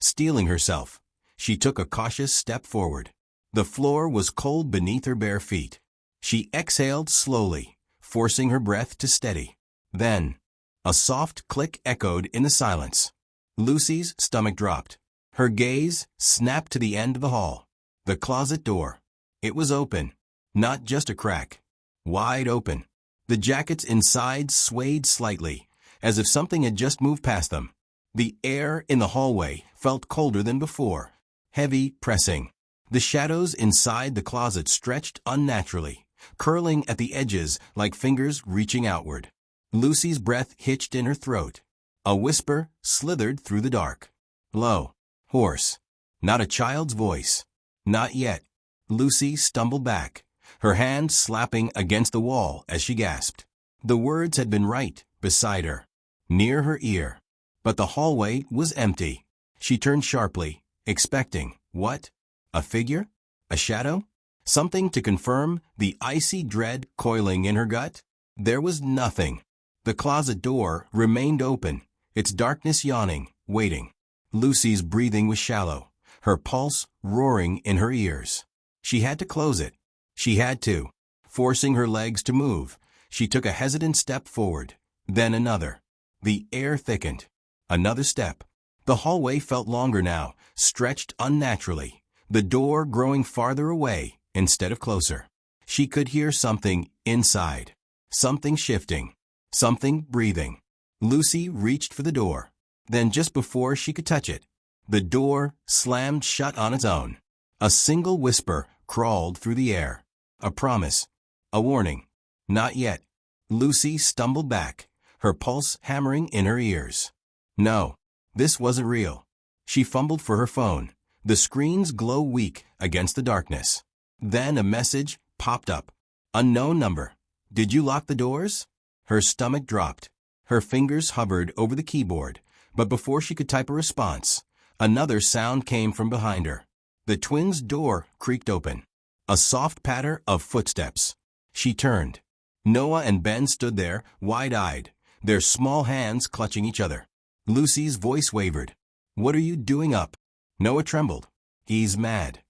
Steeling herself, she took a cautious step forward. The floor was cold beneath her bare feet. She exhaled slowly, forcing her breath to steady. Then, a soft click echoed in the silence. Lucy's stomach dropped. Her gaze snapped to the end of the hall. The closet door. It was open. Not just a crack. Wide open. The jackets inside swayed slightly, as if something had just moved past them. The air in the hallway felt colder than before. Heavy pressing. The shadows inside the closet stretched unnaturally, curling at the edges like fingers reaching outward. Lucy's breath hitched in her throat. A whisper slithered through the dark. Low. Hoarse. Not a child's voice. Not yet. Lucy stumbled back, her hand slapping against the wall as she gasped. The words had been right beside her, near her ear. But the hallway was empty. She turned sharply, expecting, what? A figure? A shadow? Something to confirm the icy dread coiling in her gut? There was nothing. The closet door remained open, its darkness yawning, waiting. Lucy's breathing was shallow, her pulse roaring in her ears. She had to close it. She had to. Forcing her legs to move, she took a hesitant step forward, then another. The air thickened. Another step. The hallway felt longer now, stretched unnaturally, the door growing farther away instead of closer. She could hear something inside. Something shifting. Something breathing. Lucy reached for the door. Then just before she could touch it, the door slammed shut on its own. A single whisper crawled through the air. A promise. A warning. Not yet. Lucy stumbled back, her pulse hammering in her ears. No, this wasn't real. She fumbled for her phone, the screen's glow weak against the darkness. Then a message popped up. Unknown number. Did you lock the doors? Her stomach dropped. Her fingers hovered over the keyboard, but before she could type a response, another sound came from behind her. The twins' door creaked open. A soft patter of footsteps. She turned. Noah and Ben stood there, wide-eyed, their small hands clutching each other. Lucy's voice wavered. "What are you doing up?" Noah trembled. "He's mad."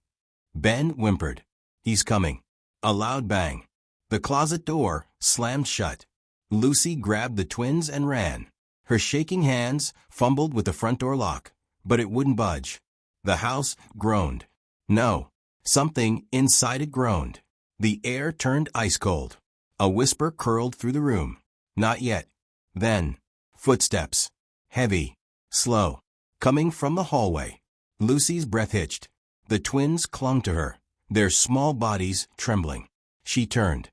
Ben whimpered. "He's coming." A loud bang. The closet door slammed shut. Lucy grabbed the twins and ran. Her shaking hands fumbled with the front door lock, but it wouldn't budge. The house groaned. No, something inside it groaned. The air turned ice cold. A whisper curled through the room. "Not yet." Then, footsteps. Heavy, slow, coming from the hallway. Lucy's breath hitched. The twins clung to her, their small bodies trembling. She turned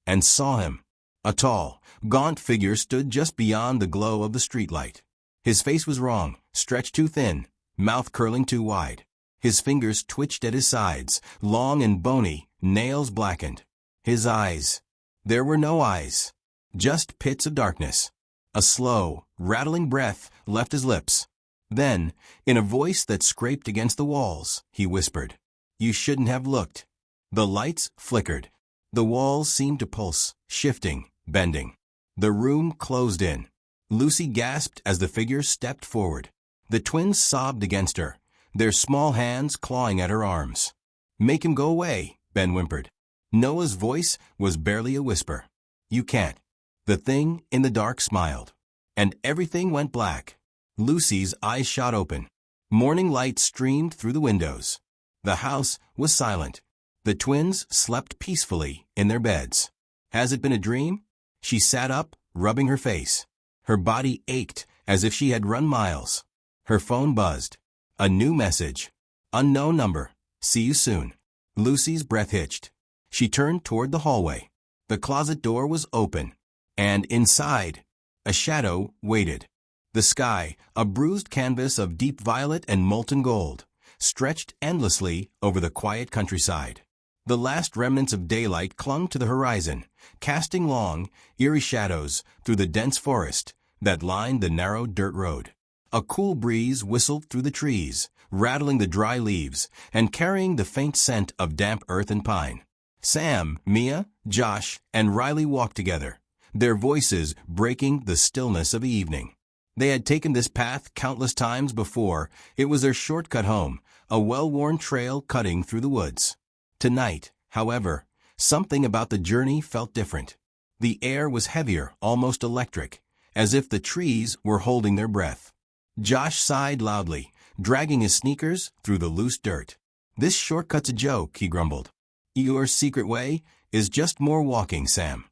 and saw him. A tall, gaunt figure stood just beyond the glow of the streetlight. His face was wrong, stretched too thin, mouth curling too wide. His fingers twitched at his sides, long and bony, nails blackened. His eyes. There were no eyes. Just pits of darkness. A slow, rattling breath left his lips. Then, in a voice that scraped against the walls, he whispered, "You shouldn't have looked." The lights flickered. The walls seemed to pulse, shifting, bending. The room closed in. Lucy gasped as the figure stepped forward. The twins sobbed against her, their small hands clawing at her arms. "Make him go away," Ben whimpered. Noah's voice was barely a whisper. "You can't." The thing in the dark smiled. And everything went black. Lucy's eyes shot open. Morning light streamed through the windows. The house was silent. The twins slept peacefully in their beds. Has it been a dream? She sat up, rubbing her face. Her body ached as if she had run miles. Her phone buzzed. A new message. "Unknown number. See you soon." Lucy's breath hitched. She turned toward the hallway. The closet door was open. And inside, a shadow waited. The sky, a bruised canvas of deep violet and molten gold, stretched endlessly over the quiet countryside. The last remnants of daylight clung to the horizon, casting long, eerie shadows through the dense forest that lined the narrow dirt road. A cool breeze whistled through the trees, rattling the dry leaves and carrying the faint scent of damp earth and pine. Sam, Mia, Josh, and Riley walked together, their voices breaking the stillness of evening. They had taken this path countless times before. It was their shortcut home, a well-worn trail cutting through the woods. Tonight, however, something about the journey felt different. The air was heavier, almost electric, as if the trees were holding their breath. Josh sighed loudly, dragging his sneakers through the loose dirt. "This shortcut's a joke," he grumbled. "Your secret way is just more walking, Sam."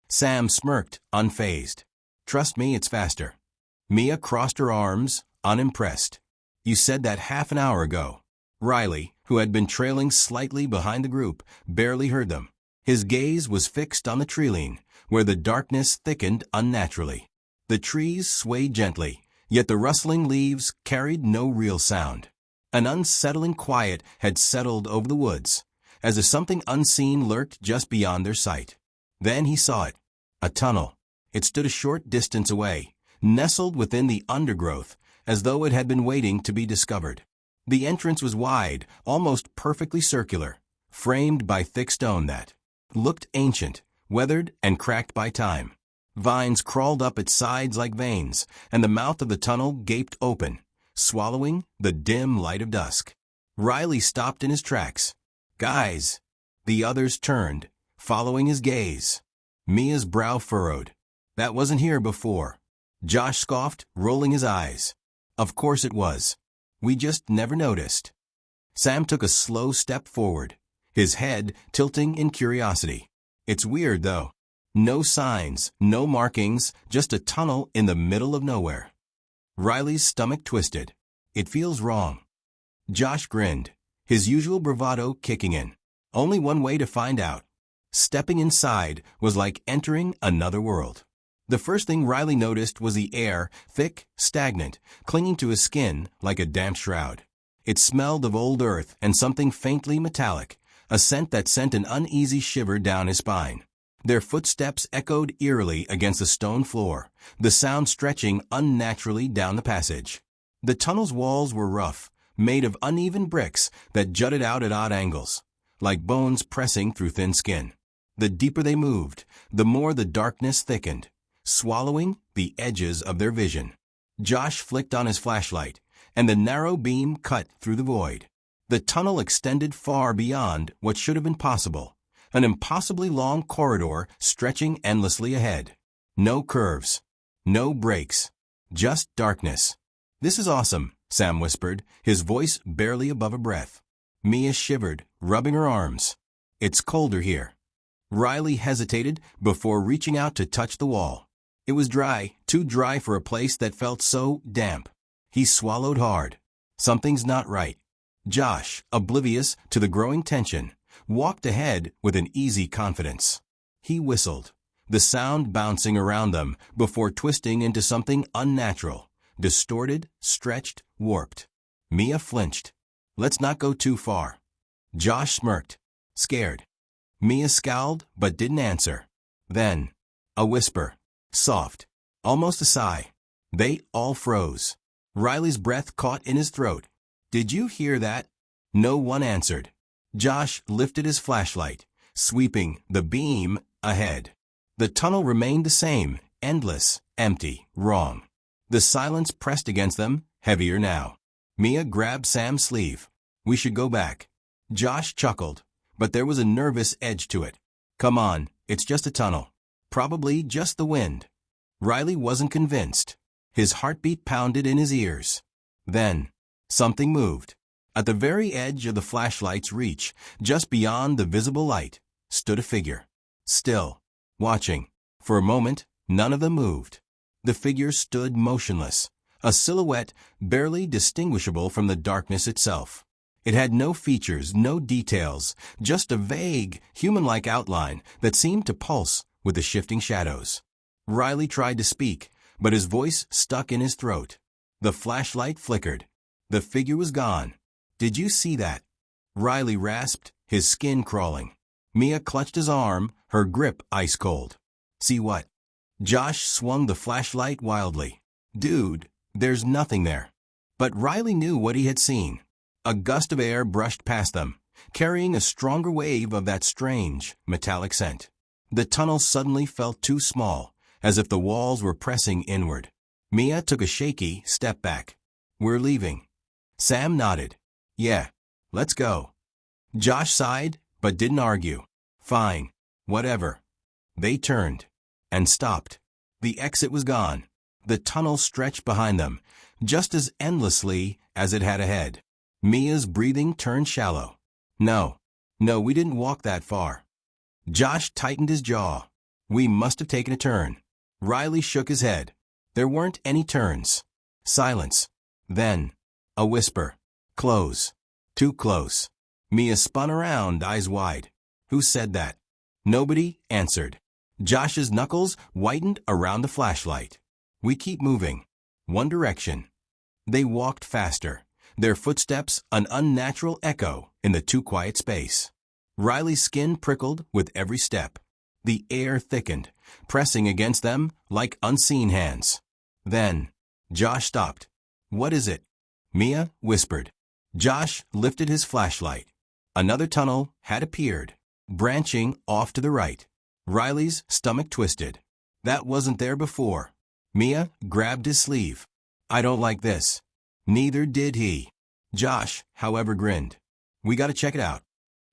Sam smirked, unfazed. "Trust me, it's faster." Mia crossed her arms, unimpressed. "You said that half an hour ago." Riley, who had been trailing slightly behind the group, barely heard them. His gaze was fixed on the tree-line, where the darkness thickened unnaturally. The trees swayed gently, yet the rustling leaves carried no real sound. An unsettling quiet had settled over the woods, as if something unseen lurked just beyond their sight. Then he saw it. A tunnel. It stood a short distance away, nestled within the undergrowth, as though it had been waiting to be discovered. The entrance was wide, almost perfectly circular, framed by thick stone that looked ancient, weathered and cracked by time. Vines crawled up its sides like veins, and the mouth of the tunnel gaped open, swallowing the dim light of dusk. Riley stopped in his tracks. "Guys!" The others turned, following his gaze. Mia's brow furrowed. "That wasn't here before." Josh scoffed, rolling his eyes. "Of course it was. We just never noticed." Sam took a slow step forward, his head tilting in curiosity. "It's weird, though. No signs, no markings, just a tunnel in the middle of nowhere." Riley's stomach twisted. "It feels wrong." Josh grinned, his usual bravado kicking in. Only one way to find out. Stepping inside was like entering another world. The first thing Riley noticed was the air, thick, stagnant, clinging to his skin like a damp shroud. It smelled of old earth and something faintly metallic, a scent that sent an uneasy shiver down his spine. Their footsteps echoed eerily against the stone floor, the sound stretching unnaturally down the passage. The tunnel's walls were rough, made of uneven bricks that jutted out at odd angles, like bones pressing through thin skin. The deeper they moved, the more the darkness thickened, swallowing the edges of their vision. Josh flicked on his flashlight, and the narrow beam cut through the void. The tunnel extended far beyond what should have been possible, an impossibly long corridor stretching endlessly ahead. No curves, no breaks, just darkness. "This is awesome," Sam whispered, his voice barely above a breath. Mia shivered, rubbing her arms. "It's colder here." Riley hesitated before reaching out to touch the wall. It was dry, too dry for a place that felt so damp. He swallowed hard. Something's not right. Josh, oblivious to the growing tension, walked ahead with an easy confidence. He whistled, the sound bouncing around them before twisting into something unnatural, distorted, stretched, warped. Mia flinched. "Let's not go too far." Josh smirked, scared. Mia scowled but didn't answer. Then, a whisper, soft, almost a sigh. They all froze. Riley's breath caught in his throat. "Did you hear that?" No one answered. Josh lifted his flashlight, sweeping the beam ahead. The tunnel remained the same, endless, empty, wrong. The silence pressed against them, heavier now. Mia grabbed Sam's sleeve. "We should go back." Josh chuckled, but there was a nervous edge to it. "Come on, it's just a tunnel. Probably just the wind." Riley wasn't convinced. His heartbeat pounded in his ears. Then, something moved. At the very edge of the flashlight's reach, just beyond the visible light, stood a figure. Still, watching. For a moment, none of them moved. The figure stood motionless, a silhouette barely distinguishable from the darkness itself. It had no features, no details, just a vague, human-like outline that seemed to pulse with the shifting shadows. Riley tried to speak, but his voice stuck in his throat. The flashlight flickered. The figure was gone. "Did you see that?" Riley rasped, his skin crawling. Mia clutched his arm, her grip ice cold. "See what?" Josh swung the flashlight wildly. "Dude, there's nothing there." But Riley knew what he had seen. A gust of air brushed past them, carrying a stronger wave of that strange, metallic scent. The tunnel suddenly felt too small, as if the walls were pressing inward. Mia took a shaky step back. "We're leaving." Sam nodded. "Yeah, let's go." Josh sighed, but didn't argue. "Fine, whatever." They turned and stopped. The exit was gone. The tunnel stretched behind them, just as endlessly as it had ahead. Mia's breathing turned shallow. No, we didn't walk that far." Josh tightened his jaw. "We must have taken a turn." Riley shook his head. There weren't any turns. Silence. Then, a whisper. "Close. Too close." Mia spun around, eyes wide. "Who said that?" Nobody answered. Josh's knuckles whitened around the flashlight. "We keep moving. One direction." They walked faster, their footsteps an unnatural echo in the too quiet space. Riley's skin prickled with every step. The air thickened, pressing against them like unseen hands. Then, Josh stopped. "What is it?" Mia whispered. Josh lifted his flashlight. Another tunnel had appeared, branching off to the right. Riley's stomach twisted. That wasn't there before. Mia grabbed his sleeve. "I don't like this." Neither did he. Josh, however, grinned. "We gotta check it out."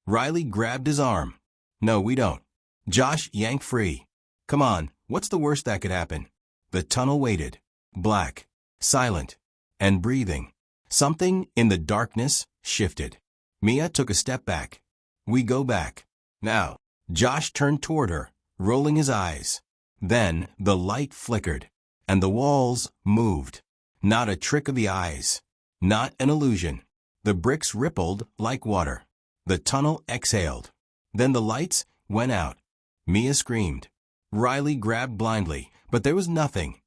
Riley grabbed his arm. "No, we don't." Josh yanked free. "Come on, what's the worst that could happen?" The tunnel waited, black, silent, and breathing. Something in the darkness shifted. Mia took a step back. "We go back. Now." Josh turned toward her, rolling his eyes. Then the light flickered, and the walls moved. Not a trick of the eyes. Not an illusion. The bricks rippled like water. The tunnel exhaled. Then the lights went out. Mia screamed. Riley grabbed blindly, but there was nothing.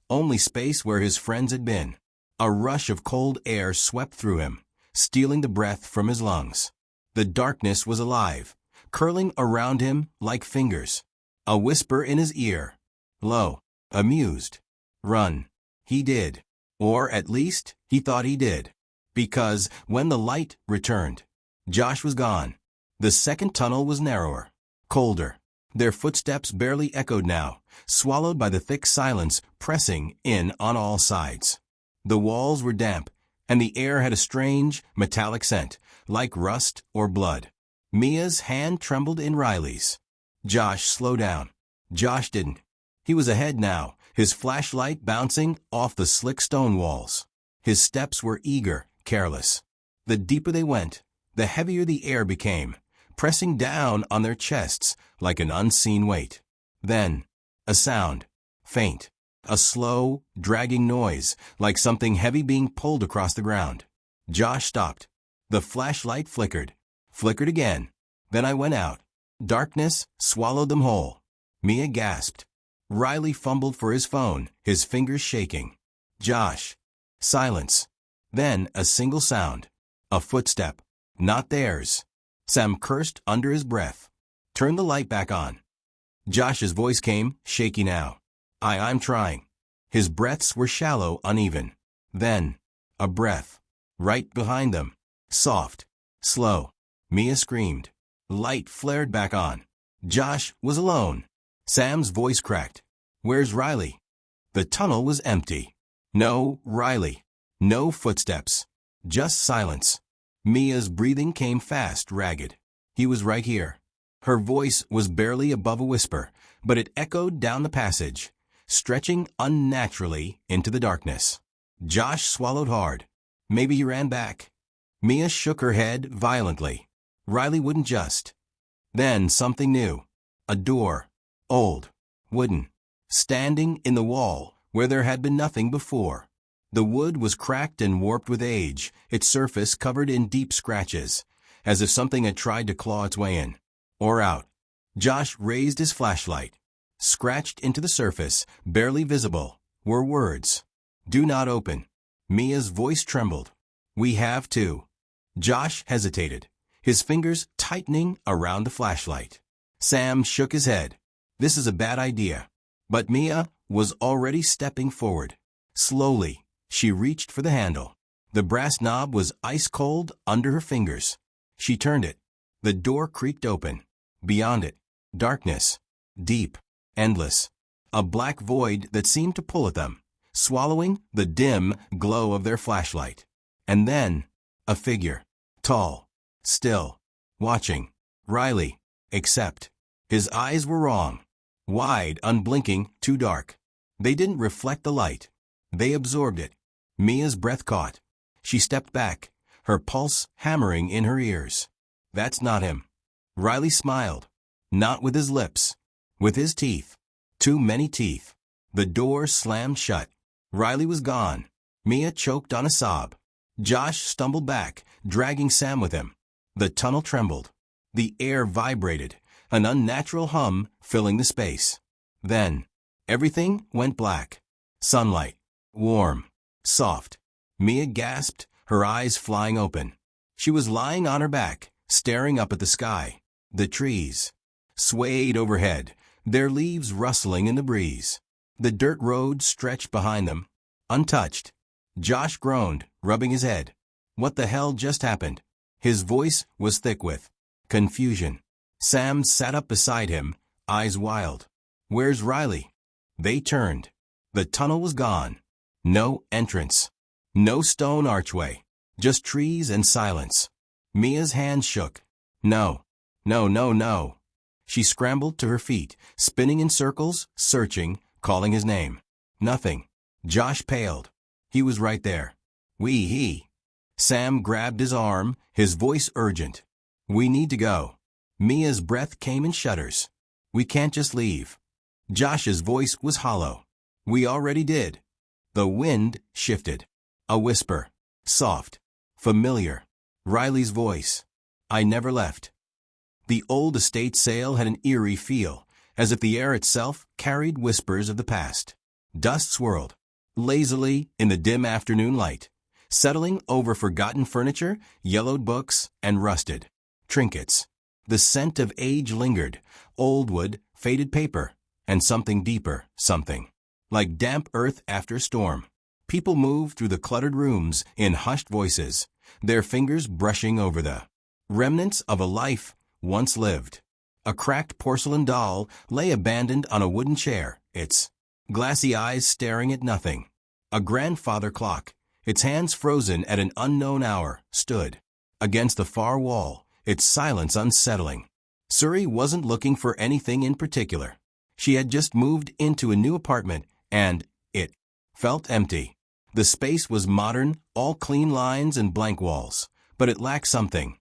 Only space where his friends had been. A rush of cold air swept through him, stealing the breath from his lungs. The darkness was alive, curling around him like fingers. A whisper in his ear. Low, amused. Run. He did. Or at least, he thought he did. Because when the light returned, Josh was gone. The second tunnel was narrower, colder. Their footsteps barely echoed now, swallowed by the thick silence pressing in on all sides. The walls were damp, and the air had a strange, metallic scent, like rust or blood. Mia's hand trembled in Riley's. Josh, slow down. Josh didn't. He was ahead now, his flashlight bouncing off the slick stone walls. His steps were eager, careless. The deeper they went, the heavier the air became, pressing down on their chests like an unseen weight. Then, a sound, faint, a slow, dragging noise, like something heavy being pulled across the ground. Josh stopped. The flashlight flickered again. Then I went out. Darkness swallowed them whole. Mia gasped. Riley fumbled for his phone, his fingers shaking. Josh. Silence. Then a single sound. A footstep. Not theirs. Sam cursed under his breath. Turn the light back on. Josh's voice came, shaky now. I'm trying. His breaths were shallow, uneven. Then, a breath. Right behind them. Soft. Slow. Mia screamed. Light flared back on. Josh was alone. Sam's voice cracked. Where's Riley? The tunnel was empty. No Riley. No footsteps. Just silence. Mia's breathing came fast, ragged. He was right here. Her voice was barely above a whisper, but it echoed down the passage, stretching unnaturally into the darkness. Josh swallowed hard. Maybe he ran back. Mia shook her head violently. Riley wouldn't just. Then something new. A door. Old. Wooden. Standing in the wall where there had been nothing before. The wood was cracked and warped with age, its surface covered in deep scratches, as if something had tried to claw its way in. Or out. Josh raised his flashlight. Scratched into the surface, barely visible, were words. Do not open. Mia's voice trembled. We have to. Josh hesitated, his fingers tightening around the flashlight. Sam shook his head. This is a bad idea. But Mia was already stepping forward. Slowly, she reached for the handle. The brass knob was ice cold under her fingers. She turned it. The door creaked open. Beyond it, darkness. Deep. Endless. A black void that seemed to pull at them, swallowing the dim glow of their flashlight. And then, a figure. Tall. Still. Watching. Riley. Except, his eyes were wrong. Wide, unblinking, too dark. They didn't reflect the light. They absorbed it. Mia's breath caught. She stepped back, her pulse hammering in her ears. That's not him. Riley smiled. Not with his lips. With his teeth. Too many teeth. The door slammed shut. Riley was gone. Mia choked on a sob. Josh stumbled back, dragging Sam with him. The tunnel trembled. The air vibrated, an unnatural hum filling the space. Then, everything went black. Sunlight. Warm. Soft. Mia gasped, her eyes flying open. She was lying on her back, staring up at the sky. The trees swayed overhead, their leaves rustling in the breeze. The dirt road stretched behind them, untouched. Josh groaned, rubbing his head. What the hell just happened? His voice was thick with confusion. Sam sat up beside him, eyes wild. Where's Riley? They turned. The tunnel was gone. No entrance. No stone archway. Just trees and silence. Mia's hand shook. No. No, no, no. She scrambled to her feet, spinning in circles, searching, calling his name. Nothing. Josh paled. He was right there. He. Sam grabbed his arm, his voice urgent. We need to go. Mia's breath came in shudders. We can't just leave. Josh's voice was hollow. We already did. The wind shifted. A whisper. Soft. Familiar. Riley's voice. I never left. The old estate sail had an eerie feel, as if the air itself carried whispers of the past. Dust swirled, lazily in the dim afternoon light, settling over forgotten furniture, yellowed books, and rusted trinkets. The scent of age lingered, old wood, faded paper, and something deeper, something like damp earth after a storm. People moved through the cluttered rooms in hushed voices, their fingers brushing over the remnants of a life once lived. A cracked porcelain doll lay abandoned on a wooden chair, its glassy eyes staring at nothing. A grandfather clock, its hands frozen at an unknown hour, stood against the far wall, its silence unsettling. Suri wasn't looking for anything in particular. She had just moved into a new apartment, and it felt empty. The space was modern, all clean lines and blank walls, but it lacked something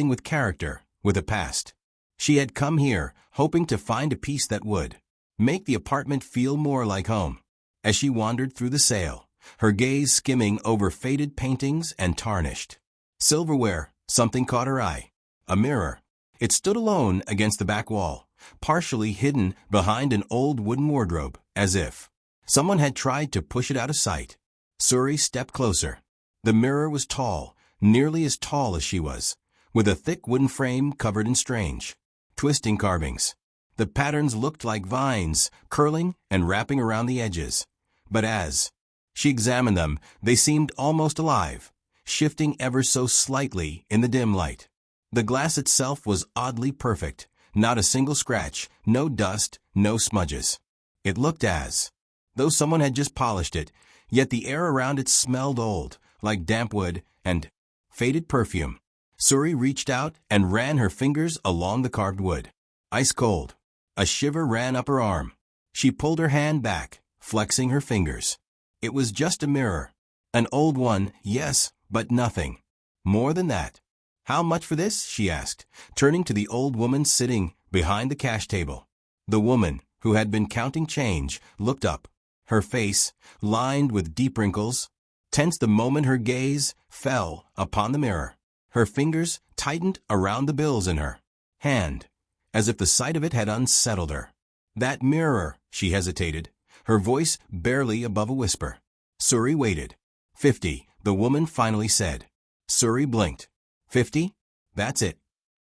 with character, with a past. She had come here, hoping to find a piece that would make the apartment feel more like home. As she wandered through the sale, her gaze skimming over faded paintings and tarnished silverware, something caught her eye. A mirror. It stood alone against the back wall, partially hidden behind an old wooden wardrobe, as if someone had tried to push it out of sight. Suri stepped closer. The mirror was tall, nearly as tall as she was, with a thick wooden frame covered in strange, twisting carvings. The patterns looked like vines, curling and wrapping around the edges. But as she examined them, they seemed almost alive, shifting ever so slightly in the dim light. The glass itself was oddly perfect, not a single scratch, no dust, no smudges. It looked as though someone had just polished it, yet the air around it smelled old, like damp wood and faded perfume. Suri reached out and ran her fingers along the carved wood. Ice cold. A shiver ran up her arm. She pulled her hand back, flexing her fingers. It was just a mirror. An old one, yes, but nothing more than that. How much for this? She asked, turning to the old woman sitting behind the cash table. The woman, who had been counting change, looked up. Her face, lined with deep wrinkles, tensed the moment her gaze fell upon the mirror. Her fingers tightened around the bills in her hand, as if the sight of it had unsettled her. That mirror, she hesitated, her voice barely above a whisper. Suri waited. 50, the woman finally said. Suri blinked. 50? That's it.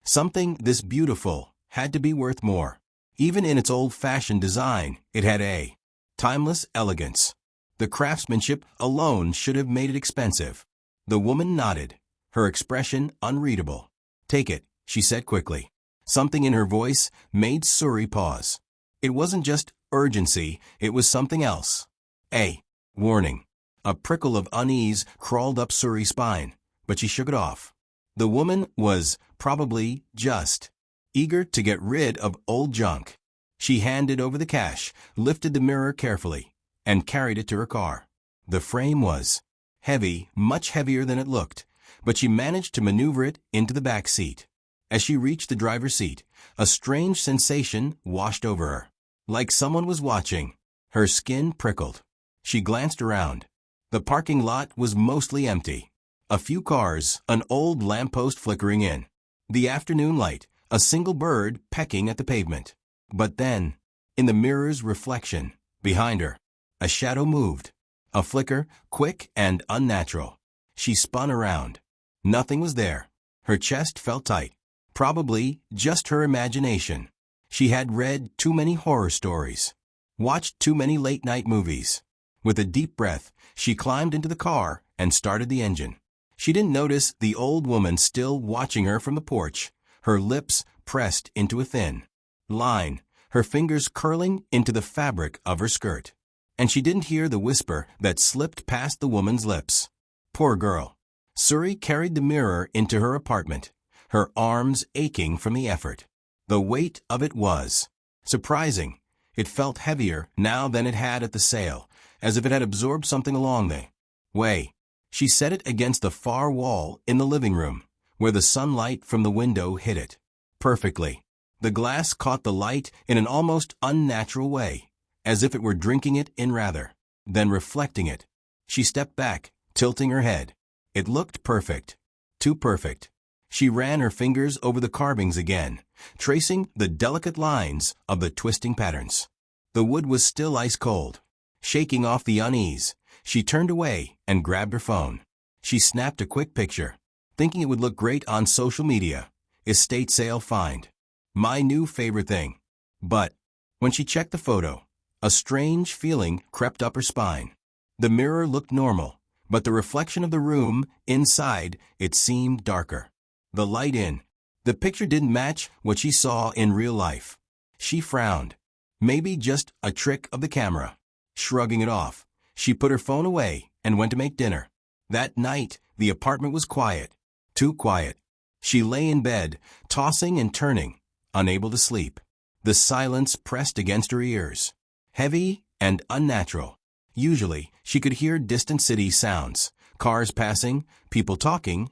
Something this beautiful had to be worth more. Even in its old-fashioned design, it had a timeless elegance. The craftsmanship alone should have made it expensive. The woman nodded, her expression unreadable. Take it, she said quickly. Something in her voice made Suri pause. It wasn't just urgency, it was something else. A warning. A prickle of unease crawled up Suri's spine, but she shook it off. The woman was probably just eager to get rid of old junk. She handed over the cash, lifted the mirror carefully, and carried it to her car. The frame was heavy, much heavier than it looked, but she managed to maneuver it into the back seat. As she reached the driver's seat, a strange sensation washed over her. Like someone was watching. Her skin prickled. She glanced around. The parking lot was mostly empty. A few cars, an old lamppost flickering in the afternoon light, a single bird pecking at the pavement. But then, in the mirror's reflection, behind her, a shadow moved. A flicker, quick and unnatural. She spun around. Nothing was there. Her chest felt tight. Probably just her imagination. She had read too many horror stories, watched too many late-night movies. With a deep breath, she climbed into the car and started the engine. She didn't notice the old woman still watching her from the porch, her lips pressed into a thin line, her fingers curling into the fabric of her skirt. And she didn't hear the whisper that slipped past the woman's lips. Poor girl. Suri carried the mirror into her apartment, her arms aching from the effort. The weight of it was surprising. It felt heavier now than it had at the sale, as if it had absorbed something along the way. She set it against the far wall in the living room, where the sunlight from the window hit it perfectly. The glass caught the light in an almost unnatural way, as if it were drinking it in rather than reflecting it. She stepped back, tilting her head. It looked perfect. Too perfect. She ran her fingers over the carvings again, tracing the delicate lines of the twisting patterns. The wood was still ice cold. Shaking off the unease, she turned away and grabbed her phone. She snapped a quick picture, thinking it would look great on social media. Estate sale find. My new favorite thing. But when she checked the photo, a strange feeling crept up her spine. The mirror looked normal, but the reflection of the room inside it seemed darker. The light in The picture didn't match what she saw in real life. She frowned. Maybe just a trick of the camera. Shrugging it off, she put her phone away and went to make dinner. That night, the apartment was quiet. Too quiet. She lay in bed, tossing and turning, unable to sleep. The silence pressed against her ears. Heavy and unnatural. Usually, she could hear distant city sounds, cars passing, people talking,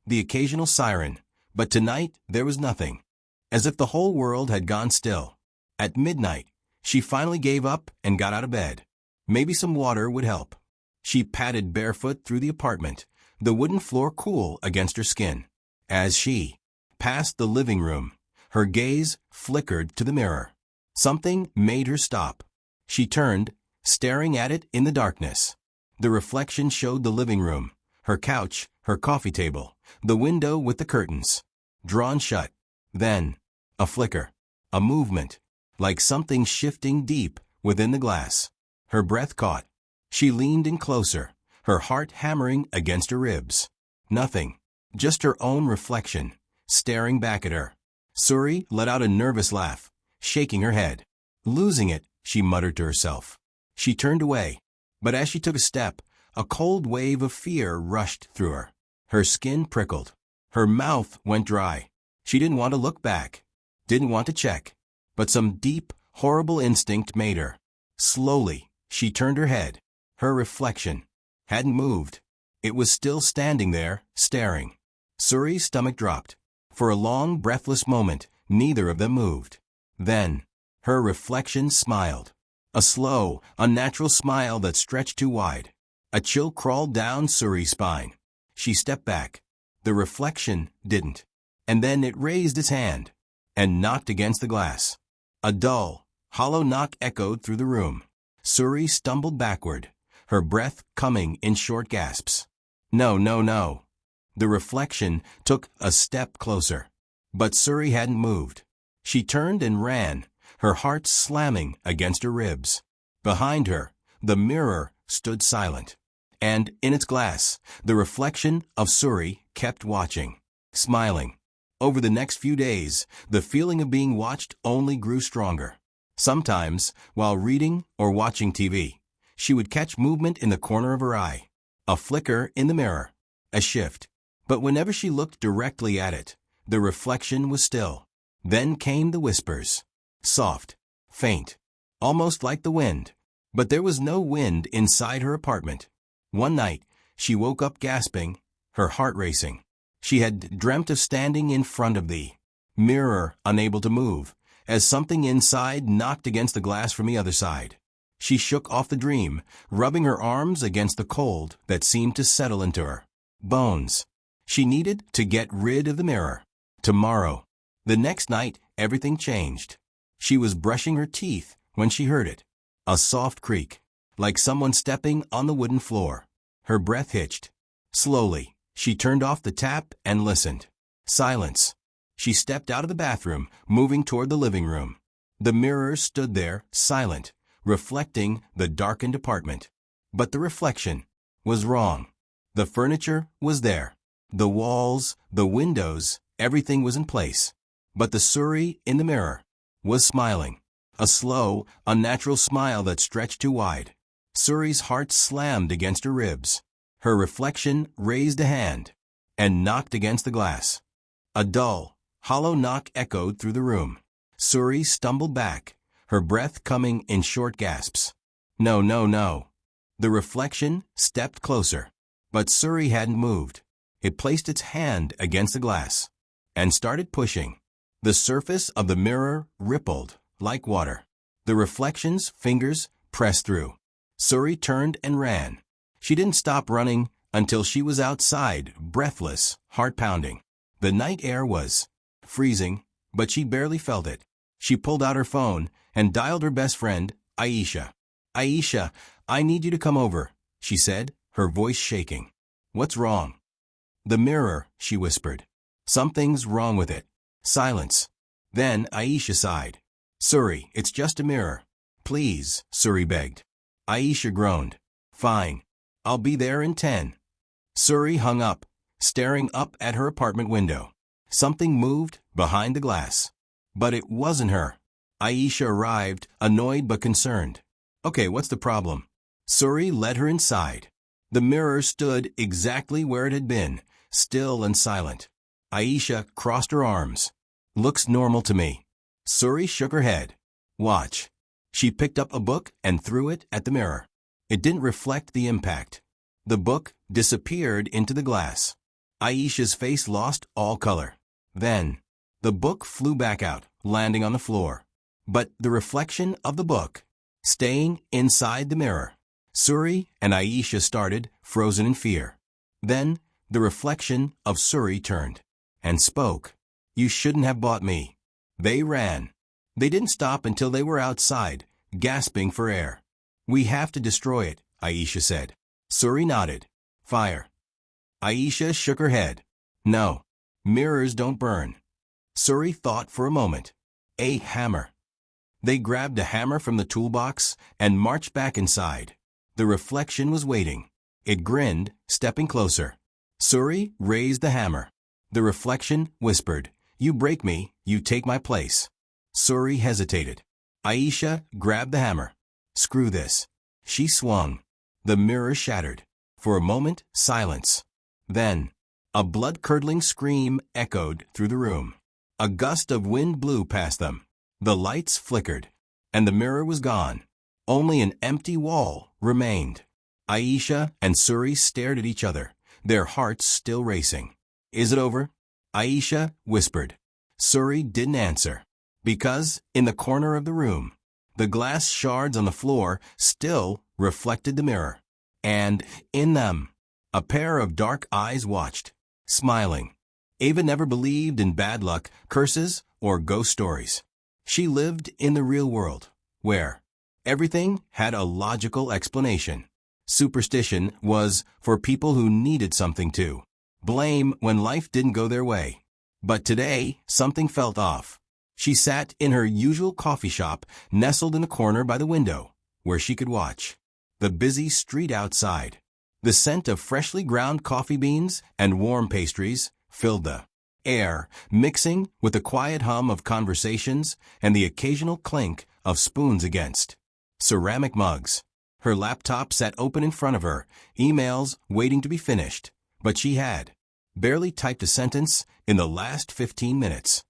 the occasional siren. But tonight, there was nothing. As if the whole world had gone still. At midnight, she finally gave up and got out of bed. Maybe some water would help. She padded barefoot through the apartment, the wooden floor cool against her skin. As she passed the living room, her gaze flickered to the mirror. Something made her stop. She turned, staring at it in the darkness. The reflection showed the living room, her couch, her coffee table, the window with the curtains, drawn shut. Then, a flicker, a movement, like something shifting deep within the glass. Her breath caught. She leaned in closer, her heart hammering against her ribs. Nothing, just her own reflection, staring back at her. Suri let out a nervous laugh, shaking her head. Losing it, she muttered to herself. She turned away, but as she took a step, a cold wave of fear rushed through her. Her skin prickled. Her mouth went dry. She didn't want to look back, didn't want to check, but some deep, horrible instinct made her. Slowly, she turned her head. Her reflection hadn't moved. It was still standing there, staring. Suri's stomach dropped. For a long, breathless moment, neither of them moved. Then, her reflection smiled. A slow, unnatural smile that stretched too wide. A chill crawled down Suri's spine. She stepped back. The reflection didn't. And then it raised its hand and knocked against the glass. A dull, hollow knock echoed through the room. Suri stumbled backward, her breath coming in short gasps. No, no, no. The reflection took a step closer. But Suri hadn't moved. She turned and ran, her heart slamming against her ribs. Behind her, the mirror stood silent. And in its glass, the reflection of Suri kept watching, smiling. Over the next few days, the feeling of being watched only grew stronger. Sometimes, while reading or watching TV, she would catch movement in the corner of her eye, a flicker in the mirror, a shift. But whenever she looked directly at it, the reflection was still. Then came the whispers, soft, faint, almost like the wind. But there was no wind inside her apartment. One night, she woke up gasping, her heart racing. She had dreamt of standing in front of the mirror, unable to move, as something inside knocked against the glass from the other side. She shook off the dream, rubbing her arms against the cold that seemed to settle into her bones. She needed to get rid of the mirror. Tomorrow. The next night, everything changed. She was brushing her teeth when she heard it. A soft creak, like someone stepping on the wooden floor. Her breath hitched. Slowly, she turned off the tap and listened. Silence. She stepped out of the bathroom, moving toward the living room. The mirror stood there, silent, reflecting the darkened apartment. But the reflection was wrong. The furniture was there. The walls, the windows, everything was in place. But the Suri in the mirror was smiling. A slow, unnatural smile that stretched too wide. Suri's heart slammed against her ribs. Her reflection raised a hand and knocked against the glass. A dull, hollow knock echoed through the room. Suri stumbled back, her breath coming in short gasps. No, no, no. The reflection stepped closer. But Suri hadn't moved. It placed its hand against the glass and started pushing. The surface of the mirror rippled like water. The reflection's fingers pressed through. Suri turned and ran. She didn't stop running until she was outside, breathless, heart pounding. The night air was freezing, but she barely felt it. She pulled out her phone and dialed her best friend, Aisha. Aisha, I need you to come over, she said, her voice shaking. What's wrong? The mirror, she whispered. Something's wrong with it. Silence. Then Aisha sighed. Suri, it's just a mirror. Please, Suri begged. Aisha groaned. Fine. I'll be there in 10. Suri hung up, staring up at her apartment window. Something moved behind the glass. But it wasn't her. Aisha arrived, annoyed but concerned. Okay, what's the problem? Suri led her inside. The mirror stood exactly where it had been, still and silent. Aisha crossed her arms. Looks normal to me. Suri shook her head. Watch. She picked up a book and threw it at the mirror. It didn't reflect the impact. The book disappeared into the glass. Aisha's face lost all color. Then, the book flew back out, landing on the floor. But the reflection of the book, staying inside the mirror. Suri and Aisha started, frozen in fear. Then, the reflection of Suri turned and spoke. You shouldn't have bought me. They ran. They didn't stop until they were outside, gasping for air. We have to destroy it, Aisha said. Suri nodded. Fire. Aisha shook her head. No. Mirrors don't burn. Suri thought for a moment. A hammer. They grabbed a hammer from the toolbox and marched back inside. The reflection was waiting. It grinned, stepping closer. Suri raised the hammer. The reflection whispered, You break me, you take my place. Suri hesitated. Aisha grabbed the hammer. Screw this. She swung. The mirror shattered. For a moment, silence. Then, a blood-curdling scream echoed through the room. A gust of wind blew past them. The lights flickered, and the mirror was gone. Only an empty wall remained. Aisha and Suri stared at each other, their hearts still racing. Is it over? Aisha whispered. Suri didn't answer. Because, in the corner of the room, the glass shards on the floor still reflected the mirror. And, in them, a pair of dark eyes watched, smiling. Ava never believed in bad luck, curses, or ghost stories. She lived in the real world, where everything had a logical explanation. Superstition was for people who needed something to blame when life didn't go their way. But today, something felt off. She sat in her usual coffee shop, nestled in a corner by the window, where she could watch the busy street outside. The scent of freshly ground coffee beans and warm pastries filled the air, mixing with the quiet hum of conversations and the occasional clink of spoons against ceramic mugs. Her laptop sat open in front of her, emails waiting to be finished, but she had barely typed a sentence in the last 15 minutes.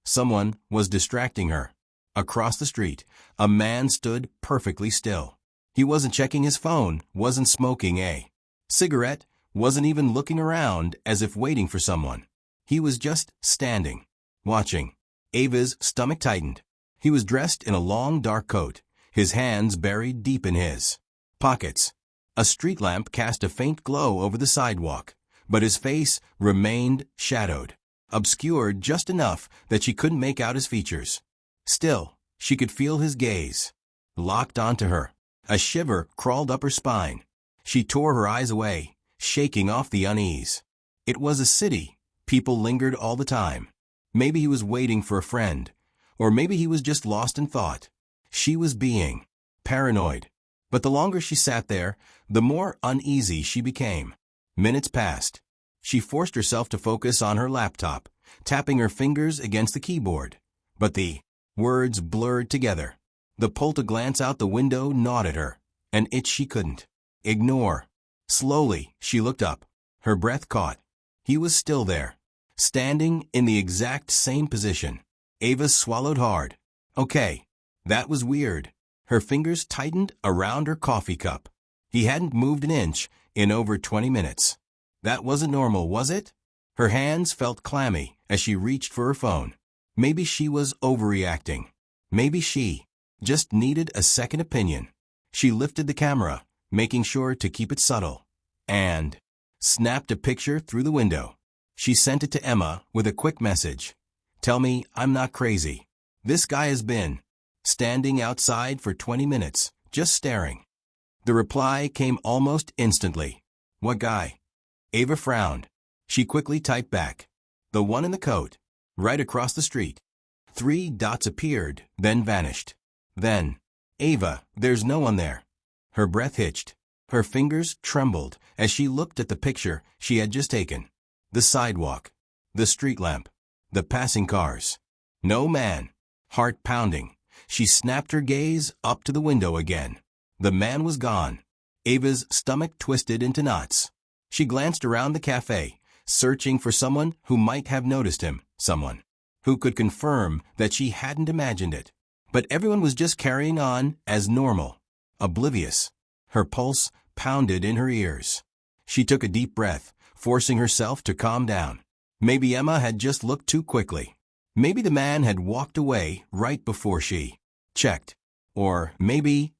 Someone was distracting her. Across the street, a man stood perfectly still. He wasn't checking his phone, wasn't smoking a cigarette, wasn't even looking around as if waiting for someone. He was just standing, watching. Ava's stomach tightened. He was dressed in a long dark coat, his hands buried deep in his pockets. A street lamp cast a faint glow over the sidewalk, but his face remained shadowed, obscured just enough that she couldn't make out his features. Still, she could feel his gaze, locked onto her. A shiver crawled up her spine. She tore her eyes away, shaking off the unease. It was a city. People lingered all the time. Maybe he was waiting for a friend, or maybe he was just lost in thought. She was being paranoid. But the longer she sat there, the more uneasy she became. Minutes passed. She forced herself to focus on her laptop, tapping her fingers against the keyboard. But the words blurred together. The pull to glance out the window gnawed at her, an itch she couldn't ignore. Slowly, she looked up. Her breath caught. He was still there, standing in the exact same position. Ava swallowed hard. Okay, that was weird. Her fingers tightened around her coffee cup. He hadn't moved an inch in over 20 minutes. That wasn't normal, was it? Her hands felt clammy as she reached for her phone. Maybe she was overreacting. Maybe she just needed a second opinion. She lifted the camera, making sure to keep it subtle, and snapped a picture through the window. She sent it to Emma with a quick message. Tell me I'm not crazy. This guy has been standing outside for 20 minutes, just staring. The reply came almost instantly. What guy? Ava frowned. She quickly typed back. The one in the coat, right across the street. 3 dots appeared, then vanished. Then, Ava, there's no one there. Her breath hitched. Her fingers trembled as she looked at the picture she had just taken. The sidewalk, The street lamp. The passing cars. No man. Heart pounding. She snapped her gaze up to the window again. The man was gone. Ava's stomach twisted into knots. She glanced around the cafe, searching for someone who might have noticed him, someone who could confirm that she hadn't imagined it. But everyone was just carrying on as normal, oblivious. Her pulse pounded in her ears. She took a deep breath, forcing herself to calm down. Maybe Emma had just looked too quickly. Maybe the man had walked away right before she checked. Or maybe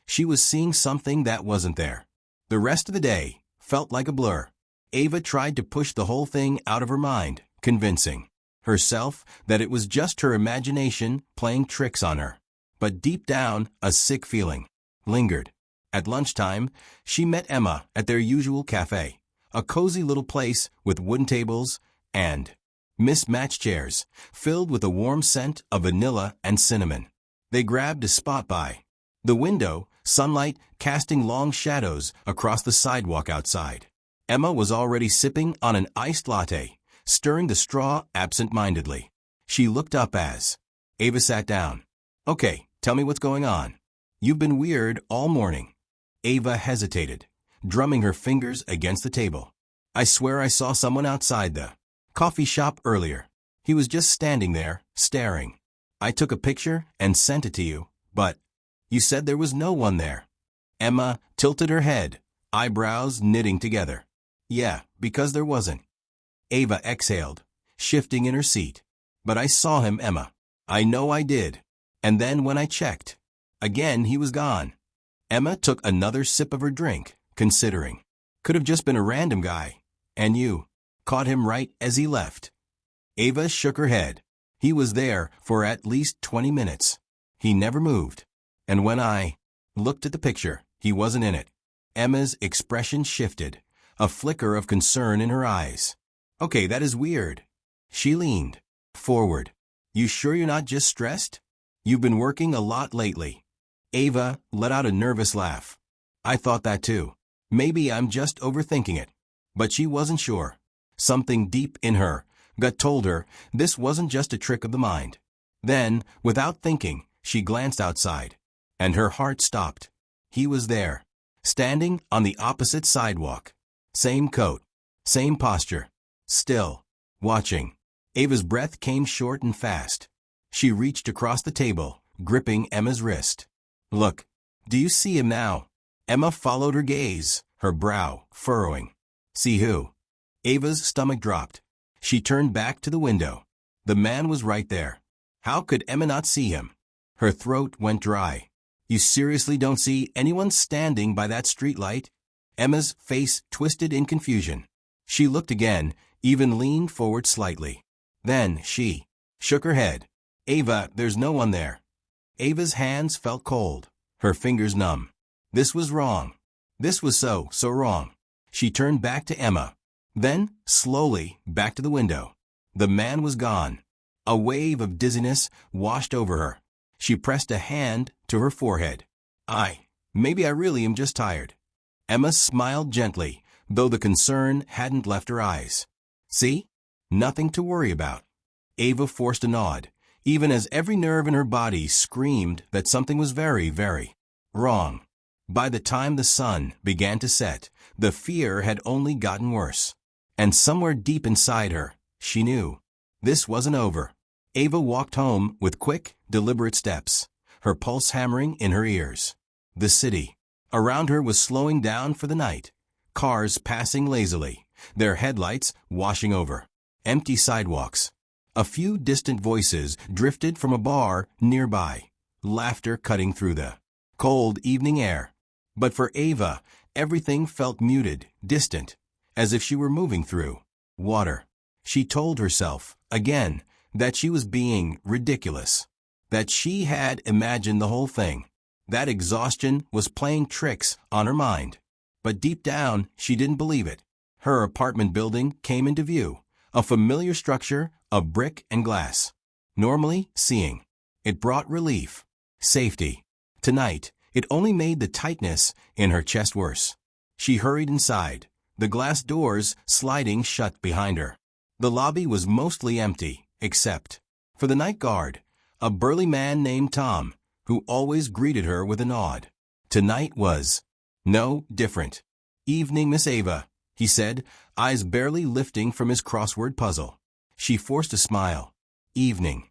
she was seeing something that wasn't there. The rest of the day felt like a blur. Ava tried to push the whole thing out of her mind, convincing herself that it was just her imagination playing tricks on her. But deep down, a sick feeling lingered. At lunchtime, she met Emma at their usual cafe, a cozy little place with wooden tables and mismatched chairs, filled with a warm scent of vanilla and cinnamon. They grabbed a spot by the window, sunlight casting long shadows across the sidewalk outside. Emma was already sipping on an iced latte, stirring the straw absent-mindedly. She looked up as Ava sat down. "Okay, tell me what's going on. You've been weird all morning." Ava hesitated, drumming her fingers against the table. "I swear I saw someone outside the coffee shop earlier. He was just standing there, staring. I took a picture and sent it to you, but you said there was no one there." Emma tilted her head, eyebrows knitting together. "Yeah, because there wasn't." Ava exhaled, shifting in her seat. "But I saw him, Emma. I know I did. And then when I checked, again he was gone." Emma took another sip of her drink, considering. "Could have just been a random guy. And you caught him right as he left." Ava shook her head. "He was there for at least 20 minutes. He never moved. And when I looked at the picture, he wasn't in it." Emma's expression shifted, a flicker of concern in her eyes. "Okay, that is weird." She leaned forward. "You sure you're not just stressed? You've been working a lot lately." Ava let out a nervous laugh. "I thought that too. Maybe I'm just overthinking it." But she wasn't sure. Something deep in her gut told her this wasn't just a trick of the mind. Then, without thinking, she glanced outside. And her heart stopped. He was there, standing on the opposite sidewalk. Same coat, same posture, still, watching. Ava's breath came short and fast. She reached across the table, gripping Emma's wrist. "Look, do you see him now?" Emma followed her gaze, her brow furrowing. "See who?" Ava's stomach dropped. She turned back to the window. The man was right there. How could Emma not see him? Her throat went dry. "You seriously don't see anyone standing by that streetlight?" Emma's face twisted in confusion. She looked again, even leaned forward slightly. Then she shook her head. "Ava, there's no one there." Ava's hands felt cold, her fingers numb. This was wrong. This was so wrong. She turned back to Emma. Then, slowly, back to the window. The man was gone. A wave of dizziness washed over her. She pressed a hand to her forehead. Maybe I really am just tired." Emma smiled gently, though the concern hadn't left her eyes. "See? Nothing to worry about." Ava forced a nod, even as every nerve in her body screamed that something was very, very wrong. By the time the sun began to set, the fear had only gotten worse. And somewhere deep inside her, she knew this wasn't over. Ava walked home with quick, deliberate steps, her pulse hammering in her ears. The city around her was slowing down for the night, cars passing lazily, their headlights washing over empty sidewalks. A few distant voices drifted from a bar nearby, laughter cutting through the cold evening air. But for Ava, everything felt muted, distant, as if she were moving through water. She told herself, again, that she was being ridiculous, that she had imagined the whole thing, that exhaustion was playing tricks on her mind. But deep down, she didn't believe it. Her apartment building came into view, a familiar structure of brick and glass. Normally seeing, it brought relief, safety. Tonight, it only made the tightness in her chest worse. She hurried inside, the glass doors sliding shut behind her. The lobby was mostly empty, except for the night guard, a burly man named Tom, who always greeted her with a nod. Tonight was no different. "Evening, Miss Ava," he said, eyes barely lifting from his crossword puzzle. She forced a smile. "Evening."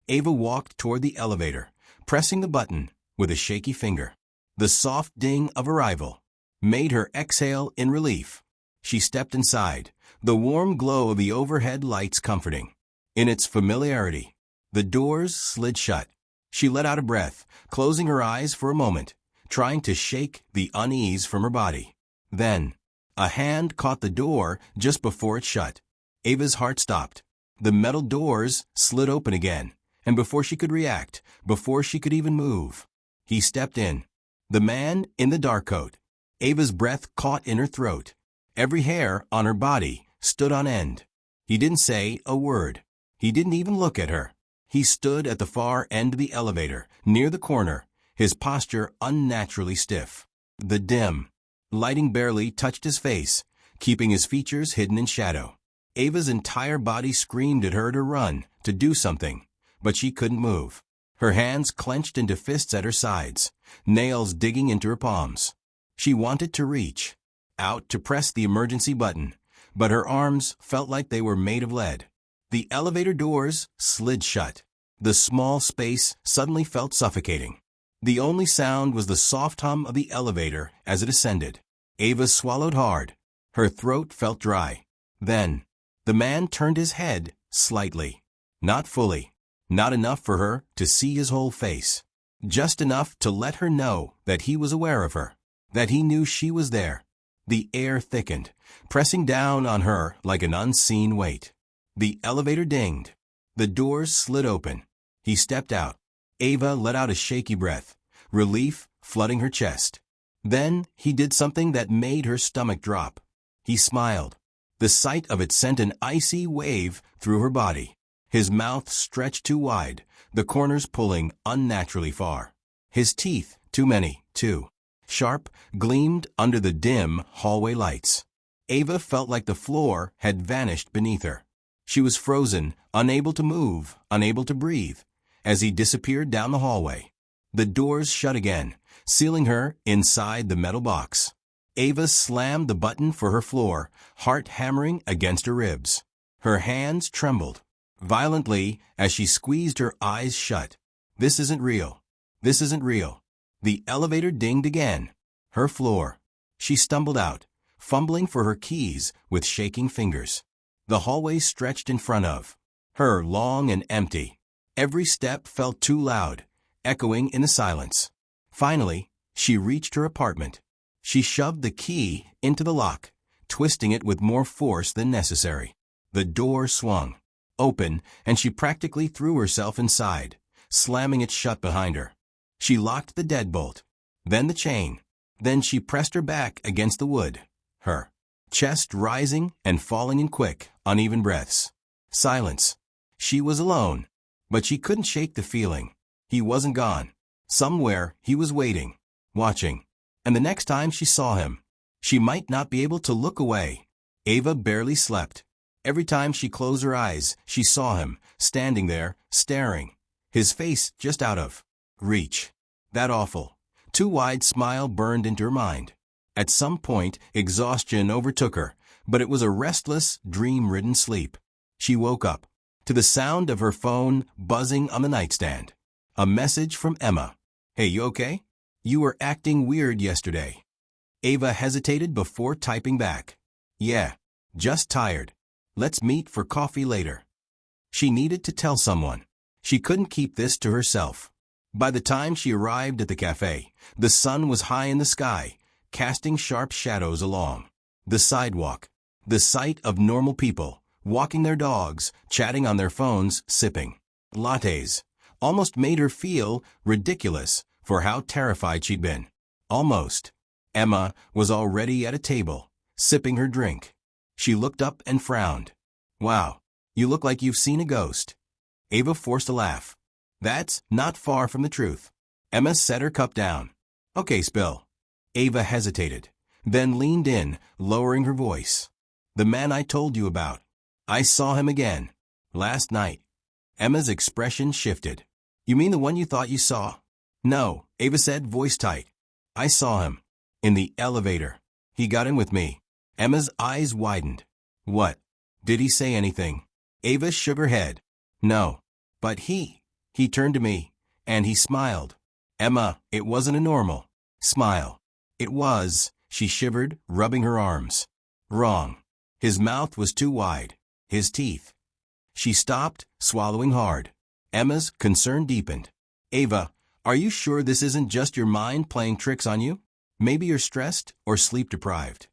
Ava walked toward the elevator, pressing the button with a shaky finger. The soft ding of arrival made her exhale in relief. She stepped inside, the warm glow of the overhead lights comforting. In its familiarity, the doors slid shut. She let out a breath, closing her eyes for a moment, trying to shake the unease from her body. Then, a hand caught the door just before it shut. Ava's heart stopped. The metal doors slid open again, and before she could react, before she could even move, he stepped in. The man in the dark coat. Ava's breath caught in her throat. Every hair on her body stood on end. He didn't say a word. He didn't even look at her. He stood at the far end of the elevator, near the corner, his posture unnaturally stiff. The dim lighting barely touched his face, keeping his features hidden in shadow. Ava's entire body screamed at her to run, to do something, but she couldn't move. Her hands clenched into fists at her sides, nails digging into her palms. She wanted to reach out to press the emergency button, but her arms felt like they were made of lead. The elevator doors slid shut. The small space suddenly felt suffocating. The only sound was the soft hum of the elevator as it ascended. Ava swallowed hard. Her throat felt dry. Then, the man turned his head slightly. Not fully. Not enough for her to see his whole face. Just enough to let her know that he was aware of her, that he knew she was there. The air thickened, pressing down on her like an unseen weight. The elevator dinged. The doors slid open. He stepped out. Ava let out a shaky breath, relief flooding her chest. Then he did something that made her stomach drop. He smiled. The sight of it sent an icy wave through her body. His mouth stretched too wide, the corners pulling unnaturally far. His teeth, too many, too sharp, gleamed under the dim hallway lights. Ava felt like the floor had vanished beneath her. She was frozen, unable to move, unable to breathe, as he disappeared down the hallway. The doors shut again, sealing her inside the metal box. Ava slammed the button for her floor, heart hammering against her ribs. Her hands trembled violently as she squeezed her eyes shut. This isn't real. This isn't real. The elevator dinged again. Her floor. She stumbled out, fumbling for her keys with shaking fingers. The hallway stretched in front of her, long and empty. Every step felt too loud, echoing in the silence. Finally, she reached her apartment. She shoved the key into the lock, twisting it with more force than necessary. The door swung open, and she practically threw herself inside, slamming it shut behind her. She locked the deadbolt, then the chain. Then she pressed her back against the wood, her chest rising and falling in quick, uneven breaths. Silence. She was alone, but she couldn't shake the feeling. He wasn't gone. Somewhere he was waiting, watching. And the next time she saw him, she might not be able to look away. Ava barely slept. Every time she closed her eyes, she saw him, standing there, staring. His face just out of reach. That awful, too wide smile burned into her mind. At some point, exhaustion overtook her, but it was a restless, dream-ridden sleep. She woke up to the sound of her phone buzzing on the nightstand. A message from Emma. "Hey, you okay? You were acting weird yesterday." Ava hesitated before typing back. "Yeah, just tired. Let's meet for coffee later." She needed to tell someone. She couldn't keep this to herself. By the time she arrived at the cafe, the sun was high in the sky, casting sharp shadows along the sidewalk. The sight of normal people, walking their dogs, chatting on their phones, sipping lattes, almost made her feel ridiculous for how terrified she'd been. Almost. Emma was already at a table, sipping her drink. She looked up and frowned. "Wow, you look like you've seen a ghost." Ava forced a laugh. "That's not far from the truth." Emma set her cup down. "Okay, spill." Ava hesitated, then leaned in, lowering her voice. "The man I told you about." I saw him again. Last night. Emma's expression shifted. You mean the one you thought you saw? No, Ava said, voice tight. I saw him. In the elevator. He got in with me. Emma's eyes widened. What? Did he say anything? Ava shook her head. No. But he turned to me, and he smiled. Emma, it wasn't a normal smile. It was, she shivered, rubbing her arms. Wrong. His mouth was too wide. His teeth. She stopped, swallowing hard. Emma's concern deepened. Ava, are you sure this isn't just your mind playing tricks on you? Maybe you're stressed or sleep-deprived.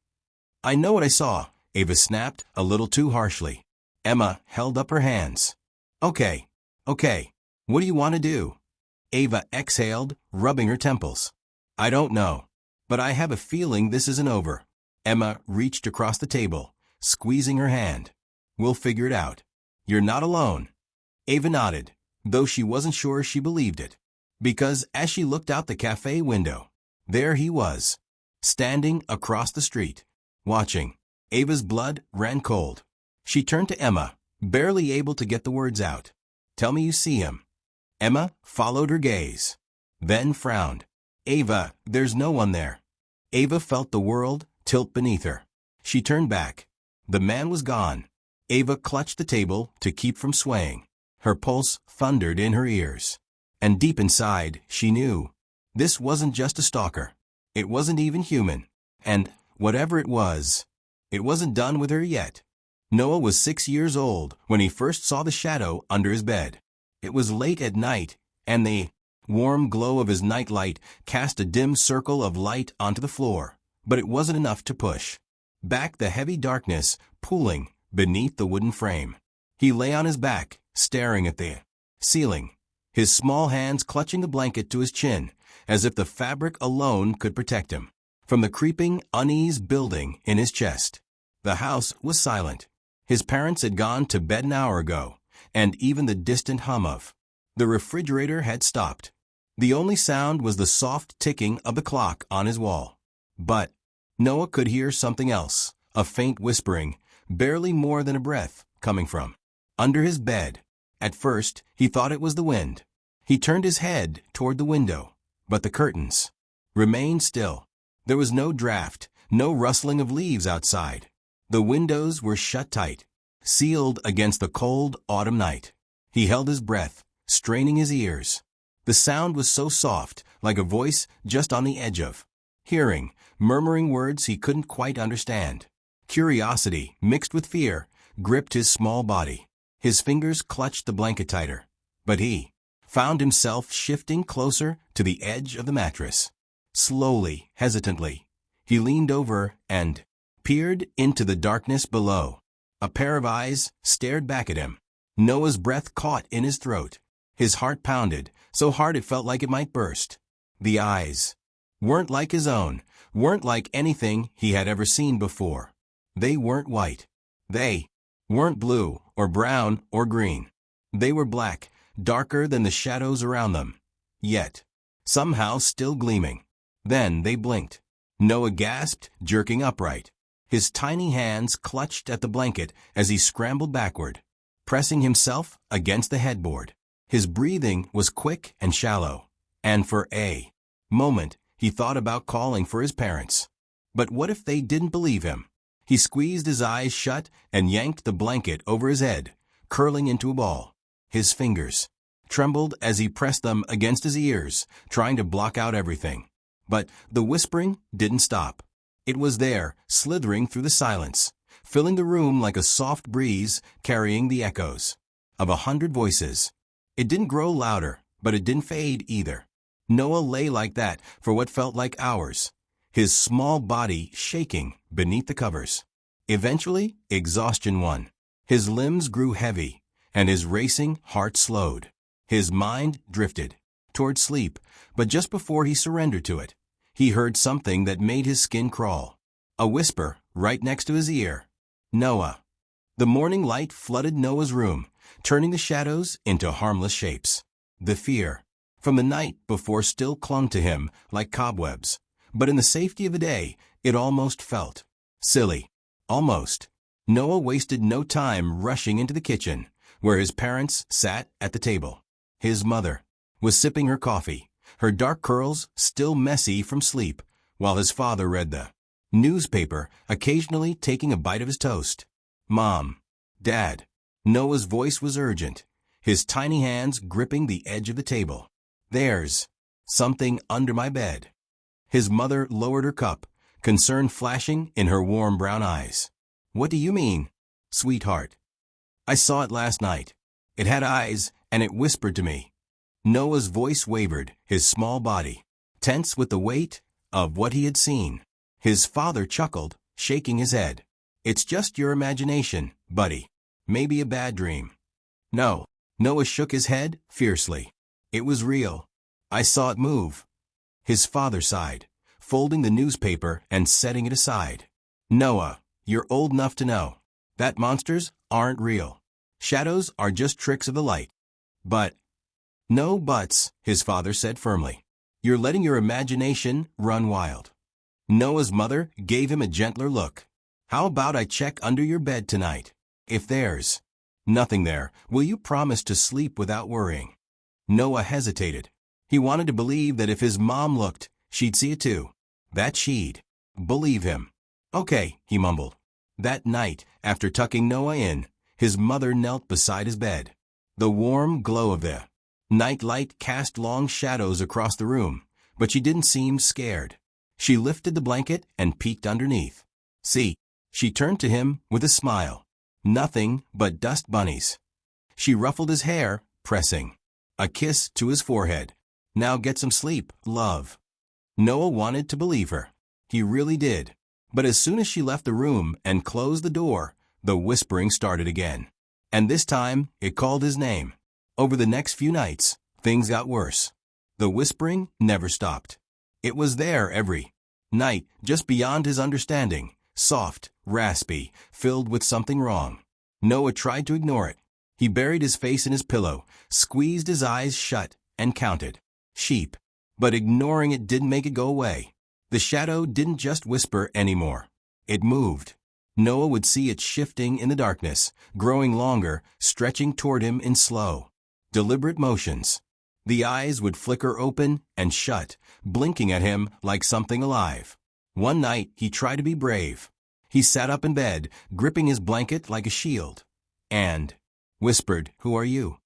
I know what I saw, Ava snapped, a little too harshly. Emma held up her hands. Okay. What do you want to do? Ava exhaled, rubbing her temples. I don't know. But I have a feeling this isn't over. Emma reached across the table, squeezing her hand. We'll figure it out. You're not alone. Ava nodded, though she wasn't sure she believed it. Because as she looked out the cafe window, there he was, standing across the street, watching. Ava's blood ran cold. She turned to Emma, barely able to get the words out. Tell me you see him. Emma followed her gaze, then frowned. Ava, there's no one there. Ava felt the world tilt beneath her. She turned back. The man was gone. Ava clutched the table to keep from swaying. Her pulse thundered in her ears. And deep inside, she knew. This wasn't just a stalker. It wasn't even human. And, whatever it wasn't done with her yet. Noah was 6 years old when he first saw the shadow under his bed. It was late at night, and the warm glow of his nightlight cast a dim circle of light onto the floor, but it wasn't enough to push back the heavy darkness pooling beneath the wooden frame. He lay on his back, staring at the ceiling, his small hands clutching the blanket to his chin, as if the fabric alone could protect him from the creeping unease building in his chest. The house was silent. His parents had gone to bed an hour ago, and even the distant hum of the refrigerator had stopped. The only sound was the soft ticking of the clock on his wall. But Noah could hear something else, a faint whispering, barely more than a breath, coming from under his bed. At first, he thought it was the wind. He turned his head toward the window, but the curtains remained still. There was no draft, no rustling of leaves outside. The windows were shut tight, sealed against the cold autumn night. He held his breath, straining his ears. The sound was so soft, like a voice just on the edge of hearing, murmuring words he couldn't quite understand. Curiosity, mixed with fear, gripped his small body. His fingers clutched the blanket tighter. But he found himself shifting closer to the edge of the mattress. Slowly, hesitantly, he leaned over and peered into the darkness below. A pair of eyes stared back at him. Noah's breath caught in his throat. His heart pounded, so hard it felt like it might burst. The eyes weren't like his own, weren't like anything he had ever seen before. They weren't white. They weren't blue or brown or green. They were black, darker than the shadows around them. Yet, somehow still gleaming. Then they blinked. Noah gasped, jerking upright. His tiny hands clutched at the blanket as he scrambled backward, pressing himself against the headboard. His breathing was quick and shallow, and for a moment he thought about calling for his parents. But what if they didn't believe him? He squeezed his eyes shut and yanked the blanket over his head, curling into a ball. His fingers trembled as he pressed them against his ears, trying to block out everything. But the whispering didn't stop. It was there, slithering through the silence, filling the room like a soft breeze, carrying the echoes of 100 voices. It didn't grow louder, but it didn't fade either. Noah lay like that for what felt like hours, his small body shaking beneath the covers. Eventually, exhaustion won. His limbs grew heavy, and his racing heart slowed. His mind drifted toward sleep, but just before he surrendered to it, he heard something that made his skin crawl. A whisper right next to his ear. Noah. The morning light flooded Noah's room, turning the shadows into harmless shapes. The fear from the night before still clung to him like cobwebs, but in the safety of the day, it almost felt silly. Almost. Noah wasted no time rushing into the kitchen, where his parents sat at the table. His mother was sipping her coffee, her dark curls still messy from sleep, while his father read the newspaper, occasionally taking a bite of his toast. "Mom, Dad." Noah's voice was urgent, his tiny hands gripping the edge of the table. "There's something under my bed." His mother lowered her cup, concern flashing in her warm brown eyes. "What do you mean, sweetheart?" "I saw it last night. It had eyes, and it whispered to me." Noah's voice wavered, his small body tense with the weight of what he had seen. His father chuckled, shaking his head. "It's just your imagination, buddy. Maybe a bad dream." "No." Noah shook his head fiercely. "It was real. I saw it move." His father sighed, folding the newspaper and setting it aside. "Noah, you're old enough to know that monsters aren't real. Shadows are just tricks of the light." "But—" "No buts," his father said firmly. "You're letting your imagination run wild." Noah's mother gave him a gentler look. "How about I check under your bed tonight? If there's nothing there, will you promise to sleep without worrying?" Noah hesitated. He wanted to believe that if his mom looked, she'd see it too. That she'd believe him. "Okay," he mumbled. That night, after tucking Noah in, his mother knelt beside his bed. The warm glow of the night light cast long shadows across the room, but she didn't seem scared. She lifted the blanket and peeked underneath. "See?" She turned to him with a smile. "Nothing but dust bunnies." She ruffled his hair, pressing a kiss to his forehead. "Now get some sleep, love." Noah wanted to believe her. He really did. But as soon as she left the room and closed the door, the whispering started again. And this time, it called his name. Over the next few nights, things got worse. The whispering never stopped. It was there every night, just beyond his understanding, soft, raspy, filled with something wrong. Noah tried to ignore it. He buried his face in his pillow, squeezed his eyes shut, and counted sheep. But ignoring it didn't make it go away. The shadow didn't just whisper anymore. It moved. Noah would see it shifting in the darkness, growing longer, stretching toward him in slow, deliberate motions. The eyes would flicker open and shut, blinking at him like something alive. One night, he tried to be brave. He sat up in bed, gripping his blanket like a shield, and whispered, "Who are you?"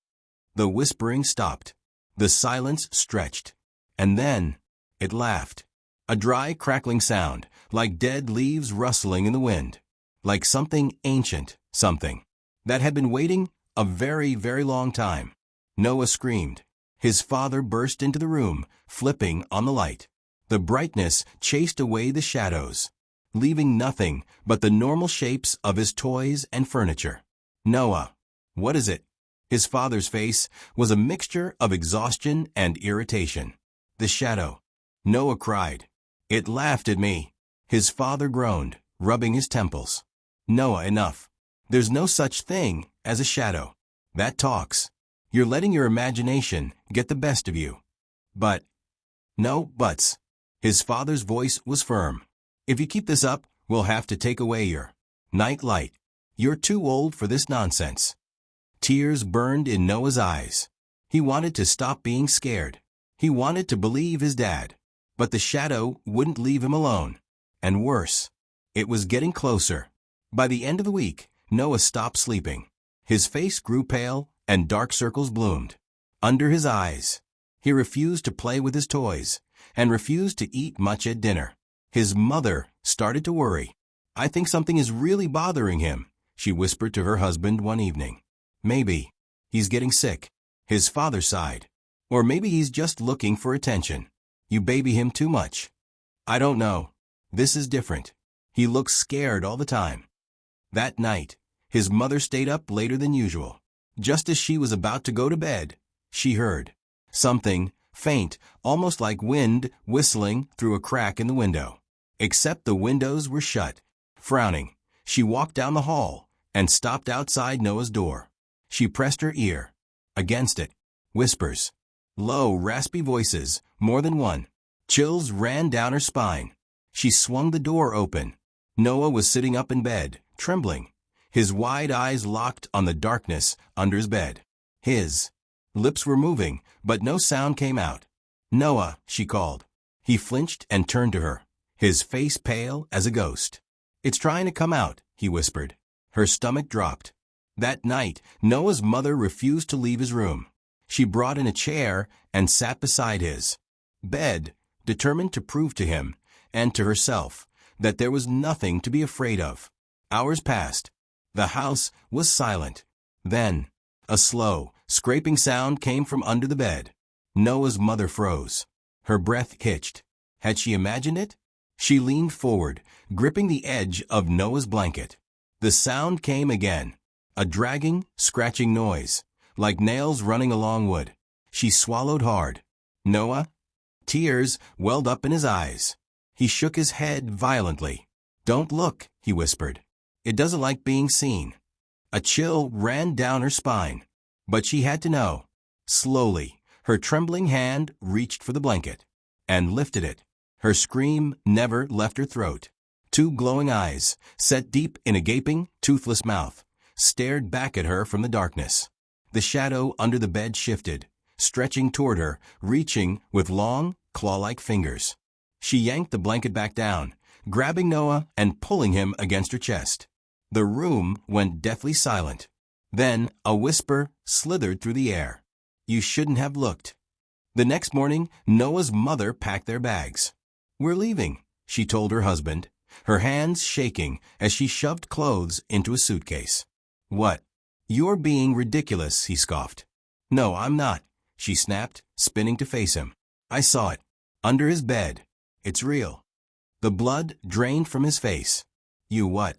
The whispering stopped. The silence stretched. And then it laughed. A dry, crackling sound, like dead leaves rustling in the wind. Like something ancient, something that had been waiting a very, very long time. Noah screamed. His father burst into the room, flipping on the light. The brightness chased away the shadows, leaving nothing but the normal shapes of his toys and furniture. "Noah, what is it?" His father's face was a mixture of exhaustion and irritation. "The shadow." Noah cried. "It laughed at me." His father groaned, rubbing his temples. "Noah, enough. There's no such thing as a shadow. That talks. You're letting your imagination get the best of you." "But—" "No buts." His father's voice was firm. "If you keep this up, we'll have to take away your night light. You're too old for this nonsense." Tears burned in Noah's eyes. He wanted to stop being scared. He wanted to believe his dad. But the shadow wouldn't leave him alone. And worse, it was getting closer. By the end of the week, Noah stopped sleeping. His face grew pale, and dark circles bloomed under his eyes. He refused to play with his toys, and refused to eat much at dinner. His mother started to worry. "I think something is really bothering him," she whispered to her husband one evening. "Maybe he's getting sick." His father sighed. "Or maybe he's just looking for attention. You baby him too much." "I don't know. This is different. He looks scared all the time." That night, his mother stayed up later than usual. Just as she was about to go to bed, she heard something faint, almost like wind whistling through a crack in the window. Except the windows were shut. Frowning, she walked down the hall and stopped outside Noah's door. She pressed her ear against it. Whispers. Low, raspy voices, more than one. Chills ran down her spine. She swung the door open. Noah was sitting up in bed, trembling. his wide eyes locked on the darkness under his bed. His lips were moving, but no sound came out. "Noah," she called. He flinched and turned to her, his face pale as a ghost. "It's trying to come out," he whispered. Her stomach dropped. That night, Noah's mother refused to leave his room. She brought in a chair and sat beside his bed, determined to prove to him, and to herself, that there was nothing to be afraid of. Hours passed. The house was silent. Then, a slow, scraping sound came from under the bed. Noah's mother froze. Her breath hitched. Had she imagined it? She leaned forward, gripping the edge of Noah's blanket. The sound came again, a dragging, scratching noise, like nails running along wood. She swallowed hard. "Noah?" Tears welled up in his eyes. He shook his head violently. "Don't look," he whispered. "It doesn't like being seen." A chill ran down her spine. But she had to know. Slowly, her trembling hand reached for the blanket and lifted it. Her scream never left her throat. Two glowing eyes, set deep in a gaping, toothless mouth, stared back at her from the darkness. The shadow under the bed shifted, stretching toward her, reaching with long, claw-like fingers. She yanked the blanket back down, grabbing Noah and pulling him against her chest. The room went deathly silent. Then a whisper slithered through the air. "You shouldn't have looked." The next morning, Noah's mother packed their bags. "We're leaving," she told her husband, her hands shaking as she shoved clothes into a suitcase. "What? You're being ridiculous," he scoffed. "No, I'm not," she snapped, spinning to face him. "I saw it. Under his bed. It's real." The blood drained from his face. "You what?"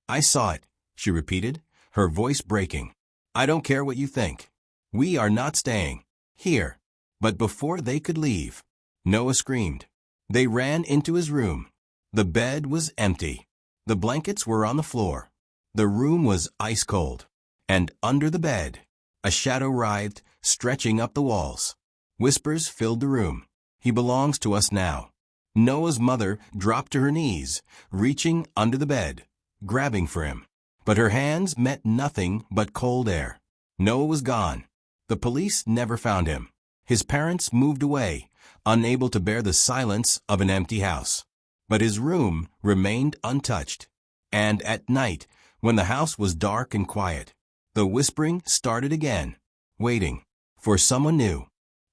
"I saw it," she repeated, her voice breaking. "I don't care what you think. We are not staying here." But before they could leave, Noah screamed. They ran into his room. The bed was empty. The blankets were on the floor. The room was ice cold. And under the bed, a shadow writhed, stretching up the walls. Whispers filled the room. "He belongs to us now." Noah's mother dropped to her knees, reaching under the bed, grabbing for him. But her hands met nothing but cold air. Noah was gone. The police never found him. His parents moved away, unable to bear the silence of an empty house. But his room remained untouched. And at night, when the house was dark and quiet, the whispering started again, waiting for someone new.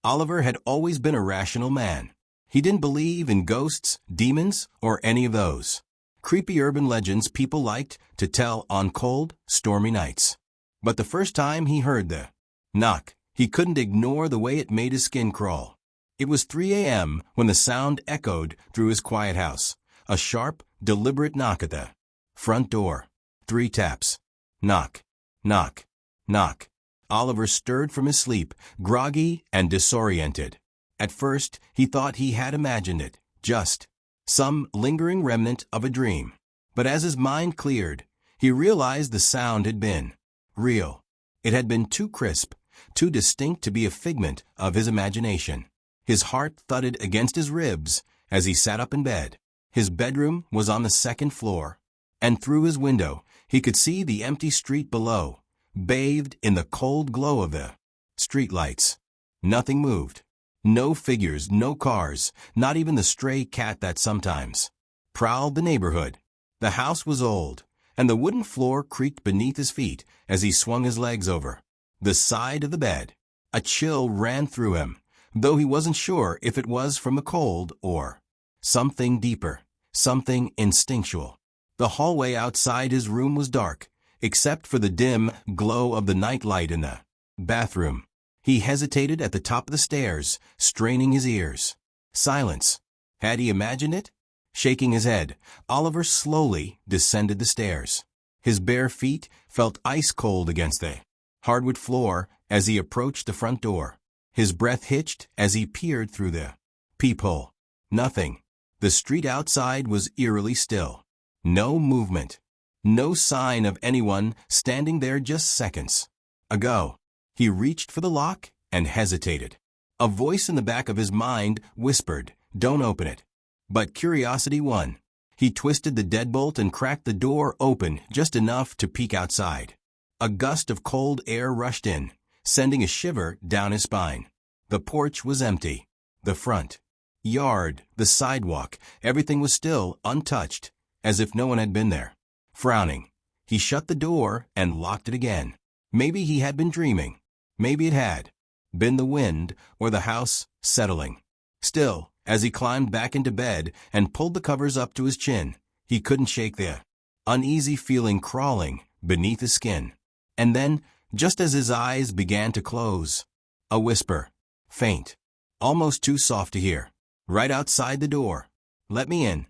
Oliver had always been a rational man. He didn't believe in ghosts, demons, or any of those creepy urban legends people liked to tell on cold, stormy nights. But the first time he heard the knock, he couldn't ignore the way it made his skin crawl. It was 3 a.m. when the sound echoed through his quiet house. A sharp, deliberate knock at the front door. 3 taps. Knock, knock, knock. Oliver stirred from his sleep, groggy and disoriented. At first, he thought he had imagined it, just some lingering remnant of a dream. But as his mind cleared, he realized the sound had been real. It had been too crisp, too distinct to be a figment of his imagination. His heart thudded against his ribs as he sat up in bed. His bedroom was on the 2nd floor, and through his window he could see the empty street below, bathed in the cold glow of the streetlights. Nothing moved. No figures, no cars, not even the stray cat that sometimes prowled the neighborhood. The house was old, and the wooden floor creaked beneath his feet as he swung his legs over the side of the bed. A chill ran through him, though he wasn't sure if it was from the cold or something deeper, something instinctual. The hallway outside his room was dark, except for the dim glow of the nightlight in the bathroom. He hesitated at the top of the stairs, straining his ears. Silence. Had he imagined it? Shaking his head, Oliver slowly descended the stairs. His bare feet felt ice cold against the hardwood floor as he approached the front door. His breath hitched as he peered through the peephole. Nothing. The street outside was eerily still. No movement. No sign of anyone standing there just seconds ago. He reached for the lock and hesitated. A voice in the back of his mind whispered, "Don't open it." But curiosity won. He twisted the deadbolt and cracked the door open just enough to peek outside. A gust of cold air rushed in, sending a shiver down his spine. The porch was empty. The front yard, the sidewalk, everything was still untouched, as if no one had been there. Frowning, he shut the door and locked it again. Maybe he had been dreaming. Maybe it had been the wind or the house settling. Still, as he climbed back into bed and pulled the covers up to his chin, he couldn't shake the uneasy feeling crawling beneath his skin. And then, just as his eyes began to close, a whisper, faint, almost too soft to hear, right outside the door. "Let me in."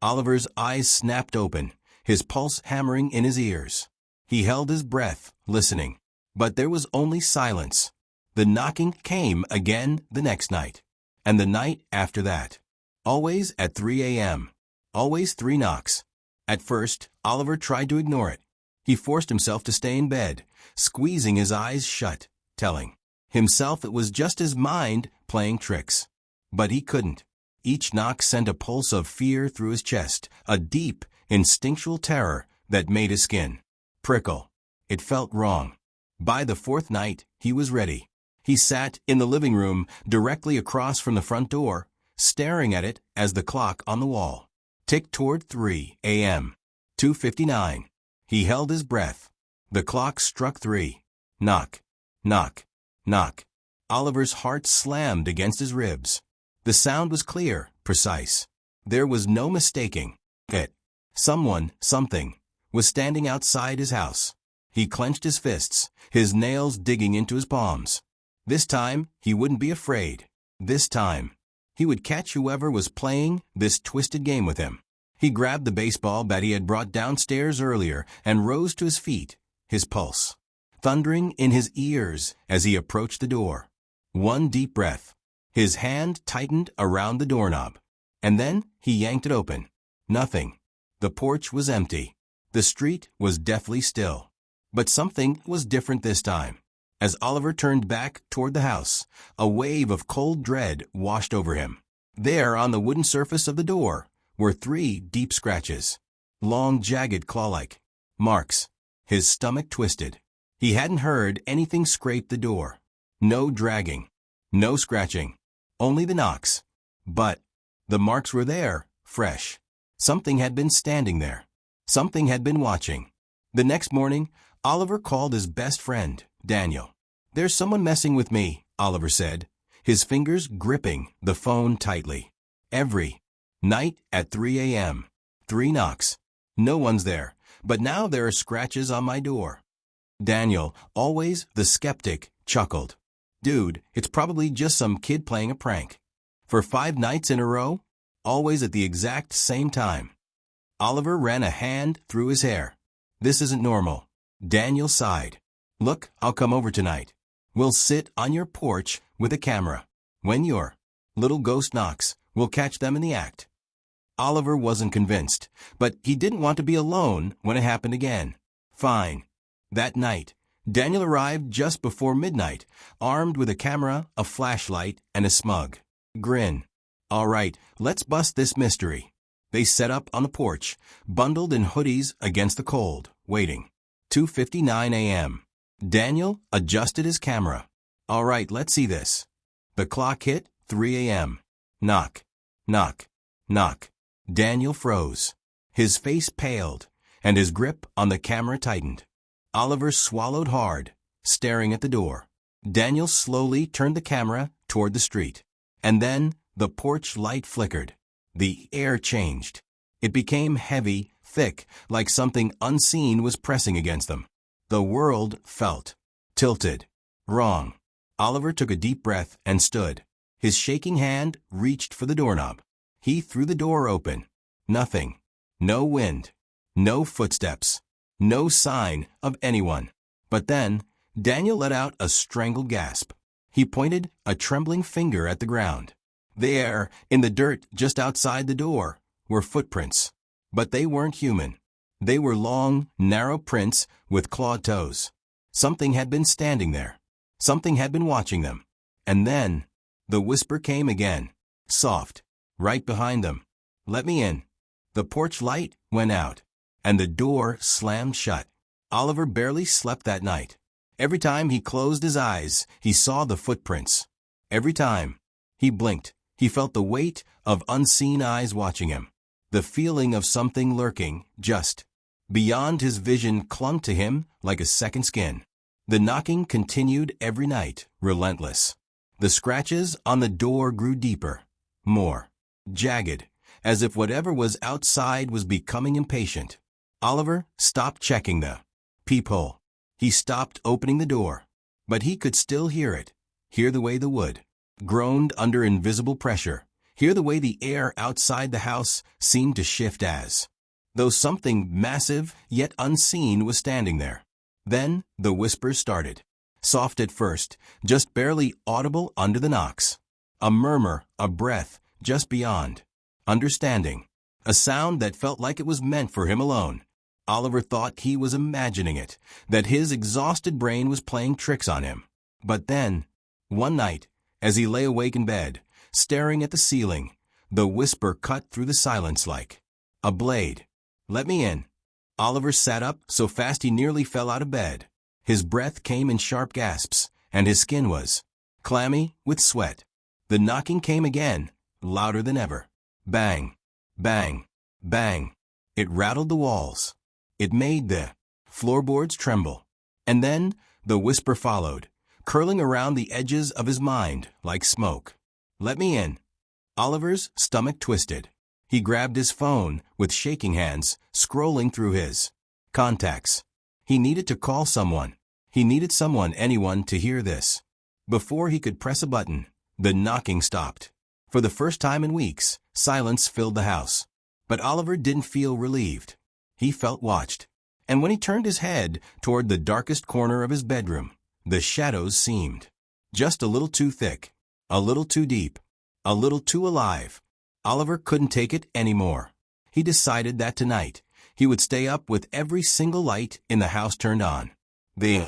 Oliver's eyes snapped open, his pulse hammering in his ears. He held his breath, listening. But there was only silence. The knocking came again the next night, and the night after that. Always at 3 a.m. Always 3 knocks. At first, Oliver tried to ignore it. He forced himself to stay in bed, squeezing his eyes shut, telling himself it was just his mind playing tricks. But he couldn't. Each knock sent a pulse of fear through his chest, a deep, instinctual terror that made his skin prickle. It felt wrong. By the 4th night, he was ready. He sat in the living room directly across from the front door, staring at it as the clock on the wall ticked toward 3 a.m. 2:59. He held his breath. The clock struck 3. Knock, knock, knock. Oliver's heart slammed against his ribs. The sound was clear, precise. There was no mistaking it. Someone, something, was standing outside his house. He clenched his fists, his nails digging into his palms. This time, he wouldn't be afraid. This time, he would catch whoever was playing this twisted game with him. He grabbed the baseball bat he had brought downstairs earlier and rose to his feet, his pulse thundering in his ears as he approached the door. One deep breath. His hand tightened around the doorknob. And then he yanked it open. Nothing. The porch was empty. The street was deathly still. But something was different this time. As Oliver turned back toward the house, a wave of cold dread washed over him. There, on the wooden surface of the door, were 3 deep scratches. Long, jagged, claw-like marks. His stomach twisted. He hadn't heard anything scrape the door. No dragging. No scratching. Only the knocks. But the marks were there, fresh. Something had been standing there. Something had been watching. The next morning, Oliver called his best friend, Daniel. "There's someone messing with me," Oliver said, his fingers gripping the phone tightly. Every night at 3 a.m. 3 knocks. No one's there, but now there are scratches on my door. Daniel, always the skeptic, chuckled. "Dude, it's probably just some kid playing a prank." For 5 nights in a row, always at the exact same time. Oliver ran a hand through his hair. "This isn't normal." Daniel sighed. "Look, I'll come over tonight. We'll sit on your porch with a camera. When your little ghost knocks, we'll catch them in the act." Oliver wasn't convinced, but he didn't want to be alone when it happened again. Fine. That night, Daniel arrived just before midnight, armed with a camera, a flashlight, and a smug grin. "All right, let's bust this mystery." They set up on the porch, bundled in hoodies against the cold, waiting. 2:59 a.m. Daniel adjusted his camera. "All right, let's see this." The clock hit 3 a.m. Knock, knock, knock. Daniel froze. His face paled, and his grip on the camera tightened. Oliver swallowed hard, staring at the door. Daniel slowly turned the camera toward the street. And then the porch light flickered. The air changed. It became heavy, thick, like something unseen was pressing against them. The world felt tilted. Wrong. Oliver took a deep breath and stood. His shaking hand reached for the doorknob. He threw the door open. Nothing. No wind. No footsteps. No sign of anyone. But then, Daniel let out a strangled gasp. He pointed a trembling finger at the ground. There, in the dirt just outside the door, were footprints. But they weren't human. They were long, narrow prints with clawed toes. Something had been standing there. Something had been watching them. And then, the whisper came again, soft, right behind them. "Let me in." The porch light went out, and the door slammed shut. Oliver barely slept that night. Every time he closed his eyes, he saw the footprints. Every time he blinked, he felt the weight of unseen eyes watching him. The feeling of something lurking just beyond his vision clung to him like a second skin. The knocking continued every night, relentless. The scratches on the door grew deeper, more jagged, as if whatever was outside was becoming impatient. Oliver stopped checking the peephole. He stopped opening the door, but he could still hear it, hear the way the wood groaned under invisible pressure, hear the way the air outside the house seemed to shift as though something massive yet unseen was standing there. Then the whispers started. Soft at first, just barely audible under the knocks. A murmur, a breath, just beyond. Understanding. A sound that felt like it was meant for him alone. Oliver thought he was imagining it, that his exhausted brain was playing tricks on him. But then, one night, as he lay awake in bed, staring at the ceiling, the whisper cut through the silence like a blade. "Let me in." Oliver sat up so fast he nearly fell out of bed. His breath came in sharp gasps, and his skin was clammy with sweat. The knocking came again, louder than ever. Bang, bang, bang. It rattled the walls. It made the floorboards tremble. And then the whisper followed, curling around the edges of his mind like smoke. "Let me in." Oliver's stomach twisted. He grabbed his phone with shaking hands, scrolling through his contacts. He needed to call someone. He needed someone, anyone, to hear this. Before he could press a button, the knocking stopped. For the first time in weeks, silence filled the house. But Oliver didn't feel relieved. He felt watched. And when he turned his head toward the darkest corner of his bedroom, the shadows seemed just a little too thick, a little too deep, a little too alive. Oliver couldn't take it anymore. He decided that tonight, he would stay up with every single light in the house turned on. The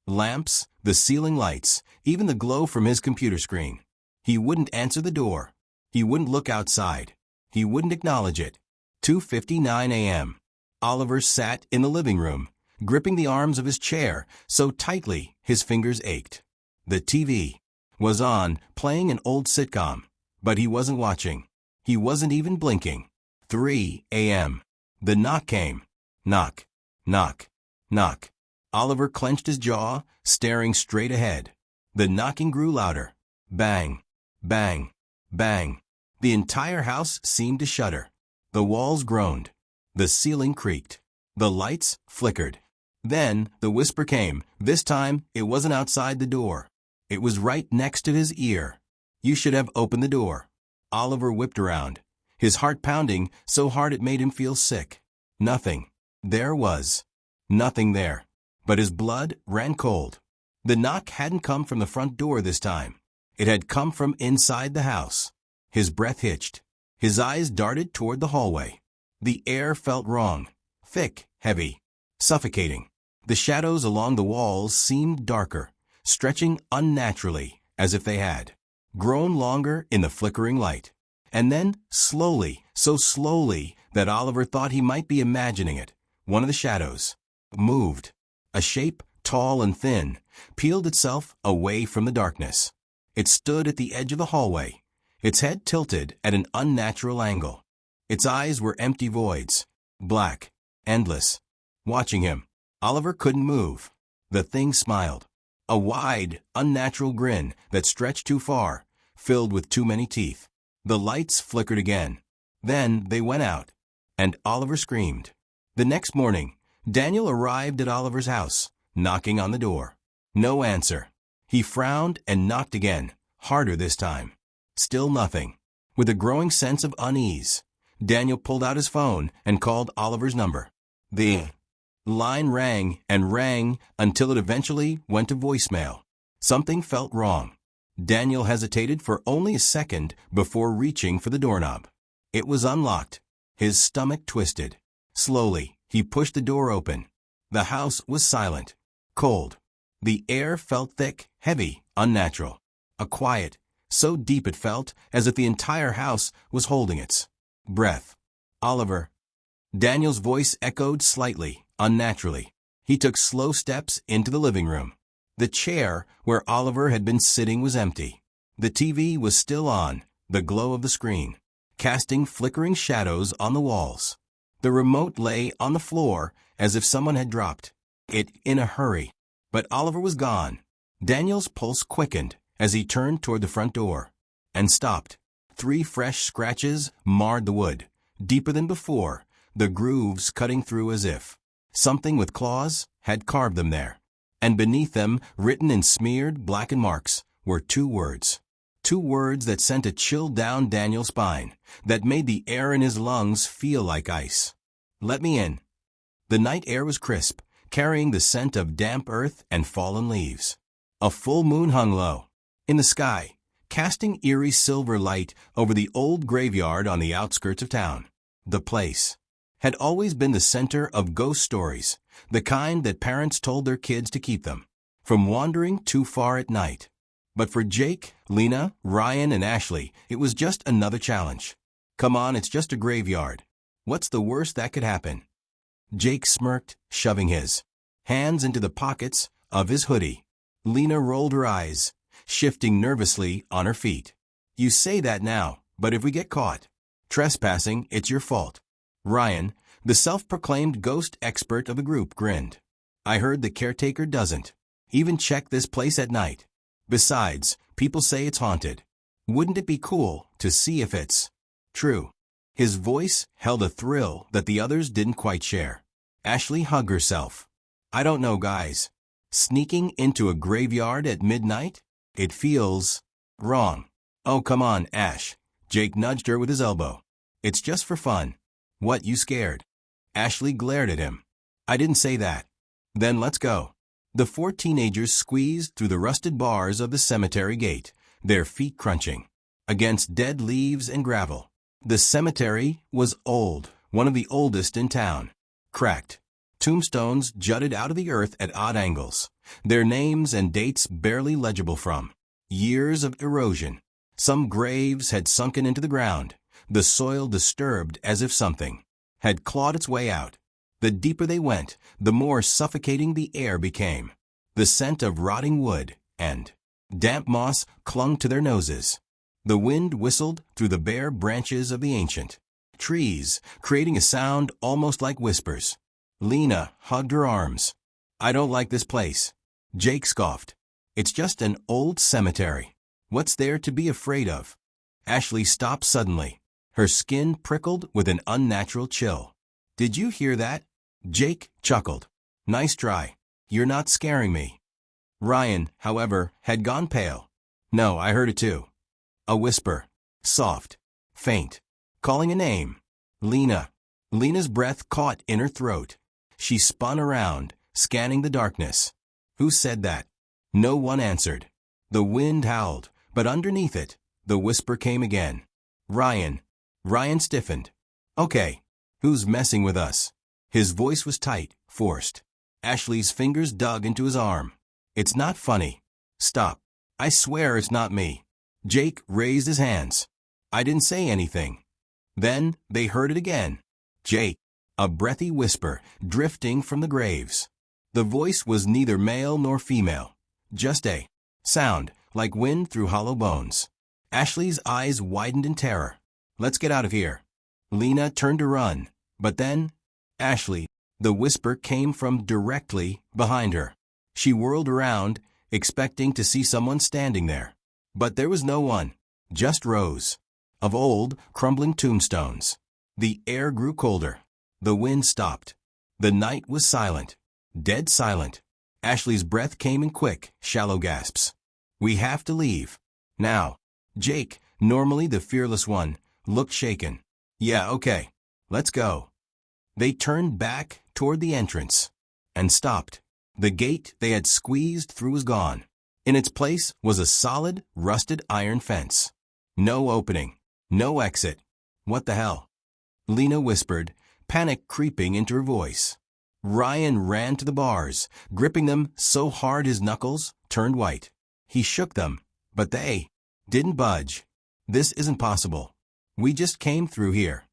lamps, the ceiling lights, even the glow from his computer screen. He wouldn't answer the door. He wouldn't look outside. He wouldn't acknowledge it. 2:59 a.m. Oliver sat in the living room, gripping the arms of his chair so tightly his fingers ached. The TV was on, playing an old sitcom, but he wasn't watching. He wasn't even blinking. 3 a.m. The knock came. Knock, knock, knock. Oliver clenched his jaw, staring straight ahead. The knocking grew louder. Bang, bang, bang. The entire house seemed to shudder. The walls groaned. The ceiling creaked. The lights flickered. Then the whisper came. This time, it wasn't outside the door. It was right next to his ear. "You should have opened the door." Oliver whipped around, his heart pounding so hard it made him feel sick. Nothing. There was nothing there. But his blood ran cold. The knock hadn't come from the front door this time. It had come from inside the house. His breath hitched. His eyes darted toward the hallway. The air felt wrong. Thick, heavy, suffocating. The shadows along the walls seemed darker, stretching unnaturally, as if they had grown longer in the flickering light. And then, slowly, so slowly that Oliver thought he might be imagining it, one of the shadows moved. A shape, tall and thin, peeled itself away from the darkness. It stood at the edge of the hallway, its head tilted at an unnatural angle. Its eyes were empty voids, black, endless. Watching him, Oliver couldn't move. The thing smiled. A wide, unnatural grin that stretched too far, filled with too many teeth. The lights flickered again. Then they went out, and Oliver screamed. The next morning, Daniel arrived at Oliver's house, knocking on the door. No answer. He frowned and knocked again, harder this time. Still nothing. With a growing sense of unease, Daniel pulled out his phone and called Oliver's number. The line rang and rang until it eventually went to voicemail. Something felt wrong. Daniel hesitated for only a second before reaching for the doorknob. It was unlocked. His stomach twisted. Slowly, he pushed the door open. The house was silent, cold. The air felt thick, heavy, unnatural. A quiet, so deep it felt as if the entire house was holding its breath. Oliver. Daniel's voice echoed slightly, unnaturally. He took slow steps into the living room. The chair where Oliver had been sitting was empty. The TV was still on, the glow of the screen, casting flickering shadows on the walls. The remote lay on the floor as if someone had dropped it in a hurry. But Oliver was gone. Daniel's pulse quickened as he turned toward the front door and stopped. 3 fresh scratches marred the wood, deeper than before, the grooves cutting through as if something with claws had carved them there. And beneath them, written in smeared, blackened marks, were 2 words. 2 words that sent a chill down Daniel's spine, that made the air in his lungs feel like ice. Let me in. The night air was crisp, carrying the scent of damp earth and fallen leaves. A full moon hung low in the sky, casting eerie silver light over the old graveyard on the outskirts of town. The place had always been the center of ghost stories, the kind that parents told their kids to keep them from wandering too far at night. But for Jake, Lena, Ryan, and Ashley, it was just another challenge. Come on, it's just a graveyard. What's the worst that could happen? Jake smirked, shoving his hands into the pockets of his hoodie. Lena rolled her eyes, shifting nervously on her feet. You say that now, but if we get caught trespassing, it's your fault. Ryan, the self-proclaimed ghost expert of the group, grinned. I heard the caretaker doesn't even check this place at night. Besides, people say it's haunted. Wouldn't it be cool to see if it's true? His voice held a thrill that the others didn't quite share. Ashley hugged herself. I don't know, guys. Sneaking into a graveyard at midnight? It feels wrong. Oh, come on, Ash. Jake nudged her with his elbow. It's just for fun. What, you scared? Ashley glared at him. I didn't say that. Then let's go. The 4 teenagers squeezed through the rusted bars of the cemetery gate, their feet crunching against dead leaves and gravel. The cemetery was old, one of the oldest in town. Cracked tombstones jutted out of the earth at odd angles, their names and dates barely legible from years of erosion. Some graves had sunken into the ground, the soil disturbed as if something had clawed its way out. The deeper they went, the more suffocating the air became. The scent of rotting wood and damp moss clung to their noses. The wind whistled through the bare branches of the ancient trees, creating a sound almost like whispers. Lena hugged her arms. I don't like this place. Jake scoffed. It's just an old cemetery. What's there to be afraid of? Ashley stopped suddenly. Her skin prickled with an unnatural chill. Did you hear that? Jake chuckled. Nice try. You're not scaring me. Ryan, however, had gone pale. No, I heard it too. A whisper. Soft. Faint. Calling a name. Lena. Lena's breath caught in her throat. She spun around, scanning the darkness. Who said that? No one answered. The wind howled, but underneath it, the whisper came again. Ryan. Ryan stiffened. Okay. Who's messing with us? His voice was tight, forced. Ashley's fingers dug into his arm. It's not funny. Stop. I swear it's not me. Jake raised his hands. I didn't say anything. Then they heard it again. Jake. A breathy whisper, drifting from the graves. The voice was neither male nor female. Just a sound, like wind through hollow bones. Ashley's eyes widened in terror. Let's get out of here. Lena turned to run. But then, Ashley, the whisper came from directly behind her. She whirled around, expecting to see someone standing there. But there was no one, just rows of old, crumbling tombstones. The air grew colder. The wind stopped. The night was silent, dead silent. Ashley's breath came in quick, shallow gasps. We have to leave. Now. Jake, normally the fearless one, looked shaken. Yeah, okay. Let's go. They turned back toward the entrance and stopped. The gate they had squeezed through was gone. In its place was a solid, rusted iron fence. No opening. No exit. What the hell? Lena whispered, panic creeping into her voice. Ryan ran to the bars, gripping them so hard his knuckles turned white. He shook them, but they didn't budge. This isn't possible. We just came through here.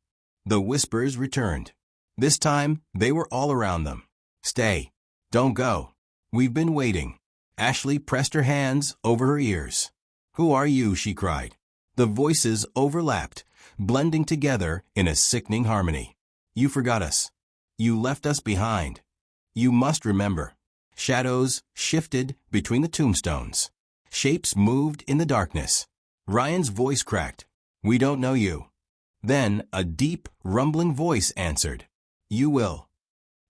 The whispers returned. This time, they were all around them. "Stay. Don't go. We've been waiting." Ashley pressed her hands over her ears. "Who are you?" she cried. The voices overlapped, blending together in a sickening harmony. "You forgot us. You left us behind. You must remember." Shadows shifted between the tombstones. Shapes moved in the darkness. Ryan's voice cracked. "We don't know you." Then a deep, rumbling voice answered. "You will."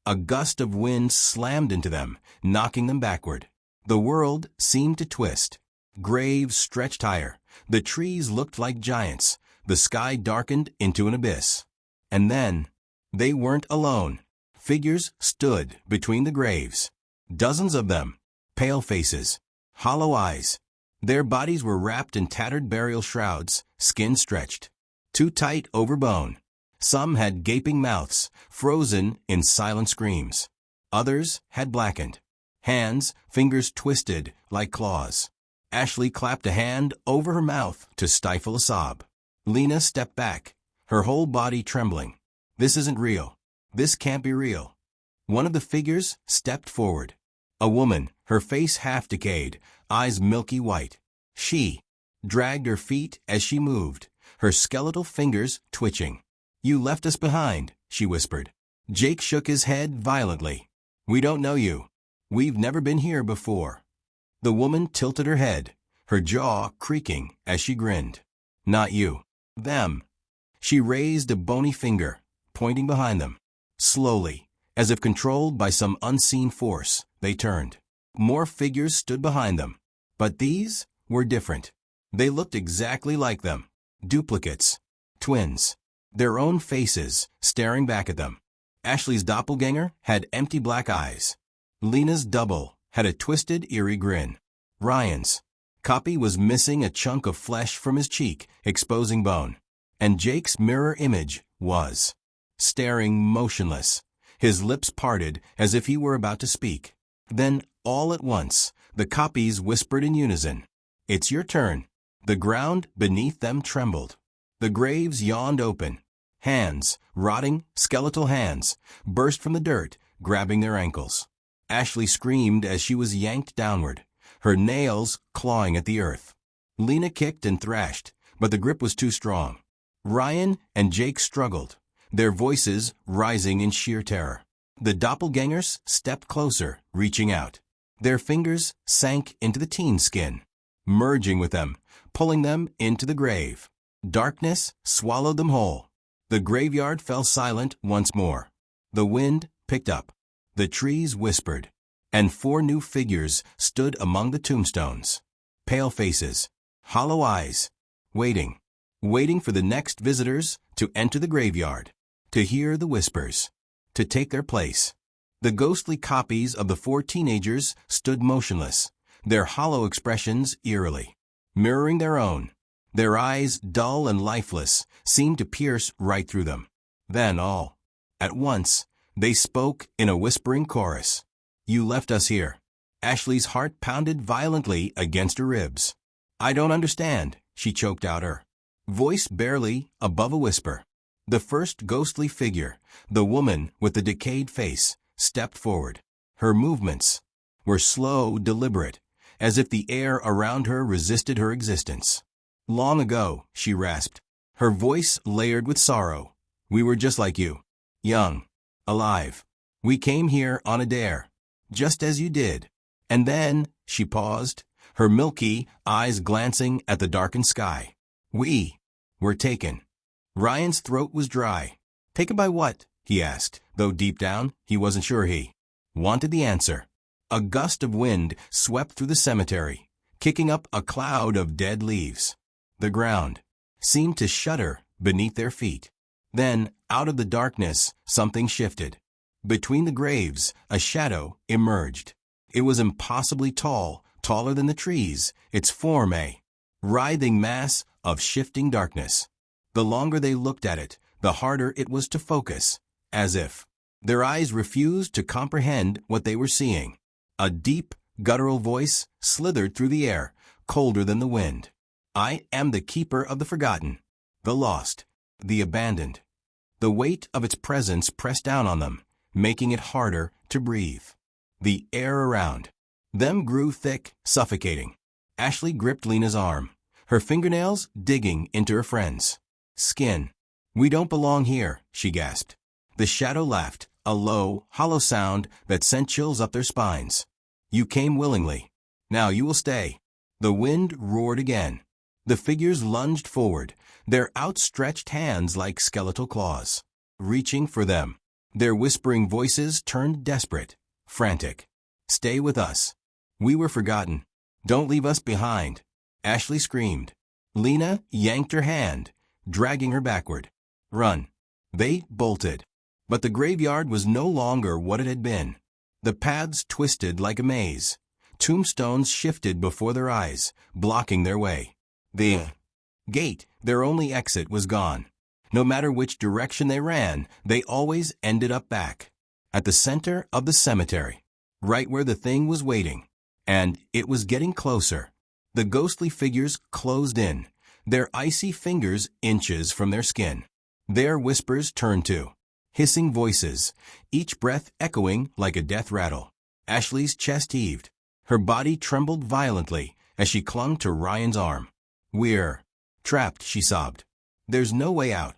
A gust of wind slammed into them, knocking them backward. The world seemed to twist. Graves stretched higher. The trees looked like giants. The sky darkened into an abyss. And then, they weren't alone. Figures stood between the graves. Dozens of them. Pale faces. Hollow eyes. Their bodies were wrapped in tattered burial shrouds, skin stretched. Too tight over bone. Some had gaping mouths, frozen in silent screams. Others had blackened. Hands, fingers twisted like claws. Ashley clapped a hand over her mouth to stifle a sob. Lena stepped back, her whole body trembling. "This isn't real. This can't be real." One of the figures stepped forward. A woman, her face half decayed, eyes milky white. She dragged her feet as she moved, her skeletal fingers twitching. "You left us behind," she whispered. Jake shook his head violently. "We don't know you. We've never been here before." The woman tilted her head, her jaw creaking as she grinned. "Not you. Them." She raised a bony finger, pointing behind them. Slowly, as if controlled by some unseen force, they turned. More figures stood behind them. But these were different. They looked exactly like them. Duplicates. Twins. Their own faces staring back at them. Ashley's doppelganger had empty black eyes. Lena's double had a twisted, eerie grin. Ryan's copy was missing a chunk of flesh from his cheek, exposing bone. And Jake's mirror image was staring motionless, his lips parted as if he were about to speak. Then, all at once, the copies whispered in unison. "It's your turn." The ground beneath them trembled. The graves yawned open. Hands, rotting, skeletal hands, burst from the dirt, grabbing their ankles. Ashley screamed as she was yanked downward, her nails clawing at the earth. Lena kicked and thrashed, but the grip was too strong. Ryan and Jake struggled, their voices rising in sheer terror. The doppelgangers stepped closer, reaching out. Their fingers sank into the teen's skin, merging with them, pulling them into the grave. Darkness swallowed them whole. The graveyard fell silent once more. The wind picked up. The trees whispered. And 4 new figures stood among the tombstones. Pale faces, hollow eyes, waiting for the next visitors to enter the graveyard, to hear the whispers, to take their place. The ghostly copies of the 4 teenagers stood motionless, their hollow expressions eerily, mirroring their own. Their eyes, dull and lifeless, seemed to pierce right through them. Then all at once, they spoke in a whispering chorus. "You left us here." Ashley's heart pounded violently against her ribs. "I don't understand," she choked out, her voice barely above a whisper. The first ghostly figure, the woman with the decayed face, stepped forward. Her movements were slow, deliberate, as if the air around her resisted her existence. "Long ago," she rasped, her voice layered with sorrow. "We were just like you, young, alive. We came here on a dare, just as you did. And then," she paused, her milky eyes glancing at the darkened sky, "we were taken." Ryan's throat was dry. "Taken by what?" he asked, though deep down he wasn't sure he wanted the answer. A gust of wind swept through the cemetery, kicking up a cloud of dead leaves. The ground seemed to shudder beneath their feet. Then, out of the darkness, something shifted. Between the graves, a shadow emerged. It was impossibly tall, taller than the trees, its form a writhing mass of shifting darkness. The longer they looked at it, the harder it was to focus, as if their eyes refused to comprehend what they were seeing. A deep, guttural voice slithered through the air, colder than the wind. "I am the keeper of the forgotten, the lost, the abandoned." The weight of its presence pressed down on them, making it harder to breathe. The air around them grew thick, suffocating. Ashley gripped Lena's arm, her fingernails digging into her friend's skin. "We don't belong here," she gasped. The shadow laughed, a low, hollow sound that sent chills up their spines. "You came willingly. Now you will stay." The wind roared again. The figures lunged forward, their outstretched hands like skeletal claws, reaching for them. Their whispering voices turned desperate, frantic. "Stay with us. We were forgotten. Don't leave us behind," Ashley screamed. Lena yanked her hand, dragging her backward. "Run." They bolted. But the graveyard was no longer what it had been. The paths twisted like a maze. Tombstones shifted before their eyes, blocking their way. The gate, their only exit, was gone. No matter which direction they ran, they always ended up back at the center of the cemetery, right where the thing was waiting. And it was getting closer. The ghostly figures closed in, their icy fingers inches from their skin. Their whispers turned to hissing voices, each breath echoing like a death rattle. Ashley's chest heaved. Her body trembled violently as she clung to Ryan's arm. "We're trapped," she sobbed. "There's no way out."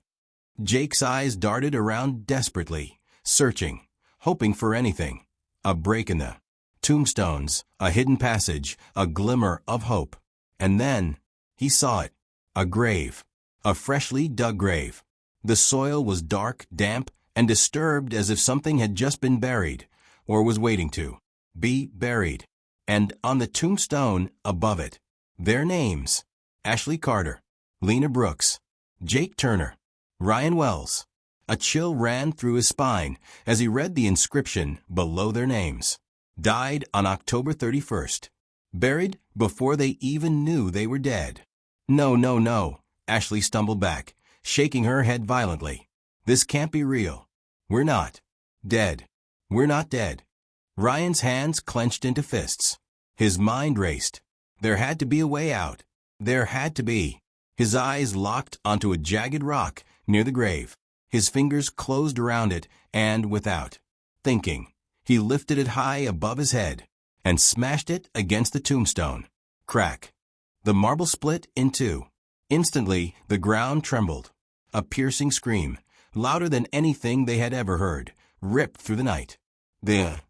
Jake's eyes darted around desperately, searching, hoping for anything. A break in the tombstones, a hidden passage, a glimmer of hope. And then he saw it. A grave. A freshly dug grave. The soil was dark, damp, and disturbed as if something had just been buried, or was waiting to be buried. And on the tombstone above it, their names: Ashley Carter, Lena Brooks, Jake Turner, Ryan Wells. A chill ran through his spine as he read the inscription below their names. Died on October 31st. Buried before they even knew they were dead. "No, no, no," Ashley stumbled back, shaking her head violently. "This can't be real. We're not dead. We're not dead." Ryan's hands clenched into fists. His mind raced. There had to be a way out. There had to be. His eyes locked onto a jagged rock near the grave. His fingers closed around it, and without thinking, he lifted it high above his head and smashed it against the tombstone. Crack. The marble split in two. Instantly, the ground trembled. A piercing scream, louder than anything they had ever heard, ripped through the night. The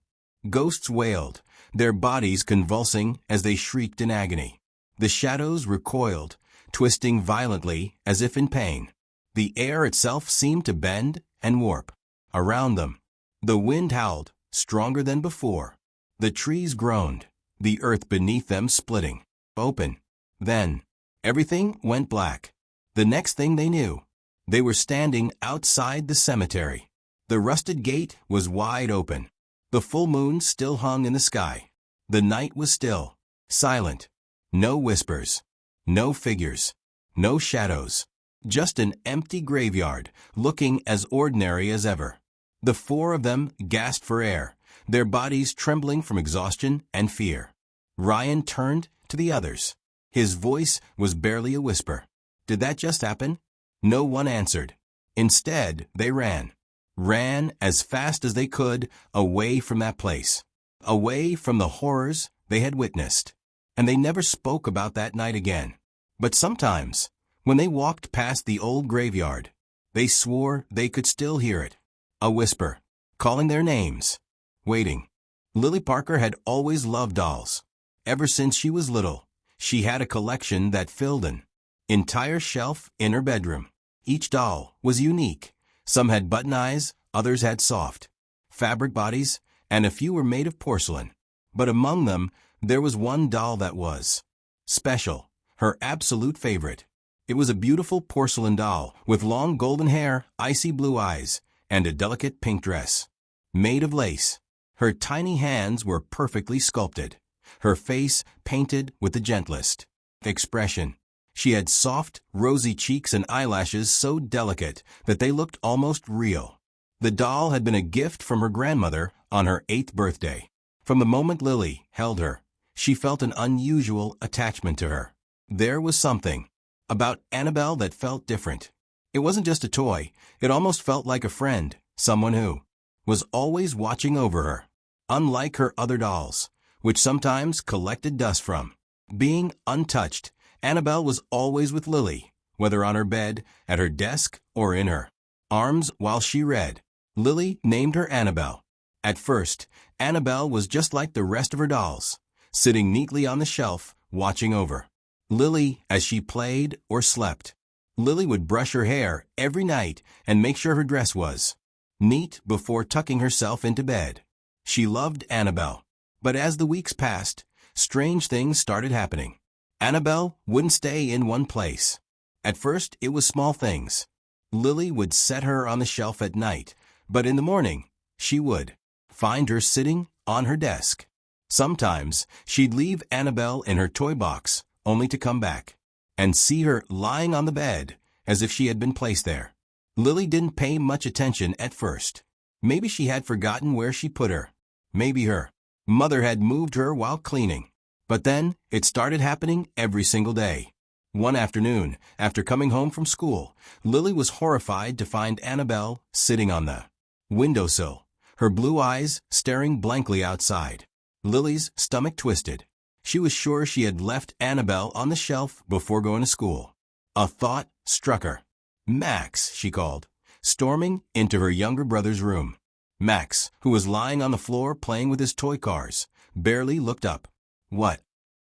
ghosts wailed, their bodies convulsing as they shrieked in agony. The shadows recoiled, twisting violently as if in pain. The air itself seemed to bend and warp around them. The wind howled, stronger than before. The trees groaned, the earth beneath them splitting open. Then, everything went black. The next thing they knew, they were standing outside the cemetery. The rusted gate was wide open. The full moon still hung in the sky. The night was still, silent. No whispers, no figures, no shadows. Just an empty graveyard, looking as ordinary as ever. The four of them gasped for air, their bodies trembling from exhaustion and fear. Ryan turned to the others. His voice was barely a whisper. Did that just happen? No one answered. Instead, they ran. Ran as fast as they could away from that place. Away from the horrors they had witnessed. And they never spoke about that night again. But sometimes, when they walked past the old graveyard, they swore they could still hear it. A whisper, calling their names. Waiting. Lily Parker had always loved dolls. Ever since she was little, she had a collection that filled an entire shelf in her bedroom. Each doll was unique. Some had button eyes, others had soft fabric bodies, and a few were made of porcelain. But among them, there was one doll that was special, her absolute favorite. It was a beautiful porcelain doll with long golden hair, icy blue eyes, and a delicate pink dress made of lace. Her tiny hands were perfectly sculpted, her face painted with the gentlest expression. She had soft, rosy cheeks and eyelashes so delicate that they looked almost real. The doll had been a gift from her grandmother on her 8th birthday. From the moment Lily held her, she felt an unusual attachment to her. There was something about Annabelle that felt different. It wasn't just a toy, it almost felt like a friend, someone who was always watching over her. Unlike her other dolls, which sometimes collected dust from being untouched, Annabelle was always with Lily, whether on her bed, at her desk, or in her arms while she read. Lily named her Annabelle. At first, Annabelle was just like the rest of her dolls, sitting neatly on the shelf, watching over Lily as she played or slept. Lily would brush her hair every night and make sure her dress was neat before tucking herself into bed. She loved Annabelle. But as the weeks passed, strange things started happening. Annabelle wouldn't stay in one place. At first, it was small things. Lily would set her on the shelf at night, but in the morning, she would find her sitting on her desk. Sometimes, she'd leave Annabelle in her toy box, only to come back and see her lying on the bed as if she had been placed there. Lily didn't pay much attention at first. Maybe she had forgotten where she put her. Maybe her mother had moved her while cleaning. But then, it started happening every single day. One afternoon, after coming home from school, Lily was horrified to find Annabelle sitting on the windowsill, her blue eyes staring blankly outside. Lily's stomach twisted. She was sure she had left Annabelle on the shelf before going to school. A thought struck her. "Max," she called, storming into her younger brother's room. Max, who was lying on the floor playing with his toy cars, barely looked up. "What?"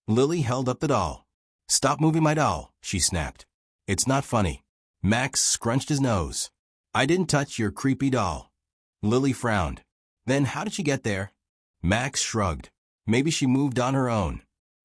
Lily held up the doll. "Stop moving my doll," she snapped. "It's not funny." Max scrunched his nose. "I didn't touch your creepy doll." Lily frowned. "Then how did she get there?" Max shrugged. "Maybe she moved on her own."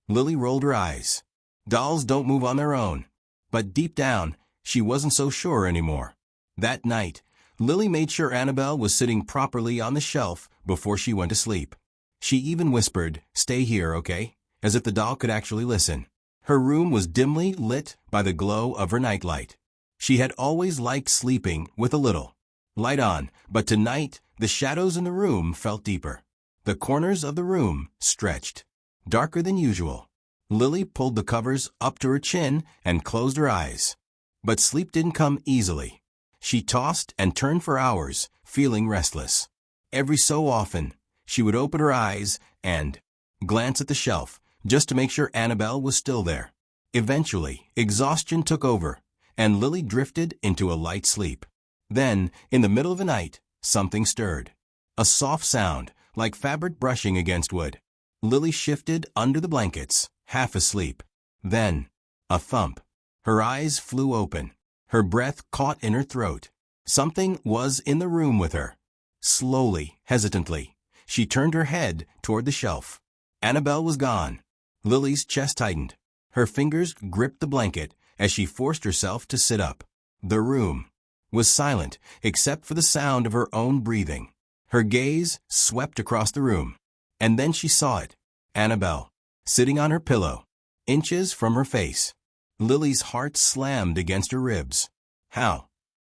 Lily rolled her eyes. Dolls don't move on their own. But deep down, she wasn't so sure anymore. That night, Lily made sure Annabelle was sitting properly on the shelf before she went to sleep. She even whispered, "Stay here, okay?" as if the doll could actually listen. Her room was dimly lit by the glow of her nightlight. She had always liked sleeping with a little light on, but tonight the shadows in the room felt deeper. The corners of the room stretched darker than usual. Lily pulled the covers up to her chin and closed her eyes. But sleep didn't come easily. She tossed and turned for hours, feeling restless. Every so often, she would open her eyes and glance at the shelf, just to make sure Annabelle was still there. Eventually, exhaustion took over, and Lily drifted into a light sleep. Then, in the middle of the night, something stirred. A soft sound, like fabric brushing against wood. Lily shifted under the blankets, half asleep. Then, a thump. Her eyes flew open. Her breath caught in her throat. Something was in the room with her. Slowly, hesitantly, she turned her head toward the shelf. Annabelle was gone. Lily's chest tightened. Her fingers gripped the blanket as she forced herself to sit up. The room was silent except for the sound of her own breathing. Her gaze swept across the room. And then she saw it. Annabelle, sitting on her pillow, inches from her face. Lily's heart slammed against her ribs. How?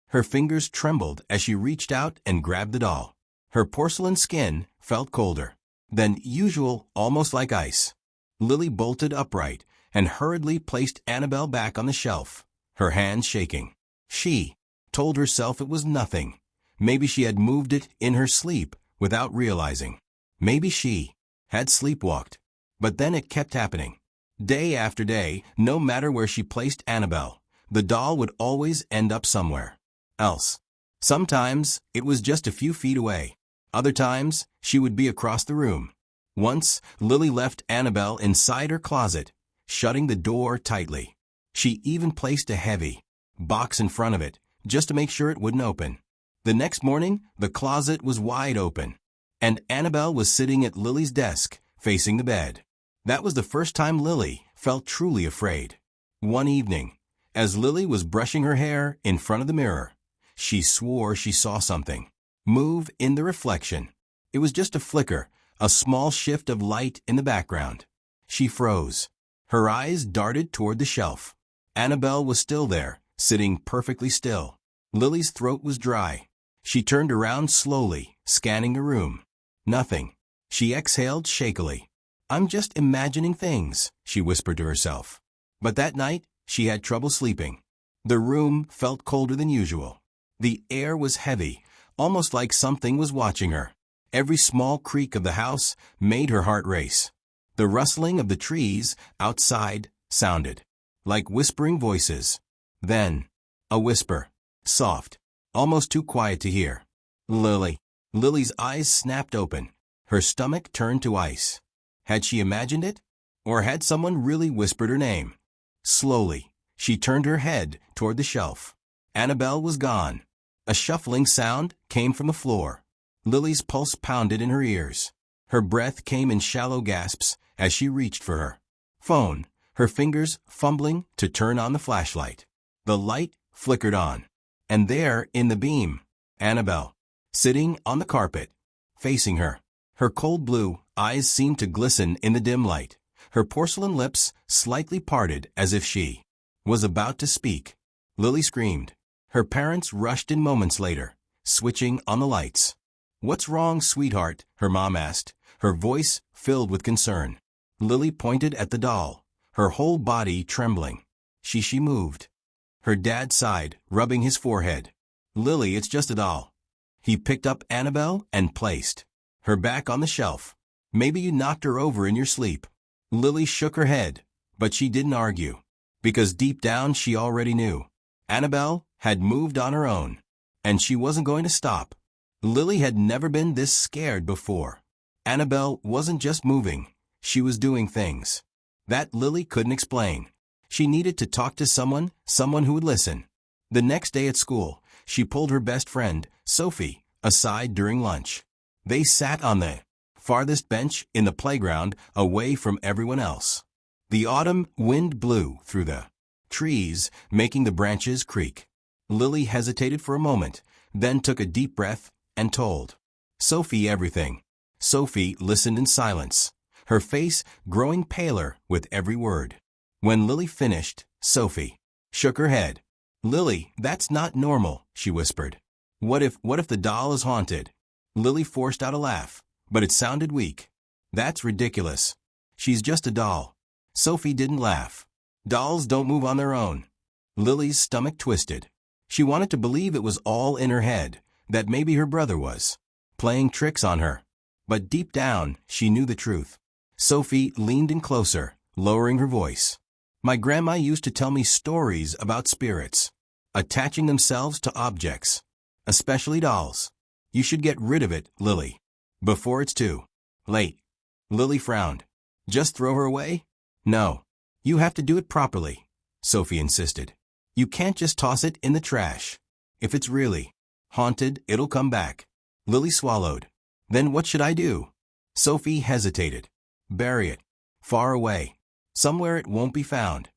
Her fingers trembled as she reached out and grabbed the doll. Her porcelain skin felt colder than usual, almost like ice. Lily bolted upright and hurriedly placed Annabelle back on the shelf, her hands shaking. She told herself it was nothing. Maybe she had moved it in her sleep without realizing. Maybe she had sleepwalked. But then it kept happening. Day after day, no matter where she placed Annabelle, the doll would always end up somewhere else. Sometimes it was just a few feet away. Other times, she would be across the room. Once, Lily left Annabelle inside her closet, shutting the door tightly. She even placed a heavy box in front of it, just to make sure it wouldn't open. The next morning, the closet was wide open, and Annabelle was sitting at Lily's desk, facing the bed. That was the first time Lily felt truly afraid. One evening, as Lily was brushing her hair in front of the mirror, she swore she saw something move in the reflection. It was just a flicker, a small shift of light in the background. She froze. Her eyes darted toward the shelf. Annabelle was still there, sitting perfectly still. Lily's throat was dry. She turned around slowly, scanning the room. Nothing. She exhaled shakily. "I'm just imagining things," she whispered to herself. But that night, she had trouble sleeping. The room felt colder than usual. The air was heavy, almost like something was watching her. Every small creak of the house made her heart race. The rustling of the trees outside sounded like whispering voices. Then, a whisper, soft, almost too quiet to hear. Lily. Lily's eyes snapped open. Her stomach turned to ice. Had she imagined it? Or had someone really whispered her name? Slowly, she turned her head toward the shelf. Annabelle was gone. A shuffling sound came from the floor. Lily's pulse pounded in her ears. Her breath came in shallow gasps as she reached for her phone, her fingers fumbling to turn on the flashlight. The light flickered on. And there, in the beam, Annabelle, sitting on the carpet, facing her. Her cold blue eyes seemed to glisten in the dim light. Her porcelain lips slightly parted as if she was about to speak. Lily screamed. Her parents rushed in moments later, switching on the lights. "What's wrong, sweetheart?" her mom asked, her voice filled with concern. Lily pointed at the doll, her whole body trembling. She moved. Her dad sighed, rubbing his forehead. "Lily, it's just a doll." He picked up Annabelle and placed her back on the shelf. "Maybe you knocked her over in your sleep." Lily shook her head, but she didn't argue, because deep down she already knew. Annabelle had moved on her own, and she wasn't going to stop. Lily had never been this scared before. Annabelle wasn't just moving, she was doing things that Lily couldn't explain. She needed to talk to someone who would listen. The next day at school, she pulled her best friend, Sophie, aside during lunch. They sat on the farthest bench in the playground, away from everyone else. The autumn wind blew through the trees, making the branches creak. Lily hesitated for a moment, then took a deep breath and told Sophie everything. Sophie listened in silence, her face growing paler with every word. When Lily finished, Sophie shook her head. "Lily, that's not normal," she whispered. What if the doll is haunted?" Lily forced out a laugh, but it sounded weak. "That's ridiculous. She's just a doll." Sophie didn't laugh. "Dolls don't move on their own." Lily's stomach twisted. She wanted to believe it was all in her head, that maybe her brother was playing tricks on her. But deep down, she knew the truth. Sophie leaned in closer, lowering her voice. "My grandma used to tell me stories about spirits, attaching themselves to objects, especially dolls. You should get rid of it, Lily, before it's too late." Lily frowned. "Just throw her away?" "No. You have to do it properly," Sophie insisted. "You can't just toss it in the trash. If it's really haunted, it'll come back." Lily swallowed. "Then what should I do?" Sophie hesitated. "Bury it. Far away. Somewhere it won't be found."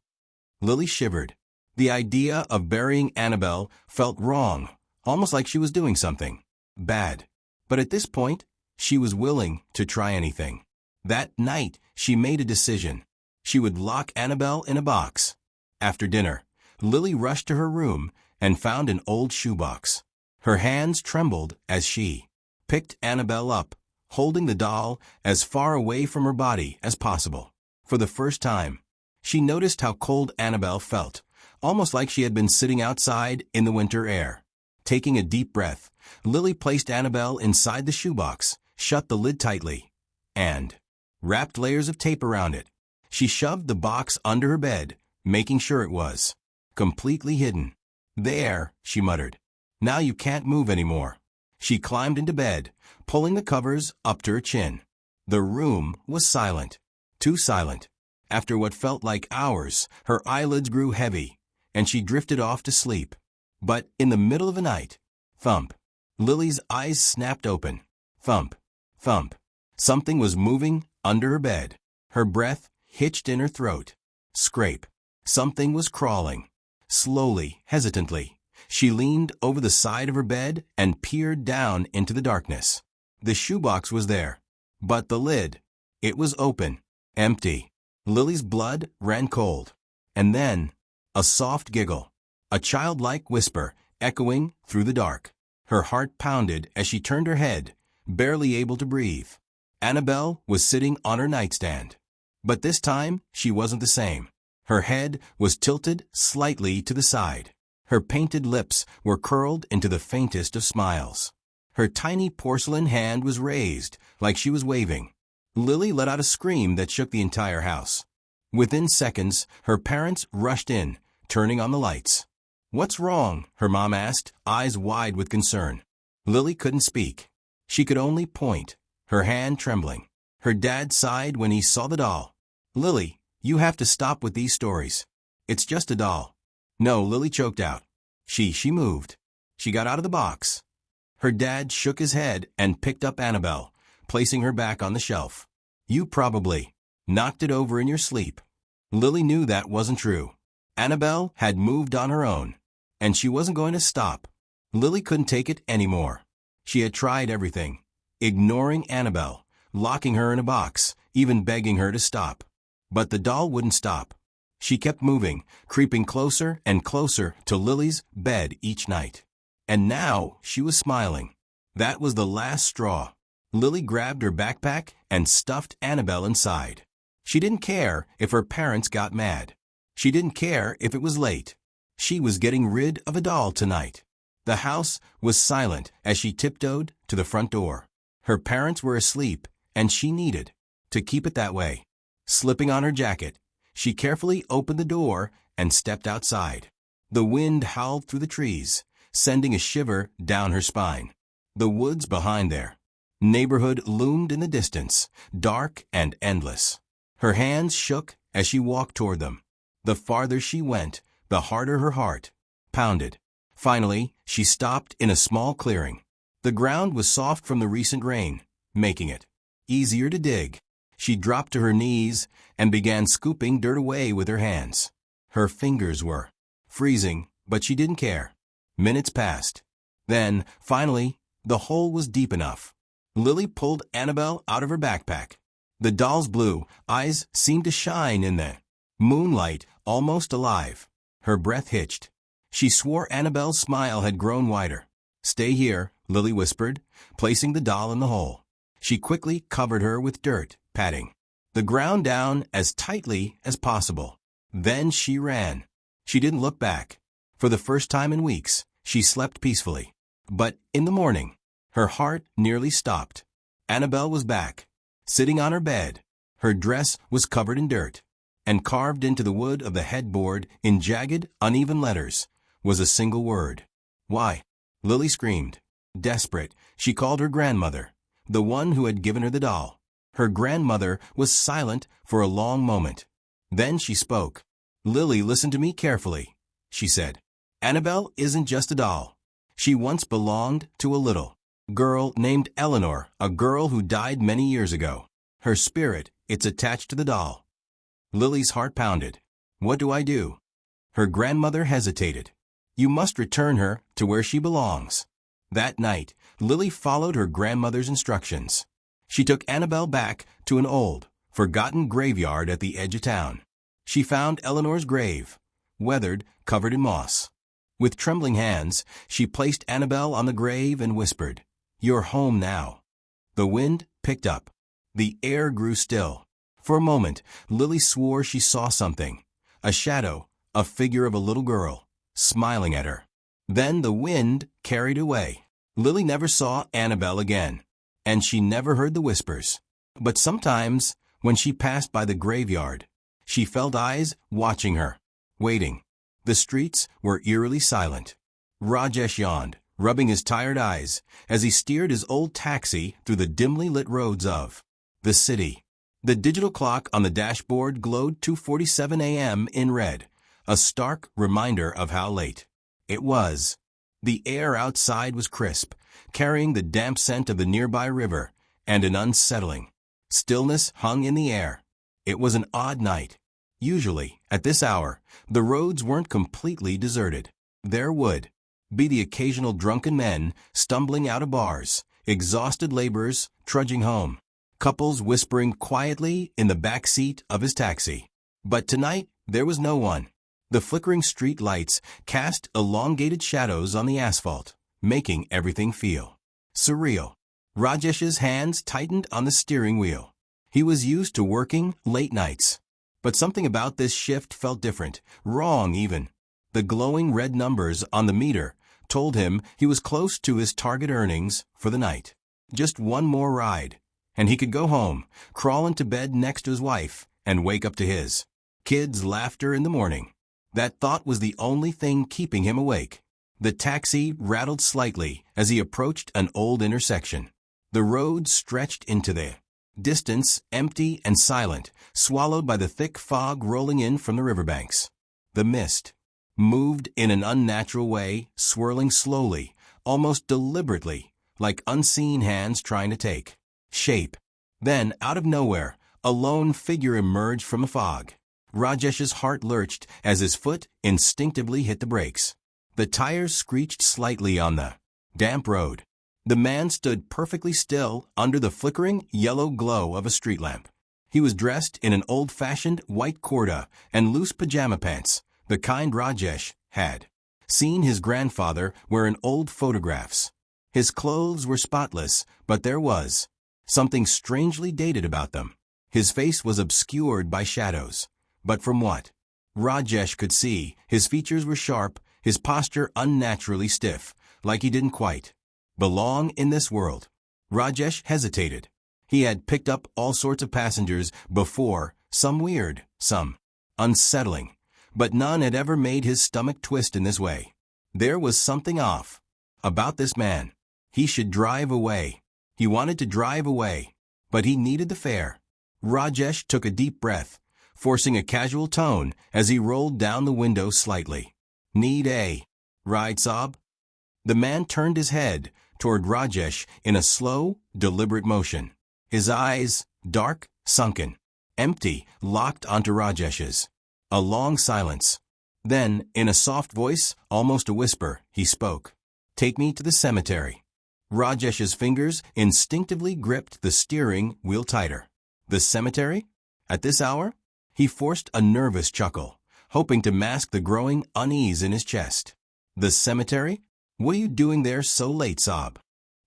Lily shivered. The idea of burying Annabelle felt wrong, almost like she was doing something bad. But at this point, she was willing to try anything. That night, she made a decision. She would lock Annabelle in a box. After dinner, Lily rushed to her room and found an old shoebox. Her hands trembled as she picked Annabelle up, holding the doll as far away from her body as possible. For the first time, she noticed how cold Annabelle felt, almost like she had been sitting outside in the winter air. Taking a deep breath, Lily placed Annabelle inside the shoebox, shut the lid tightly, and wrapped layers of tape around it. She shoved the box under her bed, making sure it was completely hidden. "There," she muttered. "Now you can't move anymore." She climbed into bed, pulling the covers up to her chin. The room was silent. Too silent. After what felt like hours, her eyelids grew heavy, and she drifted off to sleep. But in the middle of the night, thump. Lily's eyes snapped open. Thump, thump. Something was moving under her bed. Her breath hitched in her throat. Scrape. Something was crawling. Slowly, hesitantly, she leaned over the side of her bed and peered down into the darkness. The shoebox was there, but the lid, it was open, empty. Lily's blood ran cold. And then, a soft giggle, a childlike whisper echoing through the dark. Her heart pounded as she turned her head, barely able to breathe. Annabelle was sitting on her nightstand. But this time, she wasn't the same. Her head was tilted slightly to the side. Her painted lips were curled into the faintest of smiles. Her tiny porcelain hand was raised, like she was waving. Lily let out a scream that shook the entire house. Within seconds, her parents rushed in, turning on the lights. "What's wrong?" her mom asked, eyes wide with concern. Lily couldn't speak. She could only point, her hand trembling. Her dad sighed when he saw the doll. "Lily, you have to stop with these stories. It's just a doll." "No," Lily choked out. She moved. She got out of the box. Her dad shook his head and picked up Annabelle, placing her back on the shelf. "You probably knocked it over in your sleep." Lily knew that wasn't true. Annabelle had moved on her own, and she wasn't going to stop. Lily couldn't take it anymore. She had tried everything, ignoring Annabelle, locking her in a box, even begging her to stop. But the doll wouldn't stop. She kept moving, creeping closer and closer to Lily's bed each night. And now she was smiling. That was the last straw. Lily grabbed her backpack and stuffed Annabelle inside. She didn't care if her parents got mad. She didn't care if it was late. She was getting rid of a doll tonight. The house was silent as she tiptoed to the front door. Her parents were asleep, and she needed to keep it that way. Slipping on her jacket, she carefully opened the door and stepped outside. The wind howled through the trees, sending a shiver down her spine. The woods behind there. Neighborhood loomed in the distance, dark and endless. Her hands shook as she walked toward them. The farther she went, the harder her heart pounded. Finally, she stopped in a small clearing. The ground was soft from the recent rain, making it easier to dig. She dropped to her knees and began scooping dirt away with her hands. Her fingers were freezing, but she didn't care. Minutes passed. Then, finally, the hole was deep enough. Lily pulled Annabelle out of her backpack. The doll's blue eyes seemed to shine in the moonlight, almost alive. Her breath hitched. She swore Annabelle's smile had grown wider. "Stay here," Lily whispered, placing the doll in the hole. She quickly covered her with dirt, patting the ground down as tightly as possible. Then she ran. She didn't look back. For the first time in weeks, she slept peacefully. But in the morning, her heart nearly stopped. Annabelle was back, sitting on her bed. Her dress was covered in dirt, and carved into the wood of the headboard in jagged, uneven letters was a single word. "Why?" Lily screamed. Desperate, she called her grandmother, the one who had given her the doll. Her grandmother was silent for a long moment. Then she spoke. "Lily, listen to me carefully," she said. "Annabelle isn't just a doll. She once belonged to a little girl named Eleanor, a girl who died many years ago. Her spirit, it's attached to the doll." Lily's heart pounded. "What do I do?" Her grandmother hesitated. "You must return her to where she belongs." That night, Lily followed her grandmother's instructions. She took Annabelle back to an old, forgotten graveyard at the edge of town. She found Eleanor's grave, weathered, covered in moss. With trembling hands, she placed Annabelle on the grave and whispered, "You're home now." The wind picked up. The air grew still. For a moment, Lily swore she saw something, a shadow, a figure of a little girl, smiling at her. Then the wind carried away. Lily never saw Annabelle again, and she never heard the whispers. But sometimes, when she passed by the graveyard, she felt eyes watching her, waiting. The streets were eerily silent. Rajesh yawned, rubbing his tired eyes, as he steered his old taxi through the dimly lit roads of the city. The digital clock on the dashboard glowed 2:47 a.m. in red, a stark reminder of how late it was. The air outside was crisp, carrying the damp scent of the nearby river, and an unsettling stillness hung in the air. It was an odd night. Usually, at this hour, the roads weren't completely deserted. There would be the occasional drunken men stumbling out of bars, exhausted laborers trudging home, couples whispering quietly in the back seat of his taxi. But tonight, there was no one. The flickering street lights cast elongated shadows on the asphalt, making everything feel surreal. Rajesh's hands tightened on the steering wheel. He was used to working late nights. But something about this shift felt different, wrong even. The glowing red numbers on the meter told him he was close to his target earnings for the night. Just one more ride, and he could go home, crawl into bed next to his wife, and wake up to his kids' laughter in the morning. That thought was the only thing keeping him awake. The taxi rattled slightly as he approached an old intersection. The road stretched into the distance, empty and silent, swallowed by the thick fog rolling in from the riverbanks. The mist moved in an unnatural way, swirling slowly, almost deliberately, like unseen hands trying to take shape. Then, out of nowhere, a lone figure emerged from the fog. Rajesh's heart lurched as his foot instinctively hit the brakes. The tires screeched slightly on the damp road. The man stood perfectly still under the flickering yellow glow of a street lamp. He was dressed in an old-fashioned white kurta and loose pajama pants, the kind Rajesh had seen his grandfather wear in old photographs. His clothes were spotless, but there was something strangely dated about them. His face was obscured by shadows. But from what Rajesh could see, his features were sharp, his posture unnaturally stiff, like he didn't quite belong in this world. Rajesh hesitated. He had picked up all sorts of passengers before, some weird, some unsettling, but none had ever made his stomach twist in this way. There was something off about this man. He should drive away. He wanted to drive away, but he needed the fare. Rajesh took a deep breath, forcing a casual tone as he rolled down the window slightly. Need a ride, Saab? The man turned his head toward Rajesh in a slow, deliberate motion. His eyes, dark, sunken, empty, locked onto Rajesh's. A long silence. Then, in a soft voice, almost a whisper, he spoke. Take me to the cemetery. Rajesh's fingers instinctively gripped the steering wheel tighter. The cemetery? At this hour? He forced a nervous chuckle, hoping to mask the growing unease in his chest. The cemetery? What are you doing there so late, Saab?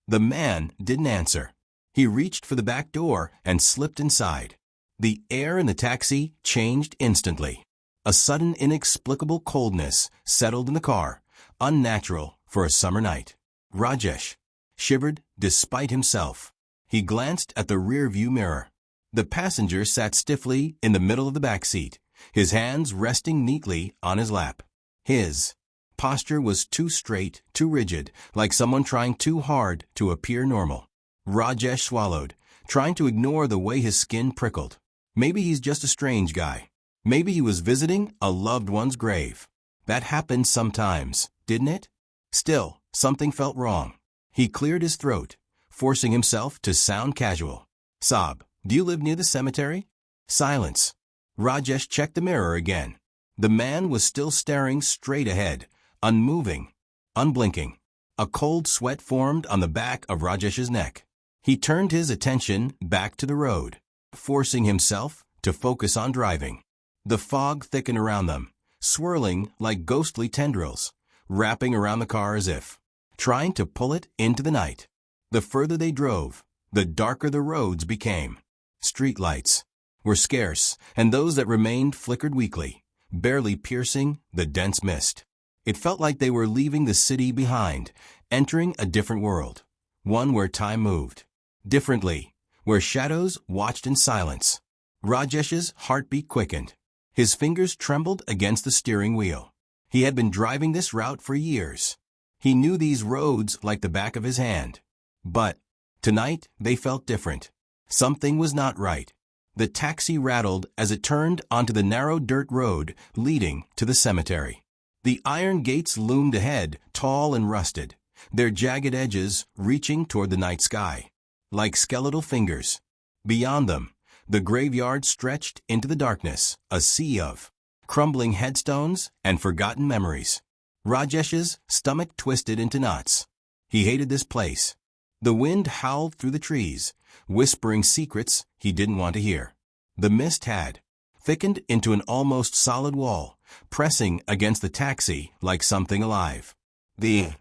The man didn't answer. He reached for the back door and slipped inside. The air in the taxi changed instantly. A sudden inexplicable coldness settled in the car, unnatural for a summer night. Rajesh shivered despite himself. He glanced at the rear-view mirror. The passenger sat stiffly in the middle of the back seat, his hands resting neatly on his lap. His posture was too straight, too rigid, like someone trying too hard to appear normal. Rajesh swallowed, trying to ignore the way his skin prickled. Maybe he's just a strange guy. Maybe he was visiting a loved one's grave. That happened sometimes, didn't it? Still, something felt wrong. He cleared his throat, forcing himself to sound casual. Saab, do you live near the cemetery? Silence. Rajesh checked the mirror again. The man was still staring straight ahead, unmoving, unblinking. A cold sweat formed on the back of Rajesh's neck. He turned his attention back to the road, forcing himself to focus on driving. The fog thickened around them, swirling like ghostly tendrils, wrapping around the car as if trying to pull it into the night. The further they drove, the darker the roads became. Street lights were scarce, and those that remained flickered weakly, barely piercing the dense mist. It felt like they were leaving the city behind, entering a different world, one where time moved differently, where shadows watched in silence. Rajesh's heartbeat quickened. His fingers trembled against the steering wheel. He had been driving this route for years. He knew these roads like the back of his hand. But tonight they felt different. Something was not right. The taxi rattled as it turned onto the narrow dirt road leading to the cemetery. The iron gates loomed ahead, tall and rusted, their jagged edges reaching toward the night sky, like skeletal fingers. Beyond them, the graveyard stretched into the darkness, a sea of crumbling headstones and forgotten memories. Rajesh's stomach twisted into knots. He hated this place. The wind howled through the trees, whispering secrets he didn't want to hear. The mist had thickened into an almost solid wall, pressing against the taxi like something alive. The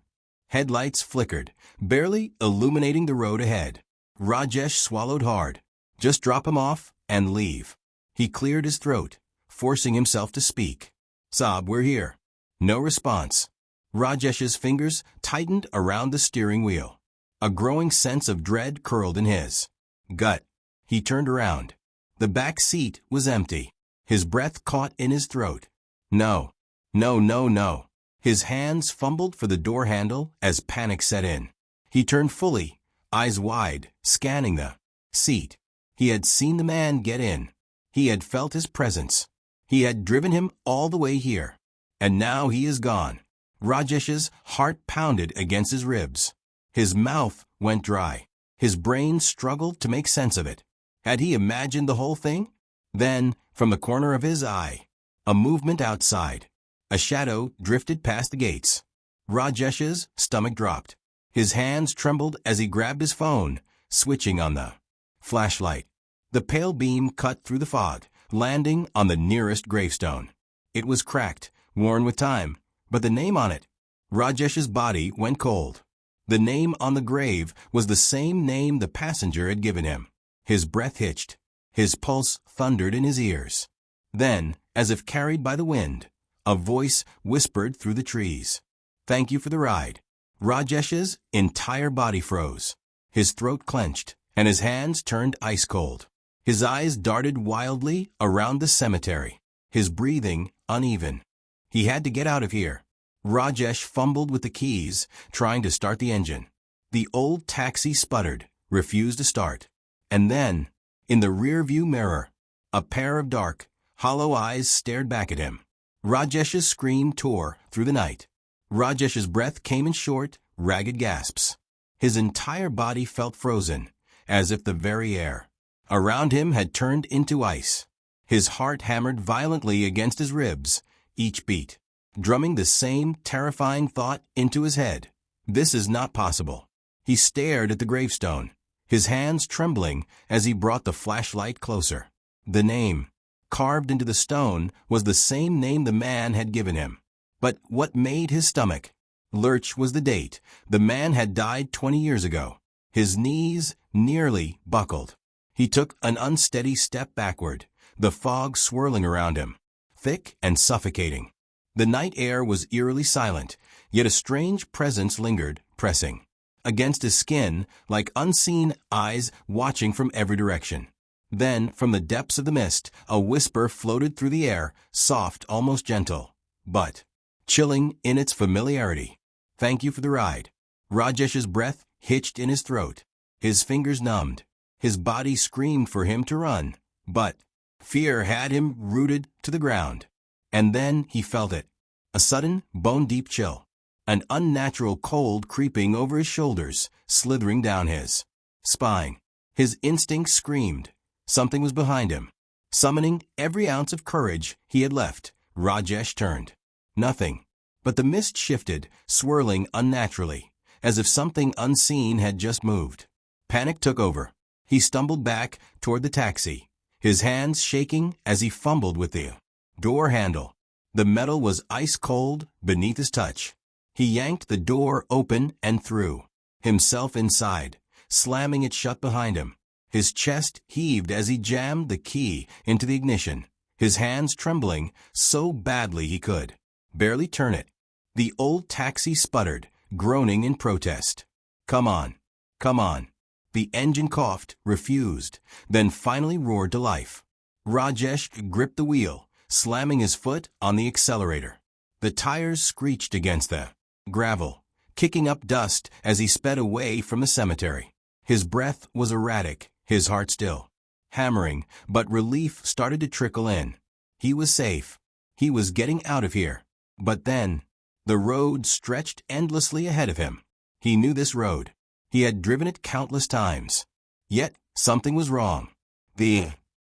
headlights flickered, barely illuminating the road ahead. Rajesh swallowed hard. Just drop him off and leave. He cleared his throat, forcing himself to speak. Saab, we're here. No response. Rajesh's fingers tightened around the steering wheel. A growing sense of dread curled in his gut. He turned around. The back seat was empty. His breath caught in his throat. No. No, no, no. His hands fumbled for the door handle as panic set in. He turned fully, eyes wide, scanning the seat. He had seen the man get in. He had felt his presence. He had driven him all the way here. And now he is gone. Rajesh's heart pounded against his ribs. His mouth went dry. His brain struggled to make sense of it. Had he imagined the whole thing? Then, from the corner of his eye, a movement outside. A shadow drifted past the gates. Rajesh's stomach dropped. His hands trembled as he grabbed his phone, switching on the flashlight. The pale beam cut through the fog, landing on the nearest gravestone. It was cracked, worn with time, but the name on it. Rajesh's body went cold. The name on the grave was the same name the passenger had given him. His breath hitched. His pulse thundered in his ears. Then, as if carried by the wind, a voice whispered through the trees. "Thank you for the ride." Rajesh's entire body froze. His throat clenched, and his hands turned ice cold. His eyes darted wildly around the cemetery, his breathing uneven. He had to get out of here. Rajesh fumbled with the keys, trying to start the engine. The old taxi sputtered, refused to start. And then, in the rearview mirror, a pair of dark, hollow eyes stared back at him. Rajesh's scream tore through the night. Rajesh's breath came in short, ragged gasps. His entire body felt frozen, as if the very air around him had turned into ice. His heart hammered violently against his ribs, each beat, drumming the same terrifying thought into his head. This is not possible. He stared at the gravestone, his hands trembling as he brought the flashlight closer. The name, carved into the stone, was the same name the man had given him. But what made his stomach lurch was the date. The man had died 20 years ago. His knees nearly buckled. He took an unsteady step backward, the fog swirling around him, thick and suffocating. The night air was eerily silent, yet a strange presence lingered, pressing against his skin like unseen eyes watching from every direction. Then, from the depths of the mist, a whisper floated through the air, soft, almost gentle, but chilling in its familiarity. "Thank you for the ride." Rajesh's breath hitched in his throat. His fingers numbed. His body screamed for him to run, but fear had him rooted to the ground. And then he felt it. A sudden, bone-deep chill. An unnatural cold creeping over his shoulders, slithering down his spine. His instincts screamed. Something was behind him. Summoning every ounce of courage he had left, Rajesh turned. Nothing. But the mist shifted, swirling unnaturally, as if something unseen had just moved. Panic took over. He stumbled back toward the taxi, his hands shaking as he fumbled with the door handle. The metal was ice cold beneath his touch. He yanked the door open and threw himself inside, slamming it shut behind him. His chest heaved as he jammed the key into the ignition, his hands trembling so badly he could barely turn it. The old taxi sputtered, groaning in protest. "Come on. Come on." The engine coughed, refused, then finally roared to life. Rajesh gripped the wheel, slamming his foot on the accelerator. The tires screeched against the gravel, kicking up dust as he sped away from the cemetery. His breath was erratic, his heart still hammering, but relief started to trickle in. He was safe. He was getting out of here. But then, the road stretched endlessly ahead of him. He knew this road. He had driven it countless times. Yet, something was wrong. The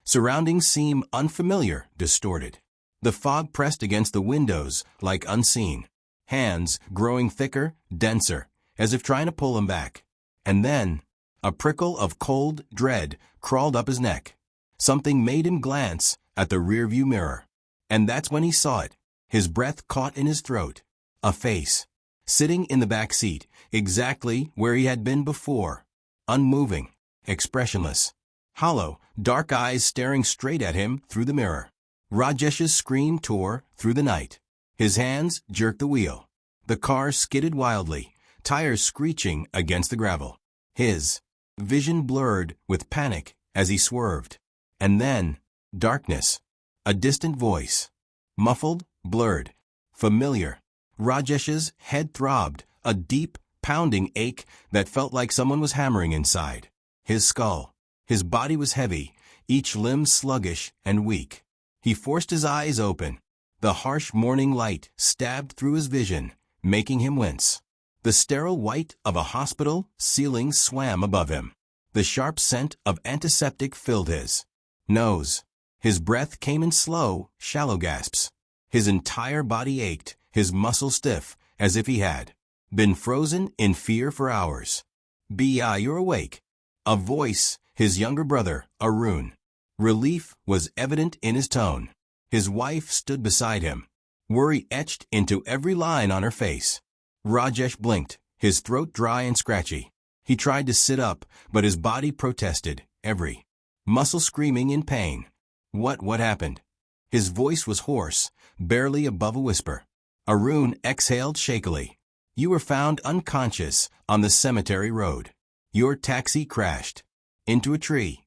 surroundings seemed unfamiliar, distorted. The fog pressed against the windows like unseen hands, growing thicker, denser, as if trying to pull him back. And then, a prickle of cold dread crawled up his neck. Something made him glance at the rearview mirror. And that's when he saw it. His breath caught in his throat. A face, sitting in the back seat, exactly where he had been before. Unmoving, expressionless, hollow, dark eyes staring straight at him through the mirror. Rajesh's scream tore through the night. His hands jerked the wheel. The car skidded wildly, tires screeching against the gravel. His vision blurred with panic as he swerved. And then, darkness. A distant voice. Muffled, blurred, familiar. Rajesh's head throbbed, a deep, pounding ache that felt like someone was hammering inside. His skull. His body was heavy, each limb sluggish and weak. He forced his eyes open. The harsh morning light stabbed through his vision, making him wince. The sterile white of a hospital ceiling swam above him. The sharp scent of antiseptic filled his nose. His breath came in slow, shallow gasps. His entire body ached, his muscles stiff, as if he had been frozen in fear for hours. "Bia, you're awake." A voice, his younger brother, Arun. Relief was evident in his tone. His wife stood beside him, worry etched into every line on her face. Rajesh blinked, his throat dry and scratchy. He tried to sit up, but his body protested, every muscle screaming in pain. What happened? His voice was hoarse, barely above a whisper. Arun exhaled shakily. "You were found unconscious on the cemetery road. Your taxi crashed into a tree."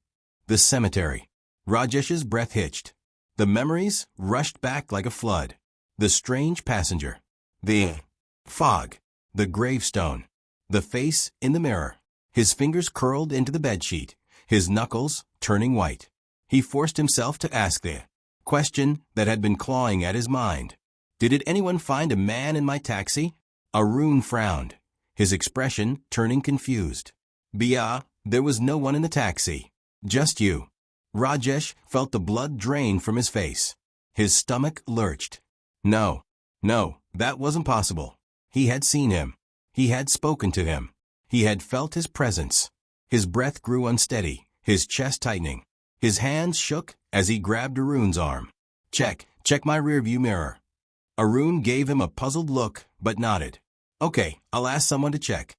The cemetery. Rajesh's breath hitched. The memories rushed back like a flood. The strange passenger. The fog. The gravestone. The face in the mirror. His fingers curled into the bedsheet, his knuckles turning white. He forced himself to ask the question that had been clawing at his mind. "Did anyone find a man in my taxi?" Arun frowned, his expression turning confused. "Bia, there was no one in the taxi. Just you." Rajesh felt the blood drain from his face. His stomach lurched. No, that wasn't possible. He had seen him. He had spoken to him. He had felt his presence. His breath grew unsteady, his chest tightening. His hands shook as he grabbed Arun's arm. Check my rearview mirror." Arun gave him a puzzled look, but nodded. "Okay, I'll ask someone to check."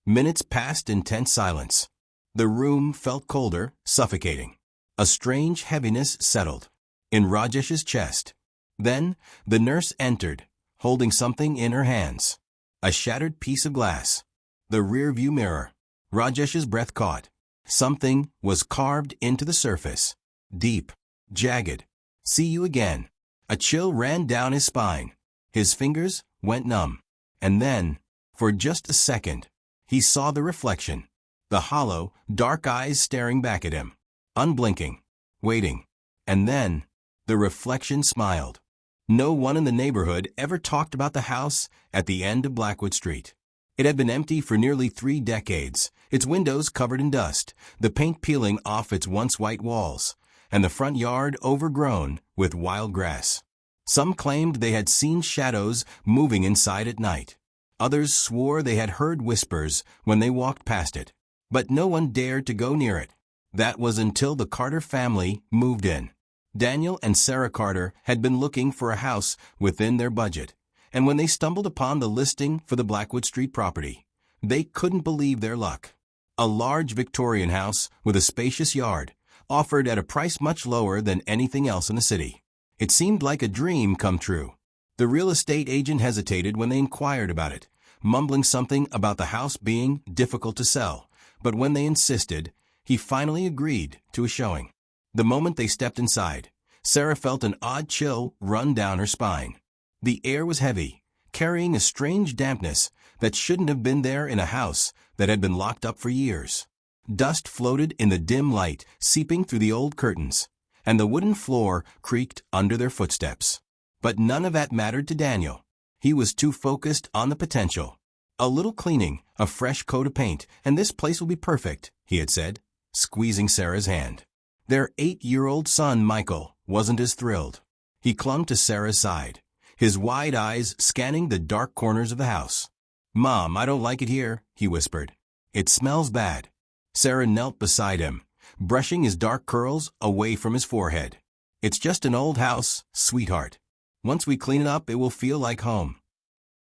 Minutes passed in tense silence. The room felt colder, suffocating. A strange heaviness settled in Rajesh's chest. Then, the nurse entered, holding something in her hands. A shattered piece of glass. The rear-view mirror. Rajesh's breath caught. Something was carved into the surface. Deep. Jagged. "See you again." A chill ran down his spine. His fingers went numb. And then, for just a second, he saw the reflection. The hollow, dark eyes staring back at him. Unblinking. Waiting. And then, the reflection smiled. No one in the neighborhood ever talked about the house at the end of Blackwood Street. It had been empty for nearly 3 decades, its windows covered in dust, the paint peeling off its once white walls, and the front yard overgrown with wild grass. Some claimed they had seen shadows moving inside at night. Others swore they had heard whispers when they walked past it. But no one dared to go near it. That was until the Carter family moved in. Daniel and Sarah Carter had been looking for a house within their budget, and when they stumbled upon the listing for the Blackwood Street property, they couldn't believe their luck. A large Victorian house with a spacious yard, offered at a price much lower than anything else in the city. It seemed like a dream come true. The real estate agent hesitated when they inquired about it, mumbling something about the house being difficult to sell, but when they insisted, he finally agreed to a showing. The moment they stepped inside, Sarah felt an odd chill run down her spine. The air was heavy, carrying a strange dampness that shouldn't have been there in a house that had been locked up for years. Dust floated in the dim light, seeping through the old curtains, and the wooden floor creaked under their footsteps. But none of that mattered to Daniel. He was too focused on the potential. "A little cleaning, a fresh coat of paint, and this place will be perfect," he had said, squeezing Sarah's hand. Their 8-year-old son, Michael, wasn't as thrilled. He clung to Sarah's side, his wide eyes scanning the dark corners of the house. "Mom, I don't like it here," he whispered. "It smells bad." Sarah knelt beside him, brushing his dark curls away from his forehead. "It's just an old house, sweetheart. Once we clean it up, it will feel like home."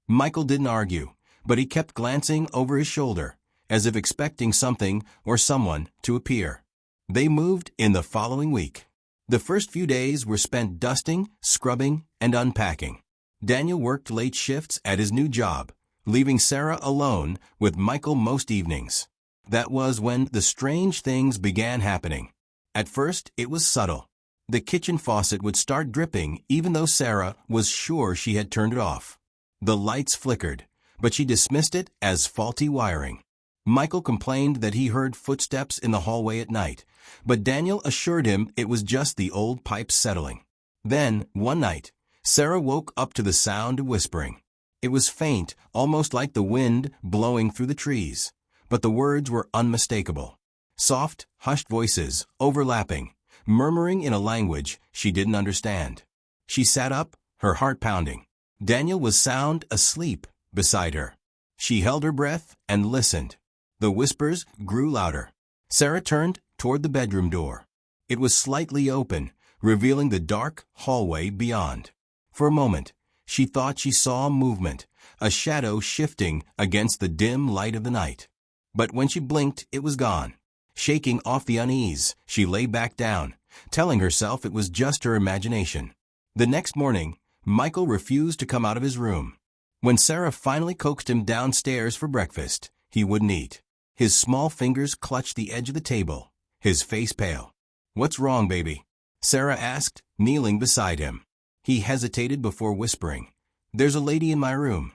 Michael didn't argue, but he kept glancing over his shoulder, as if expecting something or someone to appear. They moved in the following week. The first few days were spent dusting, scrubbing, and unpacking. Daniel worked late shifts at his new job, leaving Sarah alone with Michael most evenings. That was when the strange things began happening. At first, it was subtle. The kitchen faucet would start dripping even though Sarah was sure she had turned it off. The lights flickered, but she dismissed it as faulty wiring. Michael complained that he heard footsteps in the hallway at night, but Daniel assured him it was just the old pipes settling. Then, one night, Sarah woke up to the sound of whispering. It was faint, almost like the wind blowing through the trees, but the words were unmistakable. Soft, hushed voices, overlapping, murmuring in a language she didn't understand. She sat up, her heart pounding. Daniel was sound asleep beside her. She held her breath and listened. The whispers grew louder. Sarah turned toward the bedroom door. It was slightly open, revealing the dark hallway beyond. For a moment, she thought she saw movement, a shadow shifting against the dim light of the night. But when she blinked, it was gone. Shaking off the unease, she lay back down, telling herself it was just her imagination. The next morning, Michael refused to come out of his room. When Sarah finally coaxed him downstairs for breakfast, he wouldn't eat. His small fingers clutched the edge of the table, his face pale. "What's wrong, baby?" Sarah asked, kneeling beside him. He hesitated before whispering, "There's a lady in my room."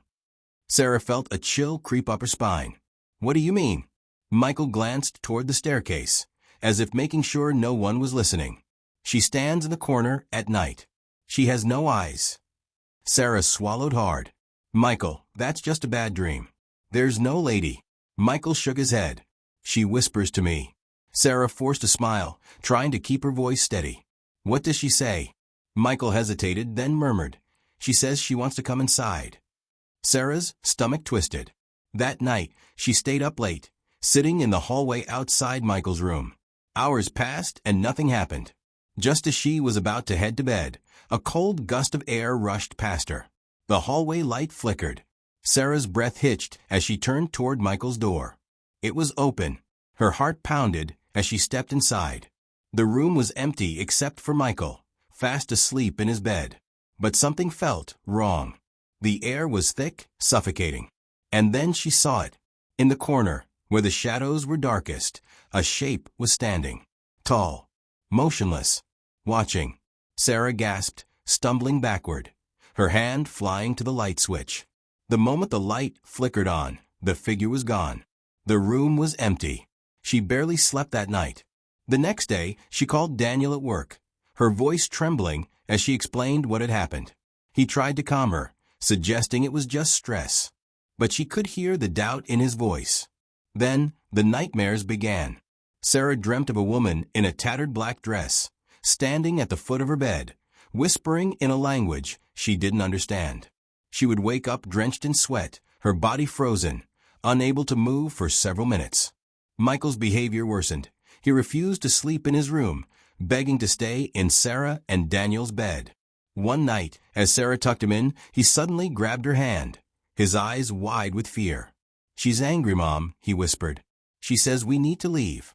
Sarah felt a chill creep up her spine. "What do you mean?" Michael glanced toward the staircase, as if making sure no one was listening. "She stands in the corner at night. She has no eyes." Sarah swallowed hard. "Michael, that's just a bad dream. There's no lady." Michael shook his head. "She whispers to me." Sarah forced a smile, trying to keep her voice steady. "What does she say?" Michael hesitated, then murmured, "She says she wants to come inside." Sarah's stomach twisted. That night, she stayed up late, sitting in the hallway outside Michael's room. Hours passed and nothing happened. Just as she was about to head to bed, a cold gust of air rushed past her. The hallway light flickered. Sarah's breath hitched as she turned toward Michael's door. It was open. Her heart pounded as she stepped inside. The room was empty except for Michael, fast asleep in his bed. But something felt wrong. The air was thick, suffocating. And then she saw it. In the corner, where the shadows were darkest, a shape was standing. Tall, motionless, watching. Sarah gasped, stumbling backward, her hand flying to the light switch. The moment the light flickered on, the figure was gone. The room was empty. She barely slept that night. The next day, she called Daniel at work, her voice trembling as she explained what had happened. He tried to calm her, suggesting it was just stress. But she could hear the doubt in his voice. Then, the nightmares began. Sarah dreamt of a woman in a tattered black dress, standing at the foot of her bed, whispering in a language she didn't understand. She would wake up drenched in sweat, her body frozen, unable to move for several minutes. Michael's behavior worsened. He refused to sleep in his room, begging to stay in Sarah and Daniel's bed. One night, as Sarah tucked him in, he suddenly grabbed her hand, his eyes wide with fear. "She's angry, Mom," he whispered. "She says we need to leave."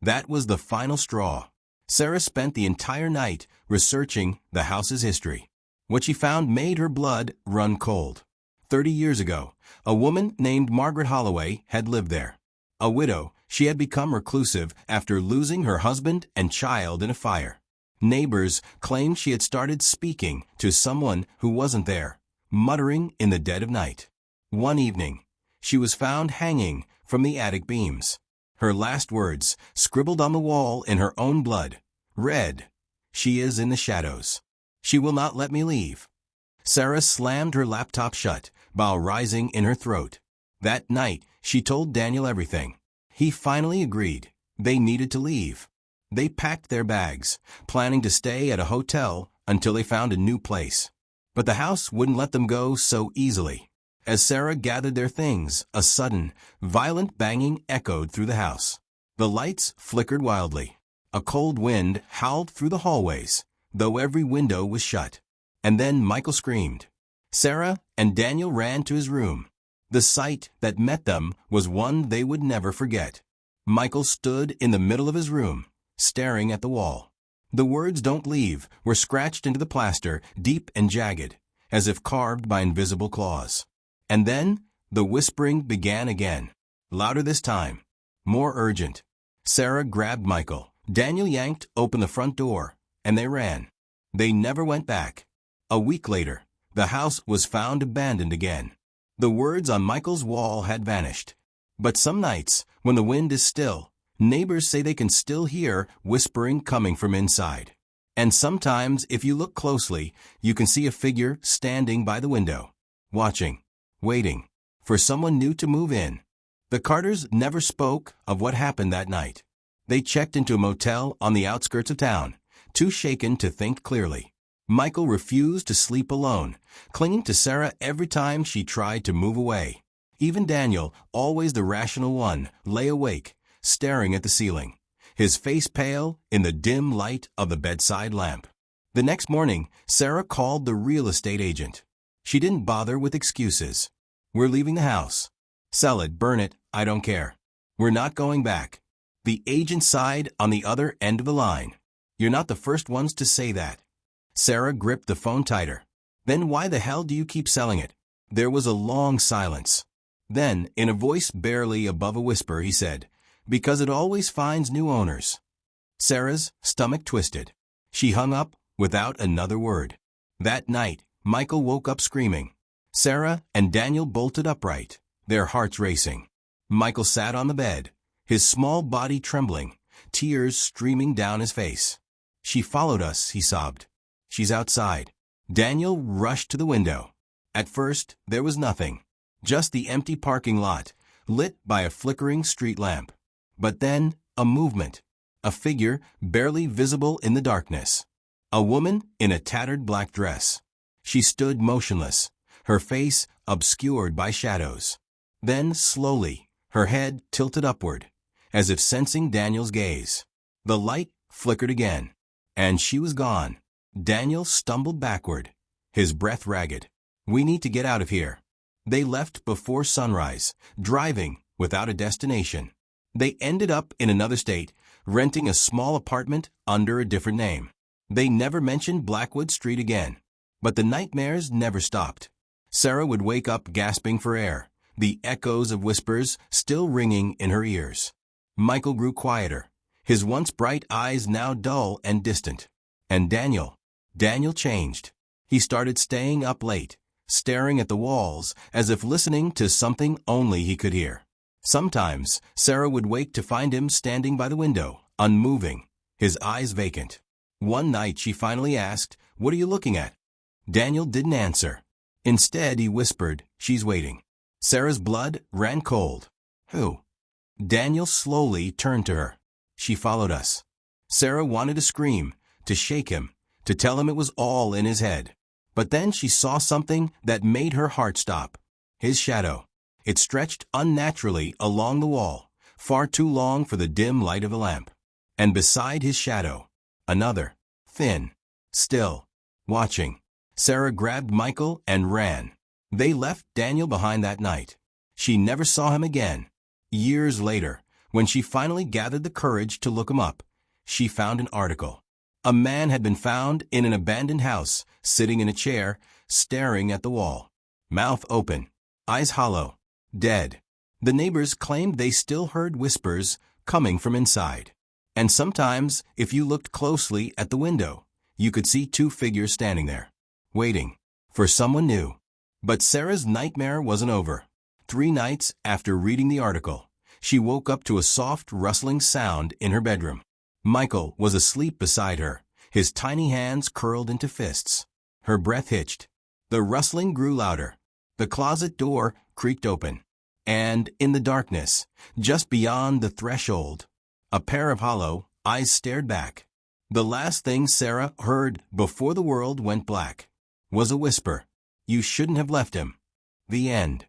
That was the final straw. Sarah spent the entire night researching the house's history. What she found made her blood run cold. 30 years ago, a woman named Margaret Holloway had lived there. A widow, she had become reclusive after losing her husband and child in a fire. Neighbors claimed she had started speaking to someone who wasn't there, muttering in the dead of night. One evening, she was found hanging from the attic beams. Her last words, scribbled on the wall in her own blood, read, "She is in the shadows. She will not let me leave." Sarah slammed her laptop shut, bile rising in her throat. That night, she told Daniel everything. He finally agreed. They needed to leave. They packed their bags, planning to stay at a hotel until they found a new place. But the house wouldn't let them go so easily. As Sarah gathered their things, a sudden, violent banging echoed through the house. The lights flickered wildly. A cold wind howled through the hallways, though every window was shut. And then Michael screamed. Sarah and Daniel ran to his room. The sight that met them was one they would never forget. Michael stood in the middle of his room, staring at the wall. The words "don't leave" were scratched into the plaster, deep and jagged, as if carved by invisible claws. And then, the whispering began again. Louder this time. More urgent. Sarah grabbed Michael. Daniel yanked open the front door, and they ran. They never went back. A week later, the house was found abandoned again. The words on Michael's wall had vanished. But some nights, when the wind is still, neighbors say they can still hear whispering coming from inside. And sometimes, if you look closely, you can see a figure standing by the window, watching, waiting, for someone new to move in. The Carters never spoke of what happened that night. They checked into a motel on the outskirts of town, too shaken to think clearly. Michael refused to sleep alone, clinging to Sarah every time she tried to move away. Even Daniel, always the rational one, lay awake, staring at the ceiling, his face pale in the dim light of the bedside lamp. The next morning, Sarah called the real estate agent. She didn't bother with excuses. "We're leaving the house. Sell it, burn it, I don't care. We're not going back." The agent sighed on the other end of the line. "You're not the first ones to say that." Sarah gripped the phone tighter. "Then why the hell do you keep selling it?" There was a long silence. Then, in a voice barely above a whisper, he said, "Because it always finds new owners." Sarah's stomach twisted. She hung up without another word. That night, Michael woke up screaming. Sarah and Daniel bolted upright, their hearts racing. Michael sat on the bed, his small body trembling, tears streaming down his face. "She followed us," he sobbed. "She's outside." Daniel rushed to the window. At first, there was nothing, just the empty parking lot, lit by a flickering street lamp. But then, a movement, a figure barely visible in the darkness. A woman in a tattered black dress. She stood motionless, her face obscured by shadows. Then, slowly, her head tilted upward, as if sensing Daniel's gaze. The light flickered again, and she was gone. Daniel stumbled backward, his breath ragged. "We need to get out of here." They left before sunrise, driving without a destination. They ended up in another state, renting a small apartment under a different name. They never mentioned Blackwood Street again. But the nightmares never stopped. Sarah would wake up gasping for air, the echoes of whispers still ringing in her ears. Michael grew quieter, his once bright eyes now dull and distant. And Daniel changed. He started staying up late, staring at the walls as if listening to something only he could hear. Sometimes, Sarah would wake to find him standing by the window, unmoving, his eyes vacant. One night she finally asked, "What are you looking at?" Daniel didn't answer. Instead, he whispered, "She's waiting." Sarah's blood ran cold. "Who?" Daniel slowly turned to her. "She followed us." Sarah wanted to scream, to shake him, to tell him it was all in his head. But then she saw something that made her heart stop. His shadow. It stretched unnaturally along the wall, far too long for the dim light of a lamp. And beside his shadow, another, thin, still, watching. Sarah grabbed Michael and ran. They left Daniel behind that night. She never saw him again. Years later, when she finally gathered the courage to look him up, she found an article. A man had been found in an abandoned house, sitting in a chair, staring at the wall. Mouth open, eyes hollow, dead. The neighbors claimed they still heard whispers coming from inside. And sometimes, if you looked closely at the window, you could see two figures standing there, waiting for someone new. But Sarah's nightmare wasn't over. 3 nights after reading the article, she woke up to a soft rustling sound in her bedroom. Michael was asleep beside her, his tiny hands curled into fists. Her breath hitched. The rustling grew louder. The closet door creaked open. And in the darkness, just beyond the threshold, a pair of hollow eyes stared back. The last thing Sarah heard before the world went black was a whisper. "You shouldn't have left him." The end.